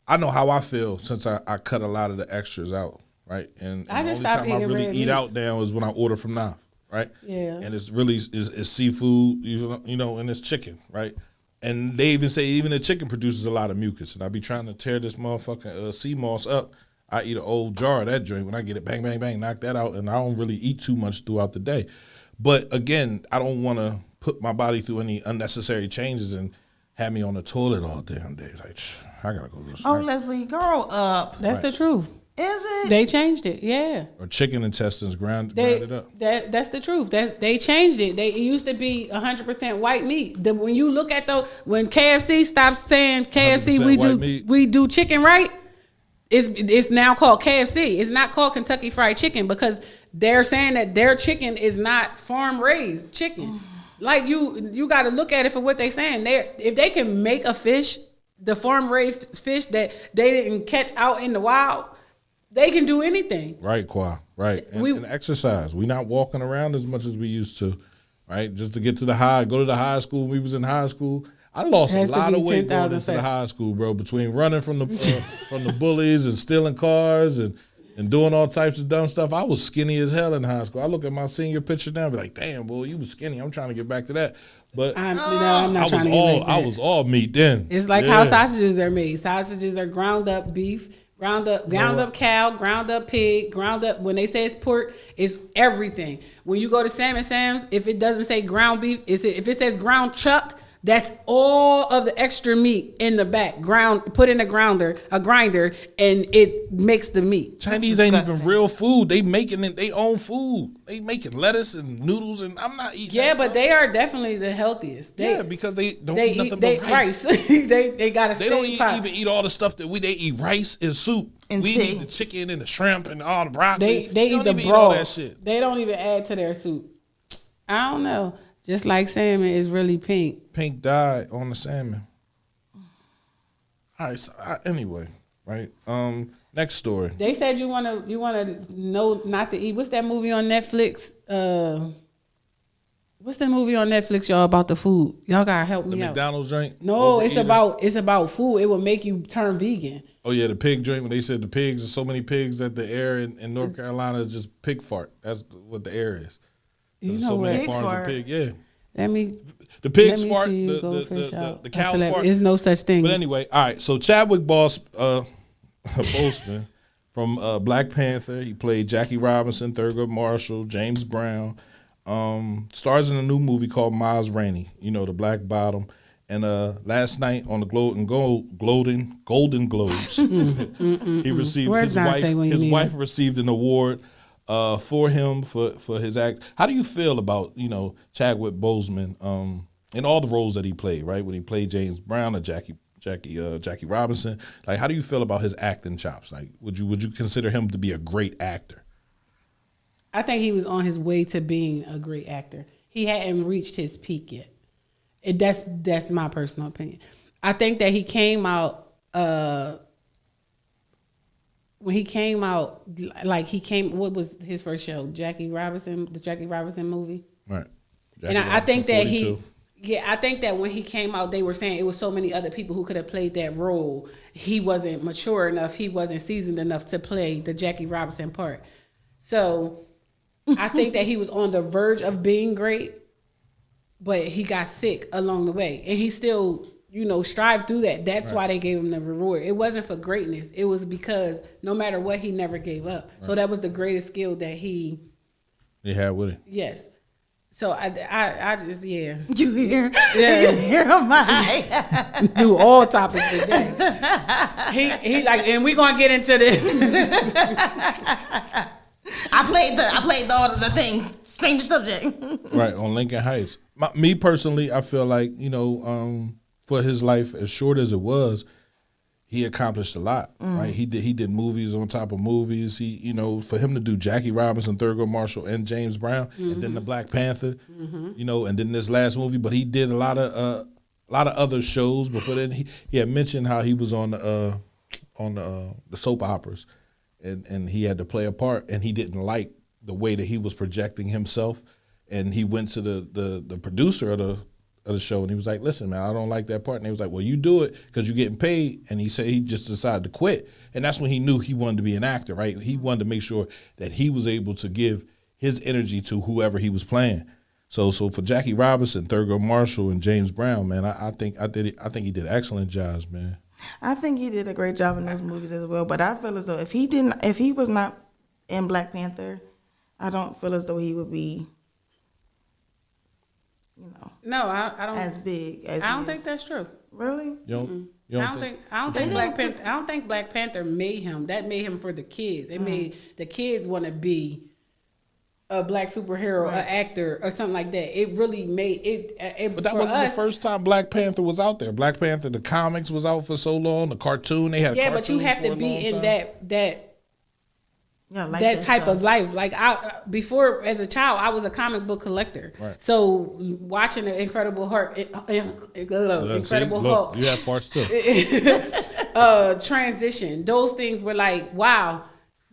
Speaker 1: I know how I feel since I cut a lot of the extras out, right? And the only time I really eat out now is when I order from Naf, right?
Speaker 6: Yeah.
Speaker 1: And it's really is seafood, and it's chicken, right? And they even say even the chicken produces a lot of mucus. And I be trying to tear this motherfucking sea moss up. I eat an old jar of that joint. When I get it, bang, bang, bang, knock that out. And I don't really eat too much throughout the day. But again, I don't want to put my body through any unnecessary changes and have me on the toilet all damn day. Like, I gotta go.
Speaker 5: Oh, Leslie, grow up.
Speaker 6: That's the truth.
Speaker 5: Is it?
Speaker 6: They changed it, yeah.
Speaker 1: Or chicken intestines grounded up.
Speaker 6: That's the truth. They changed it. It used to be 100% white meat. When you look at when KFC stops saying KFC, we do chicken right. It's now called KFC. It's not called Kentucky Fried Chicken because they're saying that their chicken is not farm raised chicken. Like you got to look at it for what they're saying. If they can make a fish, the farm raised fish that they didn't catch out in the wild. They can do anything.
Speaker 1: Right, Qua. Right. And exercise. We're not walking around as much as we used to, right? Just to get to go to the high school. When we was in high school. I lost a lot of weight going into the high school, bro, between running from the from the bullies and stealing cars and doing all types of dumb stuff. I was skinny as hell in high school. I look at my senior picture now and be like, damn, boy, you was skinny. I'm trying to get back to that. But
Speaker 6: I'm not trying to get back
Speaker 1: I was all meat then.
Speaker 6: It's like how sausages are made. Sausages are ground up beef. Ground up cow, ground up pig, ground up. When they say it's pork, it's everything. When you go to Sam and Sam's, if it doesn't say ground beef, if it says ground chuck, that's all of the extra meat in the back. Put in a grinder, and it makes the meat.
Speaker 1: Chinese ain't even real food. They making it their own food. They making lettuce and noodles, and I'm not eating.
Speaker 6: Yeah, but they are definitely the healthiest.
Speaker 1: Because they don't eat nothing but rice.
Speaker 6: they got a steak pot.
Speaker 1: They don't even eat all the stuff that they eat rice and soup.
Speaker 5: And
Speaker 1: we
Speaker 5: tea.
Speaker 1: eat the chicken and the shrimp and all the broccoli.
Speaker 6: They eat the
Speaker 1: broth. All that shit.
Speaker 6: They don't even add to their soup. I don't know. Just like salmon is really pink.
Speaker 1: Pink dye on the salmon. All right. So anyway, right. Next story.
Speaker 6: They said you wanna know not to eat. What's that movie on Netflix? What's the movie on Netflix, y'all, about the food? Y'all gotta help me out.
Speaker 1: The McDonald's joint?
Speaker 6: No, it's about food. It will make you turn vegan.
Speaker 1: Oh yeah, the pig joint. When they said the pigs, there's so many pigs that the air in North Carolina is just pig fart. That's what the air is.
Speaker 6: You know
Speaker 1: so
Speaker 6: what?
Speaker 1: many farms of pig. Yeah.
Speaker 6: The
Speaker 1: pigs fart, the cows fart.
Speaker 6: There's no such thing.
Speaker 1: But anyway, all right. So Chadwick Boseman from Black Panther. He played Jackie Robinson, Thurgood Marshall, James Brown. Stars in a new movie called Miles Rainey. You know, the Black Bottom. And last night on the Golden Globes, he received his wife received an award for him for his act. How do you feel about Chadwick Boseman in all the roles that he played? Right, when he played James Brown or Jackie Robinson, like how do you feel about his acting chops? Like, would you consider him to be a great actor?
Speaker 6: I think he was on his way to being a great actor. He hadn't reached his peak yet. That's my personal opinion. I think that he came out when he came out, what was his first show? The Jackie Robinson movie.
Speaker 1: Right.
Speaker 6: And I think that I think that when he came out, they were saying it was so many other people who could have played that role. He wasn't mature enough. He wasn't seasoned enough to play the Jackie Robinson part. So I think that he was on the verge of being great, but he got sick along the way. And he still, strived through that. That's why they gave him the reward. It wasn't for greatness. It was because no matter what, he never gave up. Right. So that was the greatest skill that he
Speaker 1: had with him.
Speaker 6: Yes. So I just, yeah.
Speaker 5: You hear?
Speaker 6: Yeah.
Speaker 5: You hear my
Speaker 6: do all topics today. He like, and we're gonna get into this.
Speaker 5: I played the thing, strange subject.
Speaker 1: Right, on Lincoln Heights. Me personally, I feel like, for his life, as short as it was, he accomplished a lot. Right? He did movies on top of movies. He, for him to do Jackie Robinson, Thurgood Marshall, and James Brown, and then the Black Panther, and then this last movie, but he did a lot of other shows before then. He had mentioned how he was on the soap operas. And he had to play a part, and he didn't like the way that he was projecting himself. And he went to the producer of the show, and he was like, "Listen, man, I don't like that part." And he was like, "Well, you do it because you're getting paid." And he said he just decided to quit. And that's when he knew he wanted to be an actor, right? He wanted to make sure that he was able to give his energy to whoever he was playing. So for Jackie Robinson, Thurgood Marshall, and James Brown, man, I think he did excellent jobs, man.
Speaker 5: I think he did a great job in those movies as well. But I feel as though if he was not in Black Panther, I don't feel as though he would be,
Speaker 6: No, I don't.
Speaker 5: as big as
Speaker 6: I don't
Speaker 5: he
Speaker 6: think
Speaker 5: is.
Speaker 6: that's true.
Speaker 5: Really.
Speaker 1: You
Speaker 6: I
Speaker 1: don't
Speaker 6: don't think Black Panther. I don't think Black Panther made him. That made him for the kids. It made the kids want to be a black superhero, an actor, or something like that. It really made it.
Speaker 1: But that
Speaker 6: for
Speaker 1: wasn't
Speaker 6: us,
Speaker 1: the first time Black Panther was out there. Black Panther, the comics was out for so long. The cartoon, they had
Speaker 6: Yeah,
Speaker 1: a
Speaker 6: but you
Speaker 1: cartoon
Speaker 6: have
Speaker 1: for
Speaker 6: to
Speaker 1: a
Speaker 6: be
Speaker 1: long
Speaker 6: in
Speaker 1: time.
Speaker 6: that type of life. Like before as a child, I was a comic book collector.
Speaker 1: Right.
Speaker 6: So watching the Incredible Hulk, Incredible Hulk,
Speaker 1: You have parts too.
Speaker 6: transition. Those things were like, wow.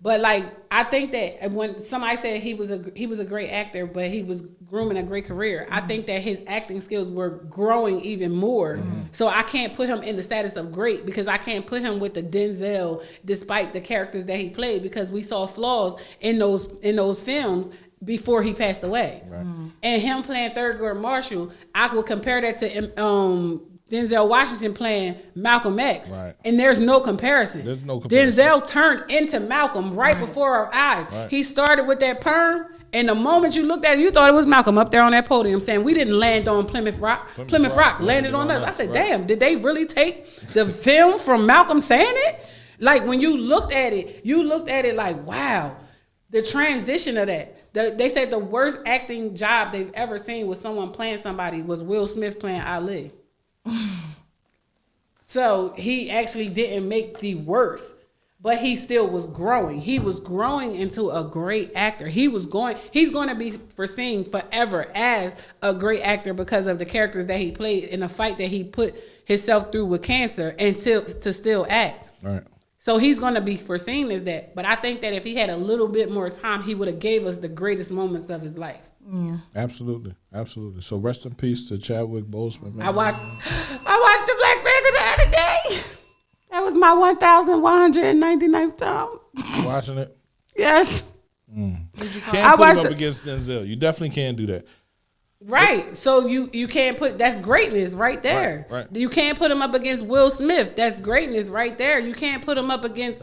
Speaker 6: But like, I think that when somebody said he was a great actor, but he was grooming a great career, I think that his acting skills were growing even more. So I can't put him in the status of great because I can't put him with the Denzel, despite the characters that he played, because we saw flaws in those films before he passed away.
Speaker 1: Right.
Speaker 6: And him playing Thurgood Marshall, I would compare that to Denzel Washington playing Malcolm X.
Speaker 1: Right.
Speaker 6: And there's no comparison.
Speaker 1: There's no comparison.
Speaker 6: Denzel turned into Malcolm right before our eyes.
Speaker 1: Right.
Speaker 6: He started with that perm, and the moment you looked at it, you thought it was Malcolm up there on that podium saying, we didn't land on Plymouth Rock. Plymouth Rock landed on us. I said, damn, did they really take the film from Malcolm saying it? Like, when you looked at it like, wow, the transition of that. They said the worst acting job they've ever seen was someone playing somebody was Will Smith playing Ali. So he actually didn't make the worst, but he still was growing. He was growing into a great actor. He's going to be foreseen forever as a great actor because of the characters that he played in a fight that he put himself through with cancer and to still act.
Speaker 1: Right.
Speaker 6: So he's going to be foreseen as that. But I think that if he had a little bit more time, he would have gave us the greatest moments of his life.
Speaker 5: Yeah.
Speaker 1: Absolutely. So rest in peace to Chadwick Boseman, man.
Speaker 6: I watched the Black Panther the other day. That was my 1,199th time.
Speaker 1: You watching it?
Speaker 6: Yes.
Speaker 1: Can't
Speaker 6: I
Speaker 1: put him
Speaker 6: watched
Speaker 1: up
Speaker 6: it.
Speaker 1: against Denzel. You definitely can't do that.
Speaker 6: Right. So you can't put, that's greatness right there.
Speaker 1: Right.
Speaker 6: You can't put him up against Will Smith. That's greatness right there. You can't put him up against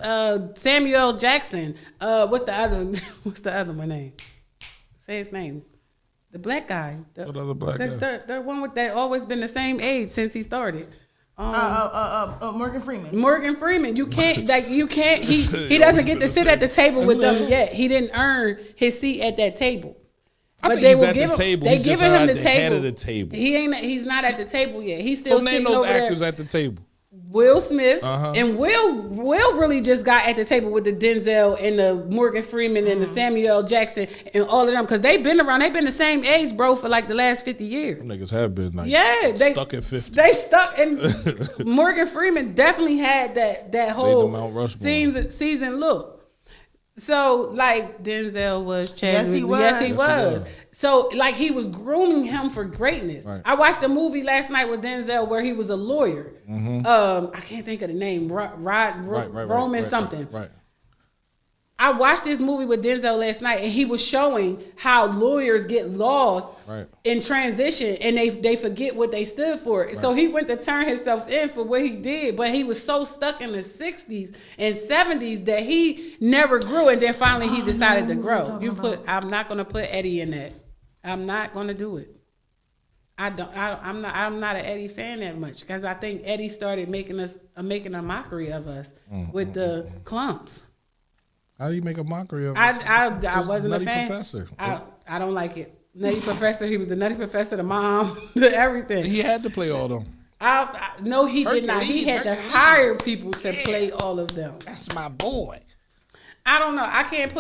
Speaker 6: Samuel L. Jackson. What's the other one name? Say his name. The black guy.
Speaker 1: What other black guy?
Speaker 6: The one with that always been the same age since he started.
Speaker 5: Morgan Freeman.
Speaker 6: Morgan Freeman. You can't he doesn't get to sit at the table with them yet. He didn't earn his seat at that table.
Speaker 1: I
Speaker 6: But
Speaker 1: think
Speaker 6: they
Speaker 1: he's
Speaker 6: will
Speaker 1: at
Speaker 6: give
Speaker 1: the
Speaker 6: him.
Speaker 1: table.
Speaker 6: They
Speaker 1: He's just
Speaker 6: giving him
Speaker 1: not
Speaker 6: the
Speaker 1: at the head
Speaker 6: table.
Speaker 1: of the table.
Speaker 6: He's not at the table yet. He's still
Speaker 1: So name
Speaker 6: sitting
Speaker 1: those
Speaker 6: over there.
Speaker 1: actors at the table.
Speaker 6: Will Smith
Speaker 1: Uh-huh.
Speaker 6: and Will really just got at the table with the Denzel and the Morgan Freeman and the Samuel L. Jackson and all of them because they've been around. They've been the same age, bro, for like the last 50 years.
Speaker 1: Them niggas have been like stuck at 50.
Speaker 6: They stuck, and Morgan Freeman definitely had that whole
Speaker 1: Mount Rushmore.
Speaker 6: season look. So like Denzel was Chadwick.
Speaker 5: Yes, he was.
Speaker 6: Yes, he
Speaker 5: Yes, he
Speaker 6: was.
Speaker 1: was.
Speaker 6: So like he was grooming him for greatness.
Speaker 1: Right.
Speaker 6: I watched a movie last night with Denzel where he was a lawyer. I can't think of the name. Roman something.
Speaker 1: Right.
Speaker 6: I watched this movie with Denzel last night, and he was showing how lawyers get lost
Speaker 1: Right.
Speaker 6: in transition, and they forget what they stood for. So he went to turn himself in for what he did, but he was so stuck in the 60s and 70s that he never grew, and then finally he decided to grow. I'm not gonna put Eddie in that. I'm not gonna do it. I'm not an Eddie fan that much because I think Eddie started making a mockery of us with the clumps.
Speaker 1: How do you make a mockery of
Speaker 6: I
Speaker 1: Just
Speaker 6: wasn't a
Speaker 1: Nutty
Speaker 6: fan.
Speaker 1: Professor.
Speaker 6: I don't like it. Nutty Professor. He was the Nutty Professor, the mom, the everything.
Speaker 1: He had to play all them.
Speaker 6: No, he did not. He had to hire people to play all of them.
Speaker 1: That's my boy.
Speaker 6: I don't know. I can't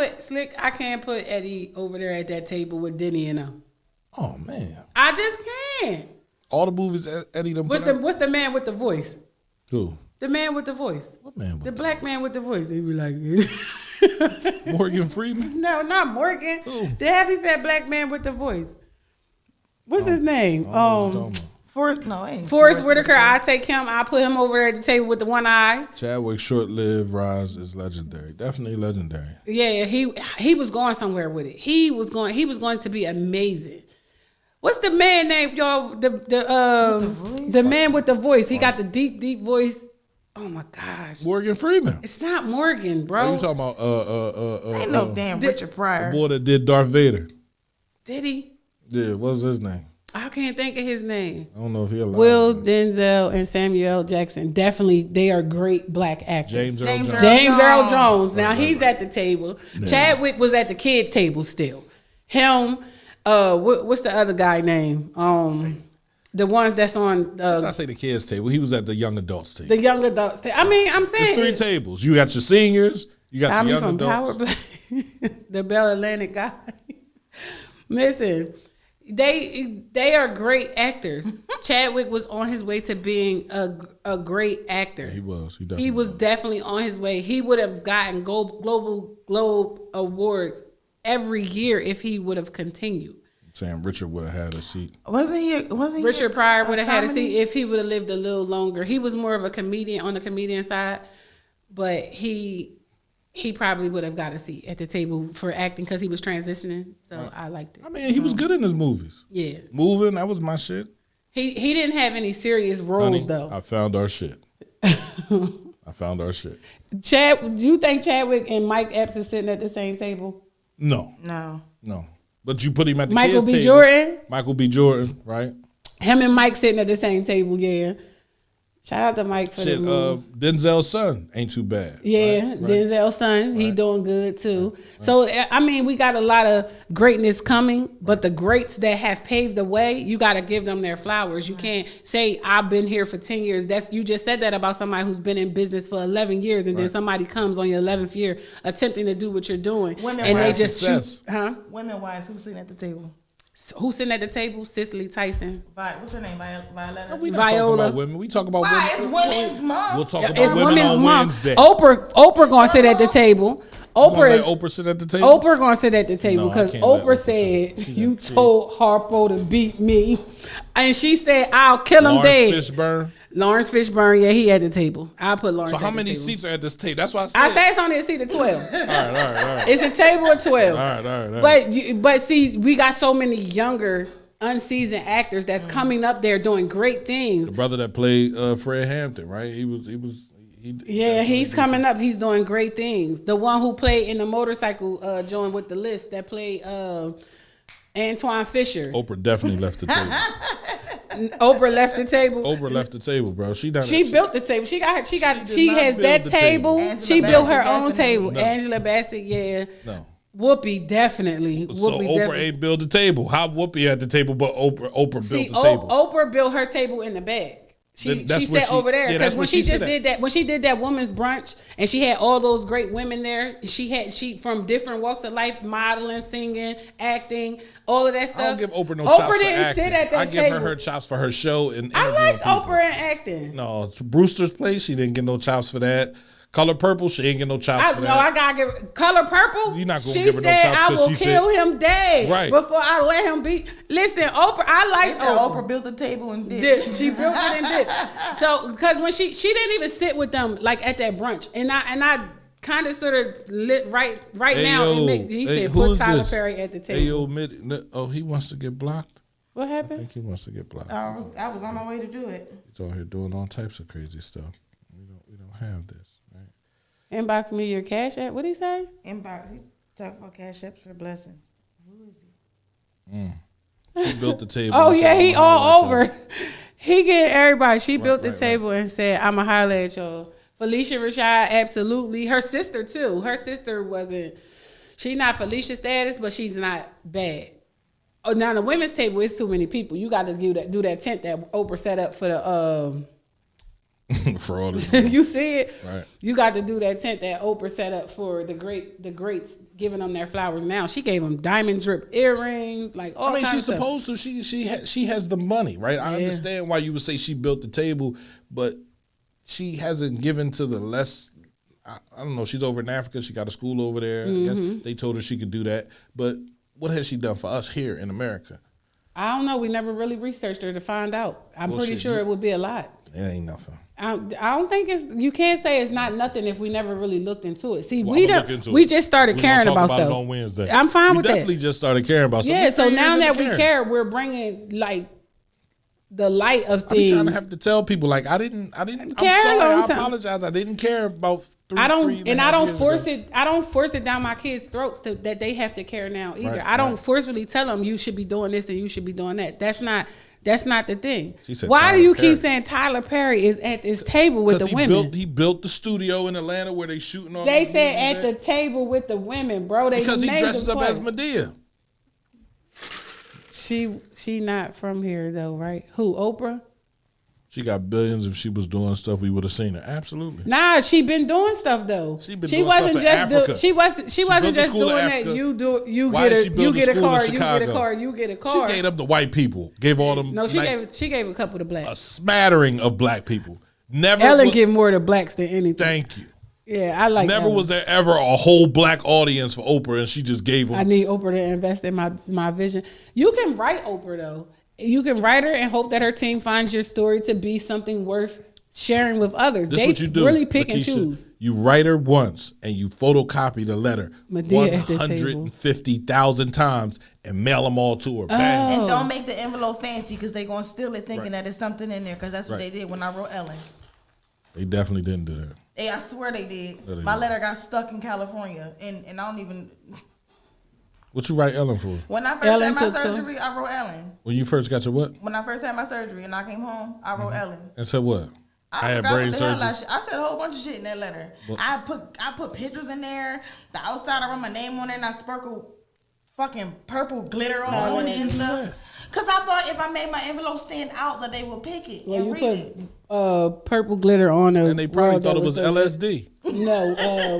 Speaker 6: put Eddie over there at that table with Denny and them.
Speaker 1: Oh man.
Speaker 6: I just can't.
Speaker 1: All the movies Eddie done put out?
Speaker 6: What's the man with the voice?
Speaker 1: Who?
Speaker 6: The man with the voice.
Speaker 1: What man?
Speaker 6: The black man with the voice. He be like,
Speaker 1: Morgan Freeman?
Speaker 6: no, not Morgan.
Speaker 1: Who?
Speaker 6: The heavyset black man with the voice. What's his name?
Speaker 5: Forrest
Speaker 6: Whitaker. I take him. I put him over there at the table with the one eye.
Speaker 1: Chadwick's short-lived rise is legendary. Definitely legendary.
Speaker 6: Yeah, he was going somewhere with it. He was going to be amazing. What's the man name, y'all? The man with the voice. He got the deep voice. Oh my gosh.
Speaker 1: Morgan Freeman.
Speaker 6: It's not Morgan, bro.
Speaker 1: What you talking about?
Speaker 5: Ain't no damn Richard Pryor.
Speaker 1: The boy that did Darth Vader.
Speaker 6: Did he?
Speaker 1: Yeah, what was his name?
Speaker 6: I can't think of his name.
Speaker 1: I don't know if he alive.
Speaker 6: Will, Denzel, and Samuel L. Jackson. Definitely, they are great black actors.
Speaker 1: James Earl Jones.
Speaker 6: James Earl Jones. Now he's at the table. Yeah. Chadwick was at the kid table still. Him. What's the other guy name? The ones that's on.
Speaker 1: Let's not say the kids table. He was at the young adults table.
Speaker 6: The young adults table. I mean, I'm saying
Speaker 1: there's 3 tables. You got your seniors. You got
Speaker 6: Tommy
Speaker 1: your young
Speaker 6: from
Speaker 1: adults.
Speaker 6: Power Play, the Bell Atlantic guy. Listen, they are great actors. Chadwick was on his way to being a great actor.
Speaker 1: Yeah, he was.
Speaker 6: He was definitely on his way. He would have gotten Global Globe awards every year if he would have continued.
Speaker 1: Saying Richard would have had a seat.
Speaker 5: Wasn't he?
Speaker 6: Richard Pryor would have had a seat if he would have lived a little longer. He was more of a comedian on the comedian side, but he probably would have got a seat at the table for acting because he was transitioning. So I liked it.
Speaker 1: I mean, he was good in his movies.
Speaker 6: Yeah,
Speaker 1: Moving, that was my shit.
Speaker 6: He didn't have any serious roles.
Speaker 1: Honey,
Speaker 6: though.
Speaker 1: I found our shit. I found our shit.
Speaker 6: Do you think Chadwick and Mike Epps are sitting at the same table?
Speaker 1: No. But you put him at the
Speaker 6: Michael
Speaker 1: kids'
Speaker 6: B.
Speaker 1: table.
Speaker 6: Jordan?
Speaker 1: Michael B. Jordan, right?
Speaker 6: Him and Mike sitting at the same table, yeah. Shout out to Mike for
Speaker 1: Shit,
Speaker 6: the move.
Speaker 1: Denzel's son ain't too bad.
Speaker 6: Yeah,
Speaker 1: right?
Speaker 6: Denzel's son, he doing good too. Right. So I mean, we got a lot of greatness coming, but the greats that have paved the way, you got to give them their flowers. You can't say I've been here for 10 years. You just said that about somebody who's been in business for 11 years, and then somebody comes on your 11th year attempting to do what you're doing, and they just shoot,
Speaker 5: Women wise, who's sitting at the table?
Speaker 6: Who's sitting at the table? Cicely Tyson.
Speaker 5: What's her name? Violetta.
Speaker 1: We not talking about women. We talk about women.
Speaker 5: It's Women's Month.
Speaker 1: We'll talk about
Speaker 6: It's
Speaker 1: women
Speaker 6: Women's
Speaker 1: on
Speaker 6: Month.
Speaker 1: Wednesday.
Speaker 6: Oprah gonna sit at the table.
Speaker 1: Oprah sit at the table.
Speaker 6: Oprah gonna sit at the table because Oprah said you told Harpo to beat me, and she said I'll kill him dead. Lawrence Fishburne, yeah, he at the table. I'll put Lawrence.
Speaker 1: So how many seats are at this table? That's why I said
Speaker 6: it's only a seat of 12.
Speaker 1: all right.
Speaker 6: It's a table of 12.
Speaker 1: All right.
Speaker 6: But see, we got so many younger, unseasoned actors that's coming up there doing great things.
Speaker 1: The brother that played Fred Hampton, right? He's
Speaker 6: coming up. He's doing great things. The one who played in the motorcycle joint with the list that played Antoine Fisher.
Speaker 1: Oprah definitely left the table.
Speaker 6: Oprah left the table.
Speaker 1: Oprah left the table, bro. She
Speaker 6: built the table. She has that table. She built her own table.
Speaker 1: No.
Speaker 6: Angela Bassett, yeah.
Speaker 1: No.
Speaker 6: Whoopie definitely.
Speaker 1: Oprah ain't built the table. How Whoopi at the table, but Oprah built the table.
Speaker 6: Oprah built her table in the back. She sat over there because when she did that women's brunch and she had all those great women there, she from different walks of life, modeling, singing, acting, all of that stuff.
Speaker 1: I don't give Oprah no chops for
Speaker 6: didn't
Speaker 1: acting.
Speaker 6: sit at that
Speaker 1: I
Speaker 6: table.
Speaker 1: give her chops for her show and
Speaker 6: I liked
Speaker 1: people.
Speaker 6: Oprah and acting.
Speaker 1: No, it's Brewster's Place. She didn't get no chops for that. Color Purple, she ain't get no chops for that.
Speaker 6: No, I gotta give Color Purple.
Speaker 1: You're not gonna
Speaker 6: she
Speaker 1: give her no
Speaker 6: said
Speaker 1: chops
Speaker 6: I will kill him dead before I let him be. Listen, Oprah, I like
Speaker 5: Oprah built the table and did.
Speaker 6: She built it and did. So because when she didn't even sit with them like at that brunch, and I kind of sort of lit right now. He said put Tyler Perry at the table.
Speaker 1: He wants to get blocked.
Speaker 6: What
Speaker 1: I
Speaker 6: happened?
Speaker 1: think he wants to get blocked.
Speaker 5: I was on my way to do it.
Speaker 1: He's out here doing all types of crazy stuff. We don't have this.
Speaker 6: Inbox me your Cash App. What'd he say?
Speaker 5: Inbox. He talk about Cash Apps for blessings. Who is he?
Speaker 1: She built the table.
Speaker 6: Oh yeah, he all over. He get everybody. She built the table and said, "I'ma holler at y'all." Felicia Rashad, absolutely. Her sister too. Her sister wasn't. She not Felicia status, but she's not bad. Oh, now the women's table is too many people. You got to do that tent that Oprah set up for the.
Speaker 1: For all the
Speaker 6: you see it,
Speaker 1: right?
Speaker 6: You got to do that tent that Oprah set up for the greats, giving them their flowers. Now she gave them diamond drip earrings, like all. I mean,
Speaker 1: she's supposed to. She has the money, right? I understand why you would say she built the table, but she hasn't given to the less. I don't know. She's over in Africa. She got a school over there. I guess they told her she could do that. But what has she done for us here in America?
Speaker 6: I don't know. We never really researched her to find out. I'm pretty sure it would be a lot.
Speaker 1: It ain't nothing.
Speaker 6: I don't think you can't say it's not nothing if we never really looked into it. See,
Speaker 1: Well,
Speaker 6: we
Speaker 1: I'ma
Speaker 6: don't.
Speaker 1: look into
Speaker 6: We
Speaker 1: it.
Speaker 6: just started
Speaker 1: We
Speaker 6: caring
Speaker 1: gonna talk
Speaker 6: about
Speaker 1: it
Speaker 6: stuff.
Speaker 1: on Wednesday.
Speaker 6: I'm fine
Speaker 1: we
Speaker 6: with
Speaker 1: definitely
Speaker 6: that.
Speaker 1: just started caring about something.
Speaker 6: Yeah. So
Speaker 1: 3
Speaker 6: now
Speaker 1: years
Speaker 6: that
Speaker 1: into
Speaker 6: we
Speaker 1: caring.
Speaker 6: care, we're bringing like the light of
Speaker 1: I be trying to
Speaker 6: things.
Speaker 1: have to tell people like I didn't. I'm
Speaker 6: Care a
Speaker 1: sorry.
Speaker 6: long
Speaker 1: I
Speaker 6: time.
Speaker 1: apologize. I didn't care about.
Speaker 6: I don't,
Speaker 1: three
Speaker 6: and I
Speaker 1: half
Speaker 6: don't
Speaker 1: years
Speaker 6: force
Speaker 1: ago.
Speaker 6: it. I don't force it down my kids' throats that they have to care now either.
Speaker 1: Right,
Speaker 6: I don't
Speaker 1: right.
Speaker 6: forcefully tell them you should be doing this and you should be doing that. That's not the thing.
Speaker 1: She said
Speaker 6: Why
Speaker 1: Tyler
Speaker 6: do you
Speaker 1: Perry.
Speaker 6: keep saying Tyler Perry is at this table with the
Speaker 1: Because
Speaker 6: women?
Speaker 1: he built the studio in Atlanta where they shooting all.
Speaker 6: They
Speaker 1: these
Speaker 6: said
Speaker 1: movies
Speaker 6: at the table with the women, bro. They
Speaker 1: because he
Speaker 6: named
Speaker 1: dresses
Speaker 6: them
Speaker 1: up as
Speaker 6: twice.
Speaker 1: Medea.
Speaker 6: She not from here though, right? Who? Oprah?
Speaker 1: She got billions. If she was doing stuff, we would have seen her. Absolutely.
Speaker 6: Nah, she been doing stuff though.
Speaker 1: She been doing stuff in Africa.
Speaker 6: She wasn't
Speaker 1: She built the
Speaker 6: just
Speaker 1: School of
Speaker 6: doing that.
Speaker 1: Africa.
Speaker 6: You
Speaker 1: Why did she
Speaker 6: get
Speaker 1: build
Speaker 6: a
Speaker 1: the school in
Speaker 6: car, you get a
Speaker 1: Chicago?
Speaker 6: car, you get a car.
Speaker 1: She gave up the white people. Gave all them.
Speaker 6: No,
Speaker 1: nice-
Speaker 6: she gave a couple to
Speaker 1: a
Speaker 6: blacks.
Speaker 1: smattering of black people. Never.
Speaker 6: Ellen
Speaker 1: was,
Speaker 6: give more to blacks than anything.
Speaker 1: Thank you.
Speaker 6: Yeah, I like.
Speaker 1: Never
Speaker 6: Ellen.
Speaker 1: was there ever a whole black audience for Oprah, and she just gave them.
Speaker 6: I need Oprah to invest in my vision. You can write Oprah though. You can write her and hope that her team finds your story to be something worth sharing with others.
Speaker 1: This
Speaker 6: They
Speaker 1: what you do.
Speaker 6: really pick and
Speaker 1: Lakeisha.
Speaker 6: choose.
Speaker 1: You write her once and you photocopy the letter
Speaker 6: Medea at the table.
Speaker 1: 150,000 times and mail them all to her. Bang.
Speaker 5: And don't make the envelope fancy because they're going to steal it thinking that there's something in there because that's what
Speaker 1: Right.
Speaker 5: they did when I wrote Ellen.
Speaker 1: They definitely didn't do that.
Speaker 5: Hey, I swear they did.
Speaker 1: No, they
Speaker 5: My
Speaker 1: didn't.
Speaker 5: letter got stuck in California and I don't even...
Speaker 1: What you write Ellen for?
Speaker 5: When I first
Speaker 6: Ellen
Speaker 5: had my
Speaker 6: took some.
Speaker 5: surgery, I wrote Ellen.
Speaker 1: When you first got your what?
Speaker 5: When I first had my surgery and I came home, I wrote Ellen.
Speaker 1: And said what? I had
Speaker 5: forgot
Speaker 1: brain
Speaker 5: what the hell
Speaker 1: surgery.
Speaker 5: I said a whole bunch of shit in that letter.
Speaker 1: What?
Speaker 5: I put pictures in there. The outside, I wrote my name on it, and I sprinkled fucking purple glitter on it and stuff. Cause I thought if I made my envelope stand out, that they would pick it
Speaker 6: Well,
Speaker 5: and
Speaker 6: you
Speaker 5: read
Speaker 6: put
Speaker 5: it.
Speaker 6: purple glitter on a
Speaker 1: And they probably
Speaker 6: world
Speaker 1: thought
Speaker 6: that
Speaker 1: it was
Speaker 6: so-
Speaker 1: LSD.
Speaker 6: No,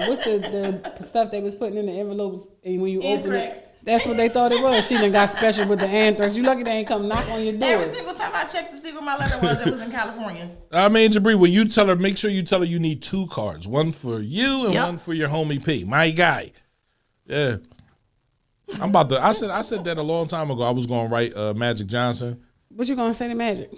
Speaker 6: what's the stuff they was putting in the envelopes and when you open
Speaker 5: Anthrax.
Speaker 6: it? That's what they thought it was. She done got special with the anthrax. You lucky they ain't come knock on your door.
Speaker 5: Every single time I checked to see where my letter was, it was in California.
Speaker 1: I mean, Jabri, when you tell her, make sure you tell her you need 2 cards. One for you and
Speaker 5: Yep.
Speaker 1: one for your homie P. My guy. Yeah. I'm about to, I said that a long time ago. I was going to write Magic Johnson.
Speaker 6: What you gonna say to Magic?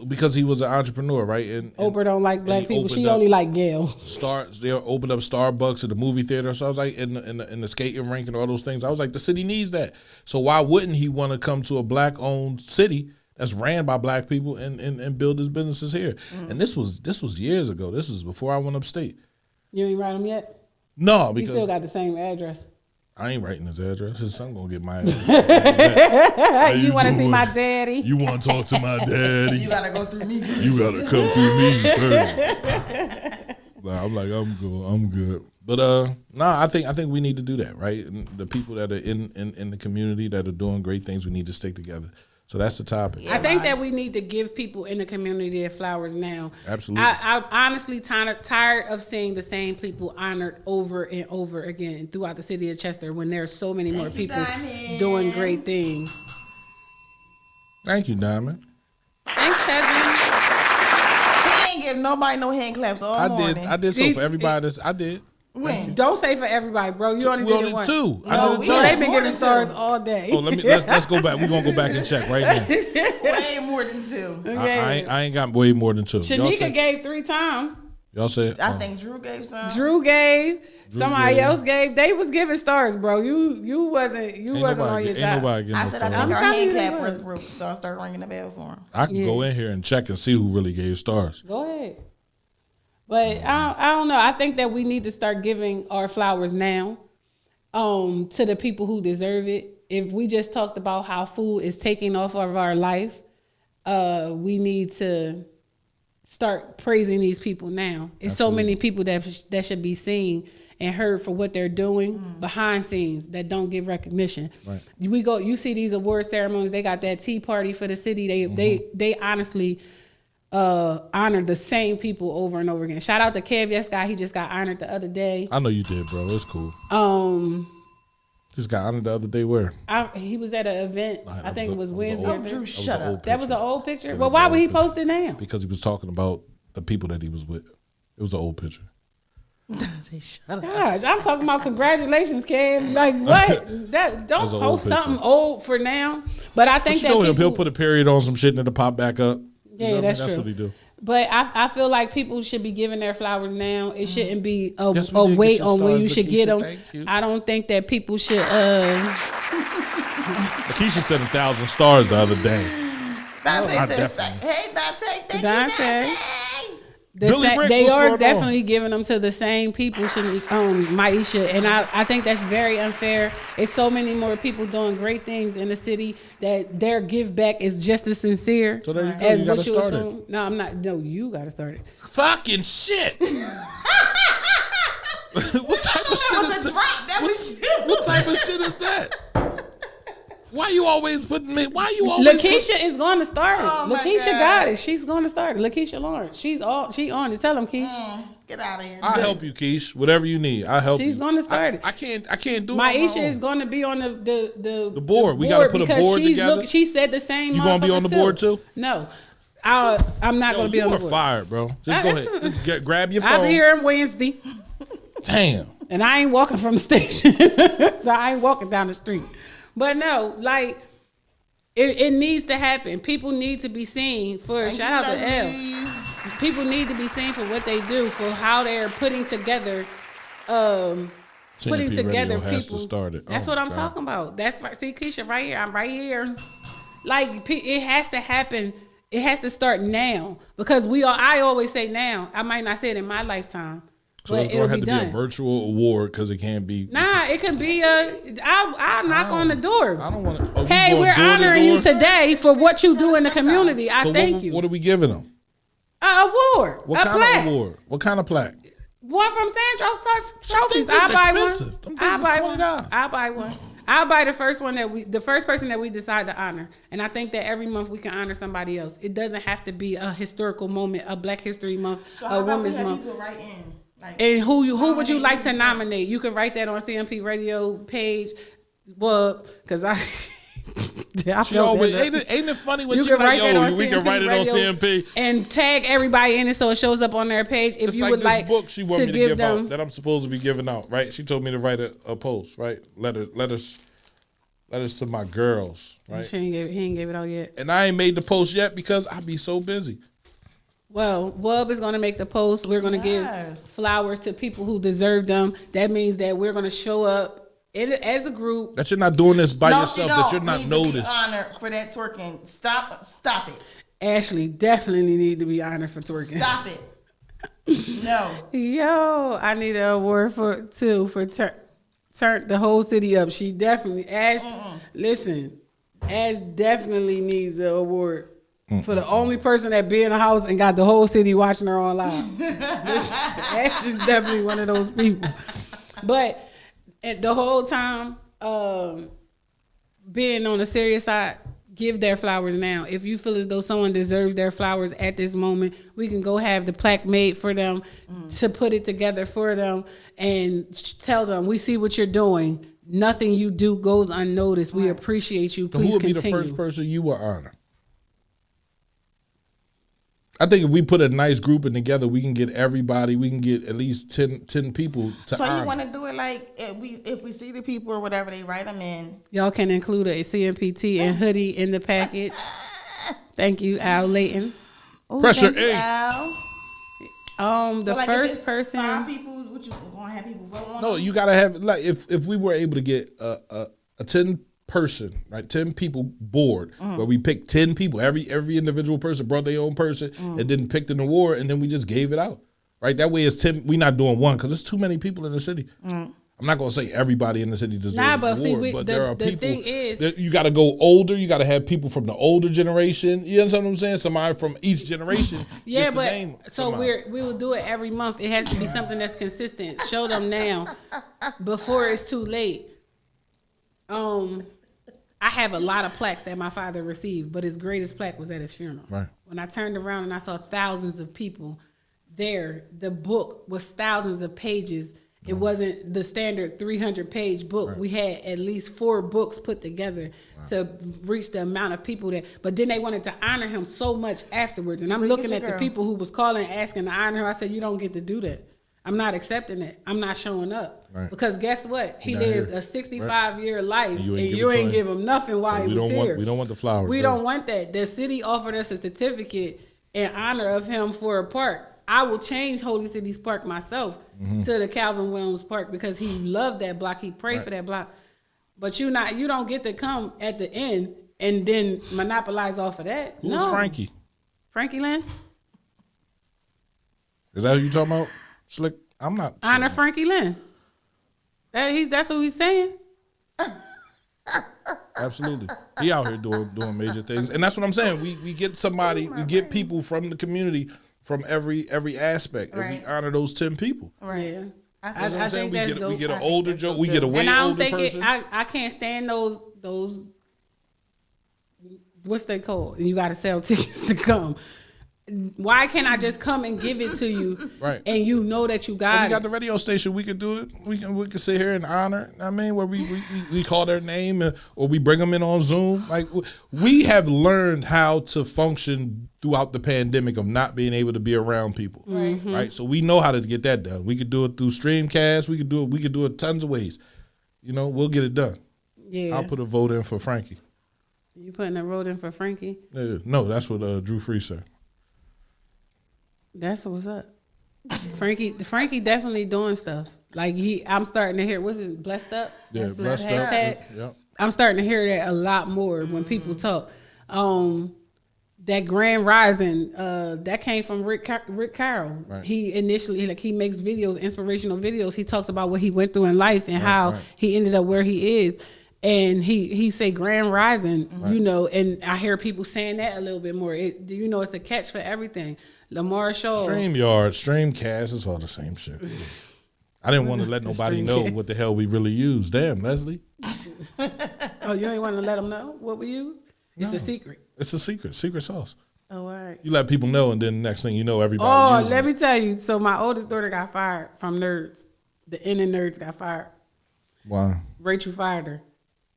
Speaker 1: Because he was an entrepreneur, right? And
Speaker 6: Oprah don't like black
Speaker 1: he
Speaker 6: people.
Speaker 1: opened
Speaker 6: She
Speaker 1: up-
Speaker 6: only like Gail.
Speaker 1: They opened up Starbucks at the movie theater. So I was like, in the skating rink and all those things. I was like, the city needs that. So why wouldn't he want to come to a black-owned city that's ran by black people and build his businesses here? And this was years ago. This was before I went upstate.
Speaker 6: You ain't write them yet?
Speaker 1: No,
Speaker 6: You
Speaker 1: because
Speaker 6: still got the same address.
Speaker 1: I ain't writing his address. His son gonna get my address.
Speaker 6: You want to see
Speaker 1: doing?
Speaker 6: my daddy?
Speaker 1: You want to talk to my daddy?
Speaker 5: You gotta go through me.
Speaker 1: You gotta come through me first. Nah, I'm like, I'm good. But I think we need to do that, right? And the people that are in the community that are doing great things, we need to stick together. So that's the topic.
Speaker 6: I think that we need to give people in the community their flowers now.
Speaker 1: Absolutely.
Speaker 6: I'm honestly tired of seeing the same people honored over and over again throughout the city of Chester when there are so many more people
Speaker 5: Diamond.
Speaker 6: doing great things.
Speaker 1: Thank you, Diamond.
Speaker 6: Thanks, Kevin.
Speaker 5: He ain't give nobody no hand claps all morning.
Speaker 1: I did so for everybody. I did.
Speaker 5: When?
Speaker 6: Don't say for everybody, bro. You only
Speaker 1: We
Speaker 6: did
Speaker 1: only
Speaker 6: it once.
Speaker 1: 2. I
Speaker 5: No,
Speaker 1: did
Speaker 5: we
Speaker 1: two.
Speaker 6: So
Speaker 5: had
Speaker 6: they've been
Speaker 5: more
Speaker 6: giving
Speaker 5: than
Speaker 6: stars
Speaker 5: two.
Speaker 6: all day.
Speaker 1: Oh, let's go back. We're gonna go back and check right now.
Speaker 5: Way more than 2.
Speaker 1: I ain't got way more than 2. Y'all
Speaker 6: Shanika
Speaker 1: said,
Speaker 6: gave 3 times.
Speaker 1: y'all said
Speaker 5: I think Drew gave some.
Speaker 6: Drew gave. Somebody
Speaker 1: gave.
Speaker 6: else gave. They was giving stars, bro. You wasn't on your
Speaker 1: ain't
Speaker 6: job.
Speaker 1: nobody getting
Speaker 5: I
Speaker 1: no
Speaker 5: said
Speaker 1: stars.
Speaker 5: I think our
Speaker 6: telling
Speaker 5: hand
Speaker 6: you they
Speaker 5: clap
Speaker 6: was.
Speaker 5: was broke, so I started ringing the bell for him.
Speaker 1: I can go in here and check and see who really gave stars.
Speaker 6: Go ahead. But I don't know. I think that we need to start giving our flowers now to the people who deserve it. If we just talked about how food is taking off of our life, we need to start praising these people now. It's so many people that should be seen and heard for what they're doing behind scenes that don't get recognition.
Speaker 1: Right.
Speaker 6: You see these award ceremonies, they got that tea party for the city. They honestly honored the same people over and over again. Shout out to Kev Yes Guy, he just got honored the other day.
Speaker 1: I know you did, bro. It's cool. Just got honored the other day. Where?
Speaker 6: He was at an event, I think it was Wednesday.
Speaker 5: Oh, Drew, shut up.
Speaker 6: That was an old picture.
Speaker 1: That
Speaker 6: Well,
Speaker 1: was
Speaker 6: why
Speaker 1: an
Speaker 6: would
Speaker 1: old
Speaker 6: he
Speaker 1: picture.
Speaker 6: post it now?
Speaker 1: Because he was talking about the people that he was with. It was an old picture.
Speaker 5: Say, shut up.
Speaker 6: Gosh, I'm talking about congratulations, Kev. Like what? Don't
Speaker 1: That was an old
Speaker 6: post
Speaker 1: picture.
Speaker 6: something old for now. But I think
Speaker 1: But you
Speaker 6: that
Speaker 1: know him.
Speaker 6: people,
Speaker 1: He'll put a period on some shit and it'll pop back up. You
Speaker 6: Yeah,
Speaker 1: know what I mean?
Speaker 6: that's
Speaker 1: That's
Speaker 6: true.
Speaker 1: what he do.
Speaker 6: But I feel like people should be giving their flowers now. It shouldn't be a
Speaker 1: Yes, we did
Speaker 6: wait
Speaker 1: get your
Speaker 6: on when
Speaker 1: stars,
Speaker 6: you should get
Speaker 1: Lakeisha.
Speaker 6: them.
Speaker 1: Thank you.
Speaker 6: I don't think that people should.
Speaker 1: Lakeisha said 1,000 stars the other day.
Speaker 5: Dante
Speaker 1: I
Speaker 5: says,
Speaker 1: definitely-
Speaker 5: hey, Dante, thank
Speaker 6: Dante.
Speaker 5: you, Dante.
Speaker 1: Billy Rick,
Speaker 6: They
Speaker 1: what's
Speaker 6: are
Speaker 1: going on?
Speaker 6: definitely giving them to the same people, Maisha, and I think that's very unfair. It's so many more people doing great things in the city that their give back is just as sincere
Speaker 1: So there you go.
Speaker 6: as
Speaker 1: You
Speaker 6: what
Speaker 1: gotta
Speaker 6: you
Speaker 1: start it.
Speaker 6: assume. No, I'm not. No, you got to start it.
Speaker 1: Fucking shit. What type of shit is that?
Speaker 5: Right, that was you.
Speaker 1: What type of shit is that? Why you always putting me? Why you always?
Speaker 6: Lakeisha is going to start it.
Speaker 5: Oh, my
Speaker 6: Lakeisha
Speaker 5: God.
Speaker 6: got it. She's going to start it. Lakeisha Lawrence. She on it. Tell them, Keish.
Speaker 5: Get out of here.
Speaker 1: I'll help you, Keish. Whatever you need, I'll help you.
Speaker 6: She's gonna start it.
Speaker 1: I can't do it. on
Speaker 6: Maisha
Speaker 1: my own.
Speaker 6: is going to be on the
Speaker 1: board. We gotta put a
Speaker 6: because
Speaker 1: board
Speaker 6: she's
Speaker 1: together.
Speaker 6: She said the same.
Speaker 1: You gonna be on the
Speaker 6: motherfuckers
Speaker 1: board too?
Speaker 6: No, I'm not
Speaker 1: Yo,
Speaker 6: going to be
Speaker 1: you
Speaker 6: on the
Speaker 1: are
Speaker 6: board.
Speaker 1: fired, bro. Just go
Speaker 6: That's-
Speaker 1: ahead. Just grab your phone.
Speaker 6: I'll be here on Wednesday,
Speaker 1: Damn.
Speaker 6: and I ain't walking from the station. I ain't walking down the street. But no, like it needs to happen. People need to be seen for. Shout out to L. People need to be seen for what they do, for how they're putting together. Putting
Speaker 1: CNP
Speaker 6: together
Speaker 1: Radio has to
Speaker 6: people.
Speaker 1: start it.
Speaker 6: That's
Speaker 1: Oh,
Speaker 6: what I'm
Speaker 1: God.
Speaker 6: talking about. That's right. See, Keisha, right here. I'm right here. Like it has to happen. It has to start now because I always say now. I might not say it in my lifetime,
Speaker 1: So
Speaker 6: but
Speaker 1: it's
Speaker 6: it'll
Speaker 1: going to
Speaker 6: be
Speaker 1: have to
Speaker 6: done.
Speaker 1: be a virtual award because it can't be.
Speaker 6: Nah, it can be I'll knock on the door.
Speaker 1: I don't want to.
Speaker 6: Hey, we're honoring you today for what you do in the community. I thank you.
Speaker 1: What are we giving them?
Speaker 6: An award.
Speaker 1: What
Speaker 6: a
Speaker 1: kind
Speaker 6: plaque.
Speaker 1: of award? What kind of plaque?
Speaker 6: One from Sandro's Trophies.
Speaker 1: things is
Speaker 6: I'll buy
Speaker 1: expensive.
Speaker 6: one.
Speaker 1: Them things
Speaker 6: I'll
Speaker 1: is
Speaker 6: buy one.
Speaker 1: $20.
Speaker 6: I'll buy one. I'll buy the first person that we decide to honor. And I think that every month we can honor somebody else. It doesn't have to be a historical moment, a Black History Month,
Speaker 5: So
Speaker 6: a
Speaker 5: how about we
Speaker 6: Women's
Speaker 5: have
Speaker 6: Month.
Speaker 5: people write in? Like,
Speaker 6: And who would you
Speaker 5: nominate
Speaker 6: like to
Speaker 5: people?
Speaker 6: nominate? You can write that on CMP Radio page. Well, because I
Speaker 1: She always ain't it funny when
Speaker 6: you
Speaker 1: she
Speaker 6: can
Speaker 1: like,
Speaker 6: write that
Speaker 1: yo,
Speaker 6: on
Speaker 1: we
Speaker 6: CMP
Speaker 1: can write it on
Speaker 6: Radio
Speaker 1: CMP.
Speaker 6: and tag everybody in it so it shows up on their page. If
Speaker 1: It's
Speaker 6: you
Speaker 1: like
Speaker 6: would
Speaker 1: this
Speaker 6: like
Speaker 1: book she want
Speaker 6: to
Speaker 1: me to
Speaker 6: give
Speaker 1: give
Speaker 6: them,
Speaker 1: out that I'm supposed to be giving out, right? She told me to write a post, right? Letters to my girls, right?
Speaker 6: he ain't gave it out yet.
Speaker 1: And I ain't made the post yet because I be so busy.
Speaker 6: Well, Wub is going to make the post. We're going to
Speaker 5: Yes.
Speaker 6: give flowers to people who deserve them. That means that we're going to show up as a group.
Speaker 1: That you're not doing this by
Speaker 5: no,
Speaker 1: yourself,
Speaker 5: she
Speaker 1: that
Speaker 5: don't
Speaker 1: you're not
Speaker 5: need to be
Speaker 1: noticed.
Speaker 5: honored for that twerking. Stop it.
Speaker 6: Ashley definitely need to be honored for twerking.
Speaker 5: Stop it. No.
Speaker 6: Yo, I need an award for turn the whole city up. She definitely listen. Ash definitely needs an award for the only person that be in the house and got the whole city watching her on live. Ash is definitely one of those people. But at the whole time, being on the serious side, give their flowers now. If you feel as though someone deserves their flowers at this moment, we can go have the plaque made for them to put it together for them and tell them, we see what you're doing. Nothing you do goes unnoticed. We appreciate you.
Speaker 1: So
Speaker 6: Please
Speaker 1: who would be
Speaker 6: continue.
Speaker 1: the first person you would honor? I think if we put a nice grouping together, we can get everybody. We can get at least 10 people to
Speaker 5: So
Speaker 1: honor.
Speaker 5: you want to do it like if we see the people or whatever, they write them in.
Speaker 6: Y'all can include a CMPT and hoodie in the package. Thank you, Al Layton.
Speaker 5: Ooh,
Speaker 1: Pressure
Speaker 5: thank you,
Speaker 1: A.
Speaker 5: Al.
Speaker 6: The
Speaker 5: So, like, if
Speaker 6: first
Speaker 5: it's
Speaker 6: person.
Speaker 5: 5 people, what you gonna have people vote on?
Speaker 1: No, you gotta have like if we were able to get a 10 person, right, 10 people board where we picked 10 people, every individual person brought their own person and then picked an award and then we just gave it out, right? That way it's 10. We're not doing one because there's too many people in the city. I'm not gonna say everybody in the city deserves
Speaker 6: Nah,
Speaker 1: an
Speaker 6: but see,
Speaker 1: award, but there are
Speaker 6: the
Speaker 1: people.
Speaker 6: thing is-
Speaker 1: that you got to go older. You got to have people from the older generation. You understand what I'm saying? Somebody from each generation.
Speaker 6: Yeah,
Speaker 1: gets to name
Speaker 6: but so
Speaker 1: somebody.
Speaker 6: we will do it every month. It has to be something that's consistent. Show them now before it's too late. I have a lot of plaques that my father received, but his greatest plaque was at his funeral.
Speaker 1: Right.
Speaker 6: When I turned around and I saw thousands of people there, the book was thousands of pages. It wasn't the standard 300-page book. We had at least 4 books put together to reach the amount of people that. But then they wanted to honor him so much afterwards. And I'm looking at the people who was calling, asking to honor him. I said, you don't get to do that. I'm not accepting it. I'm not showing up.
Speaker 1: Right.
Speaker 6: Because guess what? He
Speaker 1: Not
Speaker 6: lived
Speaker 1: here.
Speaker 6: a 65-year life,
Speaker 1: And you
Speaker 6: and
Speaker 1: ain't
Speaker 6: you
Speaker 1: give it to
Speaker 6: ain't
Speaker 1: him.
Speaker 6: give him nothing while
Speaker 1: So
Speaker 6: he
Speaker 1: we
Speaker 6: was
Speaker 1: don't want-
Speaker 6: here.
Speaker 1: we don't want the flowers
Speaker 6: We
Speaker 1: there.
Speaker 6: don't want that. The city offered us a certificate in honor of him for a park. I will change Holy Cities Park myself to the Calvin Williams Park because he loved that block. He prayed for that block. But you don't get to come at the end and then monopolize off of that.
Speaker 1: Who's Frankie?
Speaker 6: Frankie Lynn?
Speaker 1: Is that who you talking about? Slick? I'm not.
Speaker 6: Honor Frankie Lynn. That's what he's saying.
Speaker 1: Absolutely. He out here doing major things. And that's what I'm saying. We get somebody, we get people from the community from every aspect. And we honor those 10 people.
Speaker 6: Right. Yeah.
Speaker 1: That's what I'm saying.
Speaker 6: think that's
Speaker 1: We get an
Speaker 6: dope.
Speaker 1: older Joe. We get a way
Speaker 6: And I don't
Speaker 1: older
Speaker 6: think
Speaker 1: person.
Speaker 6: I can't stand those what's they called? You gotta sell tickets to come. Why can't I just come and give it to you?
Speaker 1: Right.
Speaker 6: And you know that you
Speaker 1: When
Speaker 6: got
Speaker 1: we
Speaker 6: it.
Speaker 1: got the radio station, we can do it. We can sit here and honor. I mean, where we call their name or we bring them in on Zoom. Like we have learned how to function throughout the pandemic of not being able to be around people. Right. So we know how to get that done. We could do it through Streamcast. We could do it tons of ways. You know, we'll get it done.
Speaker 6: Yeah.
Speaker 1: I'll put a vote in for Frankie.
Speaker 6: You putting a vote in for Frankie?
Speaker 1: No, that's what Drew Free said.
Speaker 6: That's what's up. Frankie definitely doing stuff. Like I'm starting to hear what's his blessed up?
Speaker 1: Yeah,
Speaker 6: That's the
Speaker 1: blessed up.
Speaker 6: hashtag.
Speaker 1: Yep.
Speaker 6: I'm starting to hear that a lot more when people talk. That Grand Rising, that came from Rick Carroll.
Speaker 1: Right.
Speaker 6: He initially he makes videos, inspirational videos. He talks about what he went through in life and how he ended up where he is. And he say Grand Rising, you know, and I hear people saying that a little bit more. It's a catch for everything. Lamar Shaw.
Speaker 1: StreamYard, Streamcast, it's all the same shit. I didn't want to let nobody know what the hell we really use. Damn, Leslie.
Speaker 6: Oh, you ain't want to let them know what we use? It's a secret.
Speaker 1: It's a secret sauce.
Speaker 6: Oh, all right.
Speaker 1: You let people know, and then the next thing you know, everybody.
Speaker 6: Oh,
Speaker 1: using
Speaker 6: let
Speaker 1: it.
Speaker 6: me tell you. So my oldest daughter got fired from Nerds. The N in Nerds got fired.
Speaker 1: Wow.
Speaker 6: Rachel fired her.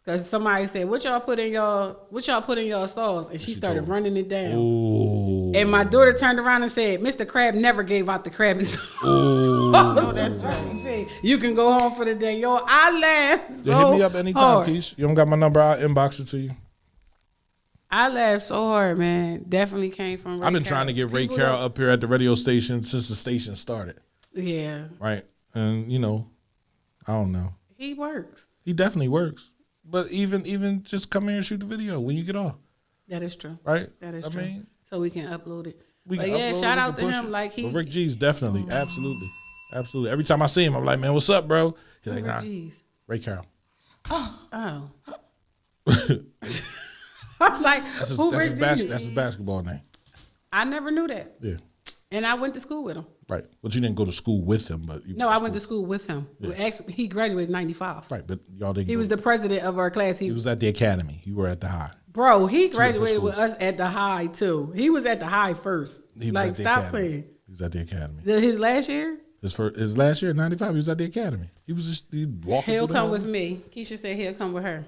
Speaker 6: Because somebody said, what y'all put in y'all sauce? And she started running it down.
Speaker 1: Ooh.
Speaker 6: And my daughter turned around and said, Mr. Crab never gave out the Krabby sauce.
Speaker 1: Ooh.
Speaker 5: That's right.
Speaker 6: You can go home for the day. Yo, I laughed so
Speaker 1: Yeah, hit me up anytime,
Speaker 6: hard.
Speaker 1: Keish. You don't got my number, I'll inbox it to you.
Speaker 6: I laughed so hard, man. Definitely came from Ray
Speaker 1: I've been
Speaker 6: Carroll.
Speaker 1: trying to get Ray
Speaker 6: People
Speaker 1: Carroll
Speaker 6: don't-
Speaker 1: up here at the radio station since the station started.
Speaker 6: Yeah.
Speaker 1: Right. And, you know, I don't know.
Speaker 6: He works.
Speaker 1: He definitely works. But even just come here and shoot the video when you get off.
Speaker 6: That is true.
Speaker 1: Right?
Speaker 6: That is
Speaker 1: I
Speaker 6: true.
Speaker 1: mean,
Speaker 6: So we can upload it.
Speaker 1: we
Speaker 6: But
Speaker 1: can
Speaker 6: yeah,
Speaker 1: upload
Speaker 6: shout
Speaker 1: it,
Speaker 6: out
Speaker 1: we
Speaker 6: to
Speaker 1: can
Speaker 6: him.
Speaker 1: push it.
Speaker 6: Like he
Speaker 1: But Rick G's definitely, absolutely. Every time I see him, I'm like, man, what's up, bro? He's like, nah,
Speaker 6: Jeez.
Speaker 1: Ray Carroll.
Speaker 6: Oh. I'm like, who Rick G's?
Speaker 1: That's his basketball name.
Speaker 6: I never knew that.
Speaker 1: Yeah.
Speaker 6: And I went to school with him.
Speaker 1: Right. But you didn't go to school with him, but you
Speaker 6: No, I went to school with him. He graduated in 95.
Speaker 1: Right, but y'all didn't
Speaker 6: He
Speaker 1: go.
Speaker 6: was the president of our class.
Speaker 1: He was at the academy. You were at the high.
Speaker 6: Bro, he
Speaker 1: different
Speaker 6: graduated with
Speaker 1: schools.
Speaker 6: us at the high too. He was at the high first.
Speaker 1: He was
Speaker 6: Like,
Speaker 1: at the
Speaker 6: stop
Speaker 1: academy.
Speaker 6: playing.
Speaker 1: He was at the academy.
Speaker 6: His last year,
Speaker 1: His last year, 95, he was at the academy. He was just walking.
Speaker 6: he'll
Speaker 1: through the
Speaker 6: come
Speaker 1: hall.
Speaker 6: with me. Keisha said he'll come with her.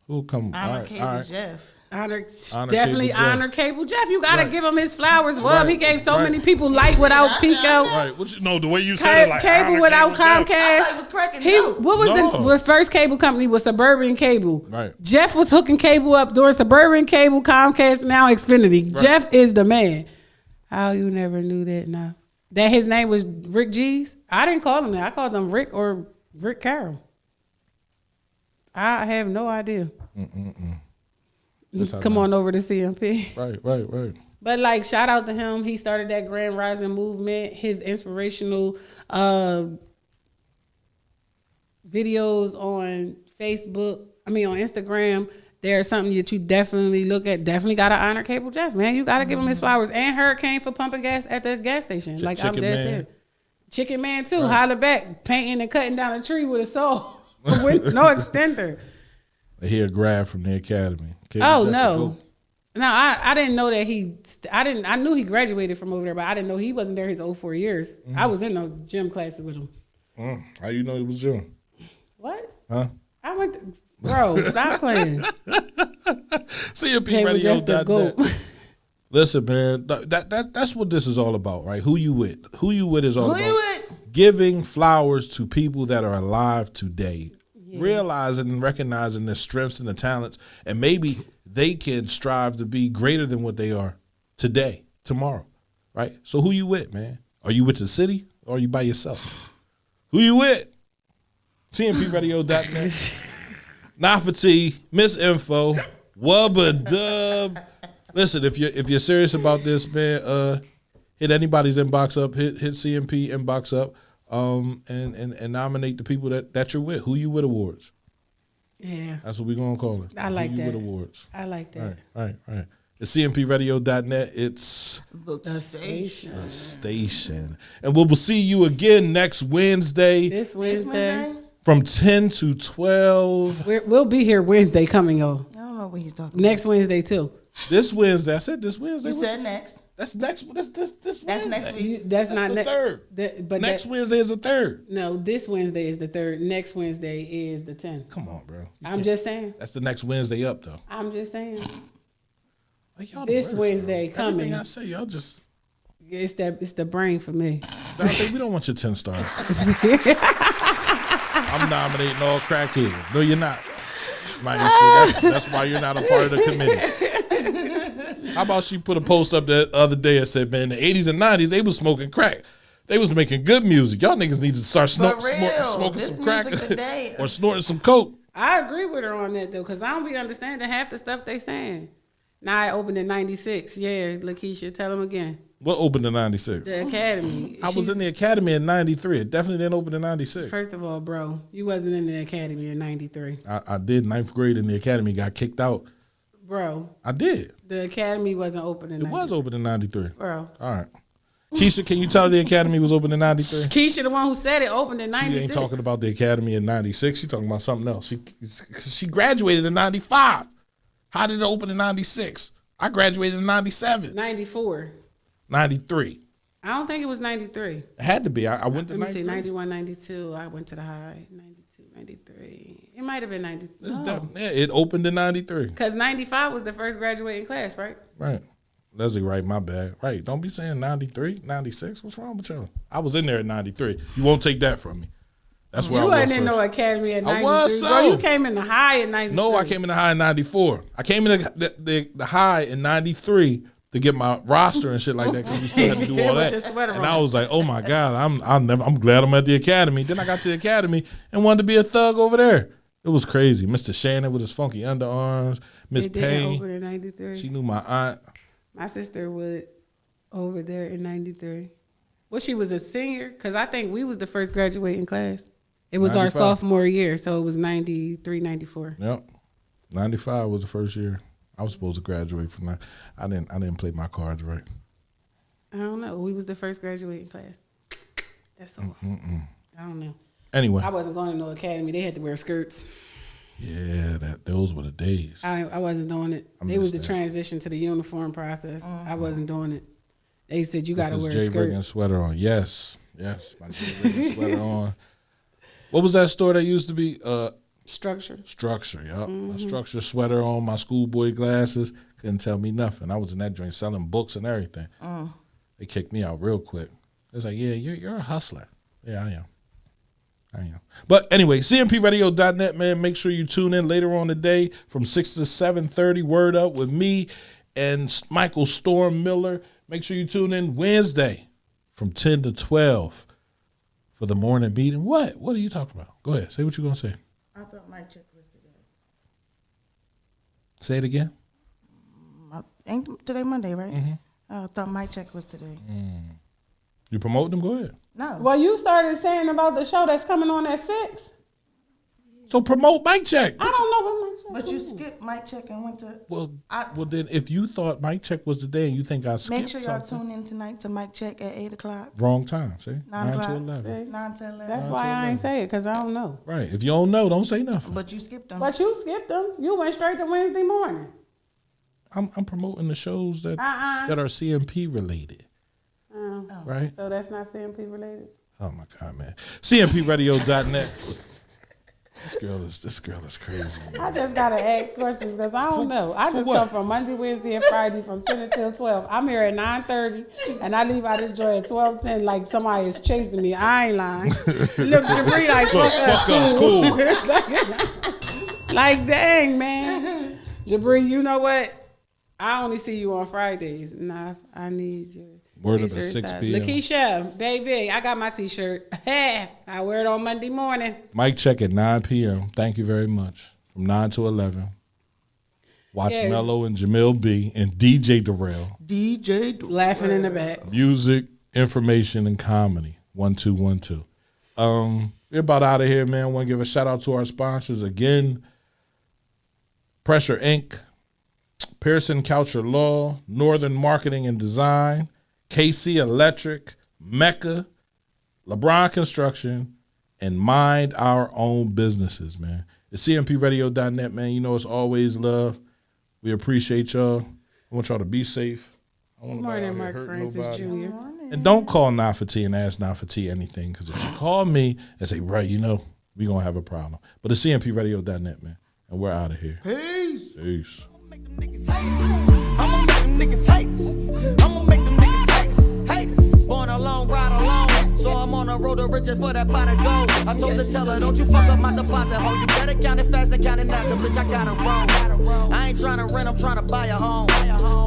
Speaker 1: Who'll come?
Speaker 5: I'm
Speaker 1: all
Speaker 5: a
Speaker 1: right,
Speaker 5: Cable
Speaker 1: all right.
Speaker 5: Jeff.
Speaker 6: Honor
Speaker 1: Honor
Speaker 6: definitely
Speaker 1: Cable Jeff.
Speaker 6: honor Cable Jeff. You gotta
Speaker 1: Right.
Speaker 6: give him his flowers. Well,
Speaker 1: Right.
Speaker 6: he gave so
Speaker 1: Right.
Speaker 6: many people light without Pico.
Speaker 1: Right. What you know? The way you said it, like
Speaker 6: Cable
Speaker 1: honor
Speaker 6: without
Speaker 1: Cable Jeff.
Speaker 6: Comcast.
Speaker 5: I thought he was cracking
Speaker 6: He
Speaker 5: jokes.
Speaker 6: what was
Speaker 1: No.
Speaker 6: the first cable company was Suburban Cable.
Speaker 1: Right.
Speaker 6: Jeff was hooking cable up during Suburban Cable, Comcast, now Xfinity.
Speaker 1: Right.
Speaker 6: Jeff is the man. How you never knew that? Now that his name was Rick G's. I didn't call him that. I called him Rick or Rick Carroll. I have no idea.
Speaker 1: That's how
Speaker 6: Come
Speaker 1: I-
Speaker 6: on over to CMP.
Speaker 1: Right.
Speaker 6: But like, shout out to him. He started that Grand Rising movement. His inspirational videos on Facebook. I mean, on Instagram. There's something that you definitely look at. Definitely gotta honor Cable Jeff, man. You gotta give him his flowers. And Hurricane for pumping gas at the gas station. Like I'm
Speaker 1: Chicken
Speaker 6: dead
Speaker 1: Man.
Speaker 6: serious. Chicken Man too. Holler back, painting and cutting down a tree with a saw with no extender.
Speaker 1: He a grad from the academy. Cable
Speaker 6: Oh
Speaker 1: Jeff the
Speaker 6: no.
Speaker 1: GOAT.
Speaker 6: No, I didn't know that I knew he graduated from over there, but I didn't know he wasn't there his 4 years. I was in those gym classes with him.
Speaker 1: How you know it was June?
Speaker 6: What?
Speaker 1: Huh?
Speaker 6: I went to, bro, stop playing. Cable Jeff the GOAT.
Speaker 1: CMPRadio.net. Listen, man, that's what this is all about, right? Who you with? Who you with is all
Speaker 5: Who
Speaker 1: about
Speaker 5: you with?
Speaker 1: giving flowers to people that are alive today. Realizing and recognizing their strengths and the talents, and maybe they can strive to be greater than what they are today, tomorrow, right? So who you with, man? Are you with the city or are you by yourself? Who you with? CMPRadio.net. Nafati, Miss Info, Wubba Dub. Listen, if you're serious about this, man, hit anybody's inbox up, hit CMP inbox up, and nominate the people that you're with. Who you with awards?
Speaker 6: Yeah.
Speaker 1: That's what we're gonna call it.
Speaker 6: I like
Speaker 1: Who you
Speaker 6: that.
Speaker 1: with awards.
Speaker 6: I like that.
Speaker 1: All right. It's CMPRadio.net. It's
Speaker 5: The station.
Speaker 1: the station. And we will see you again next Wednesday
Speaker 6: This
Speaker 5: This
Speaker 6: Wednesday.
Speaker 5: Wednesday?
Speaker 1: from 10 to 12.
Speaker 6: We'll be here Wednesday coming, y'all.
Speaker 5: I don't know what he's talking
Speaker 6: Next Wednesday, too.
Speaker 1: This Wednesday. I said this Wednesday.
Speaker 5: about. You said next.
Speaker 1: That's next. That's this
Speaker 5: That's
Speaker 1: Wednesday.
Speaker 5: next week.
Speaker 6: That's
Speaker 1: That's
Speaker 6: not
Speaker 1: the
Speaker 6: next.
Speaker 1: third.
Speaker 6: But
Speaker 1: Next Wednesday is the third.
Speaker 6: no, this Wednesday is the 3rd. Next Wednesday is the 10th.
Speaker 1: Come on, bro. You
Speaker 6: I'm
Speaker 1: can't-
Speaker 6: just saying.
Speaker 1: That's the next Wednesday up, though.
Speaker 6: I'm just saying.
Speaker 1: Like, y'all the
Speaker 6: This
Speaker 1: worst,
Speaker 6: Wednesday
Speaker 1: bro. Everything
Speaker 6: coming.
Speaker 1: I say, y'all just.
Speaker 6: It's the brain for me.
Speaker 1: Dante, we don't want your 10 stars. I'm nominating all crackheads. No, you're not. My issue. That's why you're not a part of the committee. How about she put a post up the other day and said, man, in the 80s and 90s, they was smoking crack. They was making good music. Y'all niggas need to start
Speaker 5: real.
Speaker 1: smoking
Speaker 5: This
Speaker 1: some crack
Speaker 5: music today
Speaker 1: or
Speaker 5: is-
Speaker 1: snorting some coke.
Speaker 6: I agree with her on that though, cause I don't be understanding half the stuff they saying. Now I opened in '96. Yeah, Lakeisha, tell them again.
Speaker 1: What opened in 96?
Speaker 6: The Academy.
Speaker 1: I was in the academy in 93. It definitely didn't open in 96.
Speaker 6: First of all, bro, you wasn't in the Academy in '93,
Speaker 1: I did ninth grade in the academy, got kicked out.
Speaker 6: bro.
Speaker 1: I did.
Speaker 6: The Academy wasn't open in
Speaker 1: It was open in 93.
Speaker 6: bro.
Speaker 1: All right. Keisha, can you tell her the academy was open in 93?
Speaker 6: Keisha, the one who said it, opened in
Speaker 1: She
Speaker 6: '96.
Speaker 1: ain't talking about the academy in 96. She talking about something else. She graduated in 95. How did it open in 96? I graduated in 97.
Speaker 6: '94.
Speaker 1: 93.
Speaker 6: I don't think it was '93.
Speaker 1: It had to be. I went to
Speaker 6: Let me see,
Speaker 1: 93.
Speaker 6: 91, 92. I went to the high. 92, 93. It might have been 90.
Speaker 1: It's
Speaker 6: No.
Speaker 1: definitely, yeah, it opened in 93.
Speaker 6: Because 95 was the first graduating class, right?
Speaker 1: Right. Leslie, right, my bad. Right. Don't be saying 93, 96. What's wrong with y'all? I was in there at 93. You won't take that from me. That's where
Speaker 6: You
Speaker 1: I was
Speaker 6: wasn't in
Speaker 1: first.
Speaker 6: no academy at
Speaker 1: I
Speaker 6: 93.
Speaker 1: was,
Speaker 6: Bro,
Speaker 1: so.
Speaker 6: you came in the high at 93.
Speaker 1: No, I came in the high in 94. I came in the high in 93 to get my roster and shit like that because we still had to do all
Speaker 6: With
Speaker 1: that.
Speaker 6: your sweater
Speaker 1: And
Speaker 6: on.
Speaker 1: I was like, oh my God, I'm glad I'm at the academy. Then I got to the academy and wanted to be a thug over there. It was crazy. Mr. Shannon with his funky underarms, Miss
Speaker 6: It didn't open
Speaker 1: Payne.
Speaker 6: in 93.
Speaker 1: She knew my aunt.
Speaker 6: My sister was over there in 93. Well, she was a senior because I think we was the first graduating class. It was our
Speaker 1: 95.
Speaker 6: sophomore year, so it was 93, 94.
Speaker 1: Yep. 95 was the first year. I was supposed to graduate from that. I didn't play my cards right.
Speaker 6: I don't know. We was the first graduating class. That's all. I don't know.
Speaker 1: Anyway,
Speaker 6: I wasn't going to no academy. They had to wear skirts.
Speaker 1: yeah, those were the days.
Speaker 6: I wasn't doing it.
Speaker 1: I
Speaker 6: It was the
Speaker 1: missed that.
Speaker 6: transition to the uniform process. I wasn't doing it. They said you got to
Speaker 1: His
Speaker 6: wear a
Speaker 1: Jay
Speaker 6: skirt.
Speaker 1: Riggin sweater on. Yes. My Jay Riggin sweater on. What was that store that used to be?
Speaker 6: Structure.
Speaker 1: Structure, yup. My Structure sweater on, my schoolboy glasses. Couldn't tell me nothing. I was in that joint selling books and everything. They kicked me out real quick. It's like, yeah, you're a hustler. Yeah, I am. But anyway, CMPRadio.net, man. Make sure you tune in later on today from 6 to 7:30. Word Up with me and Michael Storm Miller. Make sure you tune in Wednesday from 10 to 12 for the morning meeting. What? What are you talking about? Go ahead. Say what you're going to say.
Speaker 5: I thought Mike check was today.
Speaker 1: Say it again.
Speaker 5: Ain't today Monday, right? I thought Mike check was today.
Speaker 1: You promote them? Go ahead.
Speaker 5: No.
Speaker 6: Well, you started saying about the show that's coming on at 6.
Speaker 1: So promote Mike Check.
Speaker 6: I don't know what my
Speaker 5: But you skipped Mike check and went to.
Speaker 1: Well,
Speaker 5: I-
Speaker 1: well then, if you thought Mike Check was the day and you think I skipped
Speaker 5: Make sure y'all
Speaker 1: something,
Speaker 5: tune in tonight to Mike check at 8 o'clock.
Speaker 1: wrong time. See,
Speaker 5: 9
Speaker 1: 9 to
Speaker 5: o'clock.
Speaker 1: 11.
Speaker 5: 9 to 11.
Speaker 6: That's why I ain't say it, because I don't know.
Speaker 1: Right. If you don't know, don't say nothing.
Speaker 5: But you skipped them.
Speaker 6: But you skipped them. You went straight to Wednesday morning.
Speaker 1: I'm promoting the shows that
Speaker 6: Uh-uh.
Speaker 1: that are CMP related.
Speaker 6: Oh.
Speaker 1: Right.
Speaker 6: So that's not CMP related?
Speaker 1: Oh my God, man. CMPRadio.net. This girl is crazy. Man.
Speaker 6: I just got to ask questions because I don't know. I just
Speaker 1: what?
Speaker 6: come from Monday, Wednesday, and Friday from 10 until 12. I'm here at 9:30, and I leave out this joy at 12:10 like somebody is chasing me. I ain't lying. Look, Jabri like,
Speaker 1: Look,
Speaker 6: fuck us,
Speaker 1: fuck us,
Speaker 6: cool. Like, dang, man. Jabri, you know what? I only see you on Fridays. Nah, I need your
Speaker 1: Word up at
Speaker 6: t-shirt
Speaker 1: 6
Speaker 6: size.
Speaker 1: p.m.
Speaker 6: Lakeisha, baby, I got my t-shirt. I wear it on Monday morning.
Speaker 1: Mic check at 9 p.m. Thank you very much. From 9 to 11. Watch
Speaker 6: Yeah.
Speaker 1: Mello and Jamil B and DJ Darrell.
Speaker 6: Laughing in the back.
Speaker 1: Music, information, and comedy. 1212. We're about out of here, man. I want to give a shout out to our sponsors again. Pressure Inc., Pearson Coucher Law, Northern Marketing and Design, KC Electric, Mecca, LeBron Construction, and Mind Our Own Businesses, man. It's CMPRadio.net, man. You know it's always love. We appreciate y'all. I want y'all to be safe. I want
Speaker 6: Good morning, Mark Francis Jr.
Speaker 1: And don't call Not for T and ask Not for T anything, because if you call me and say, right, you know, we're going to have a problem. But it's CMPRadio.net, man. And we're out of here.
Speaker 5: Peace.
Speaker 1: Peace.
Speaker 4: I'ma make them niggas hate. I'ma make them niggas hate. Haters. Born alone, ride alone. So I'm on the road to riches for that pot of gold. I told the teller, don't you fuck up my deposit, ho. You better count it fast and count it now, cause bitch, I got it wrong. I ain't tryna rent, I'm tryna buy a home.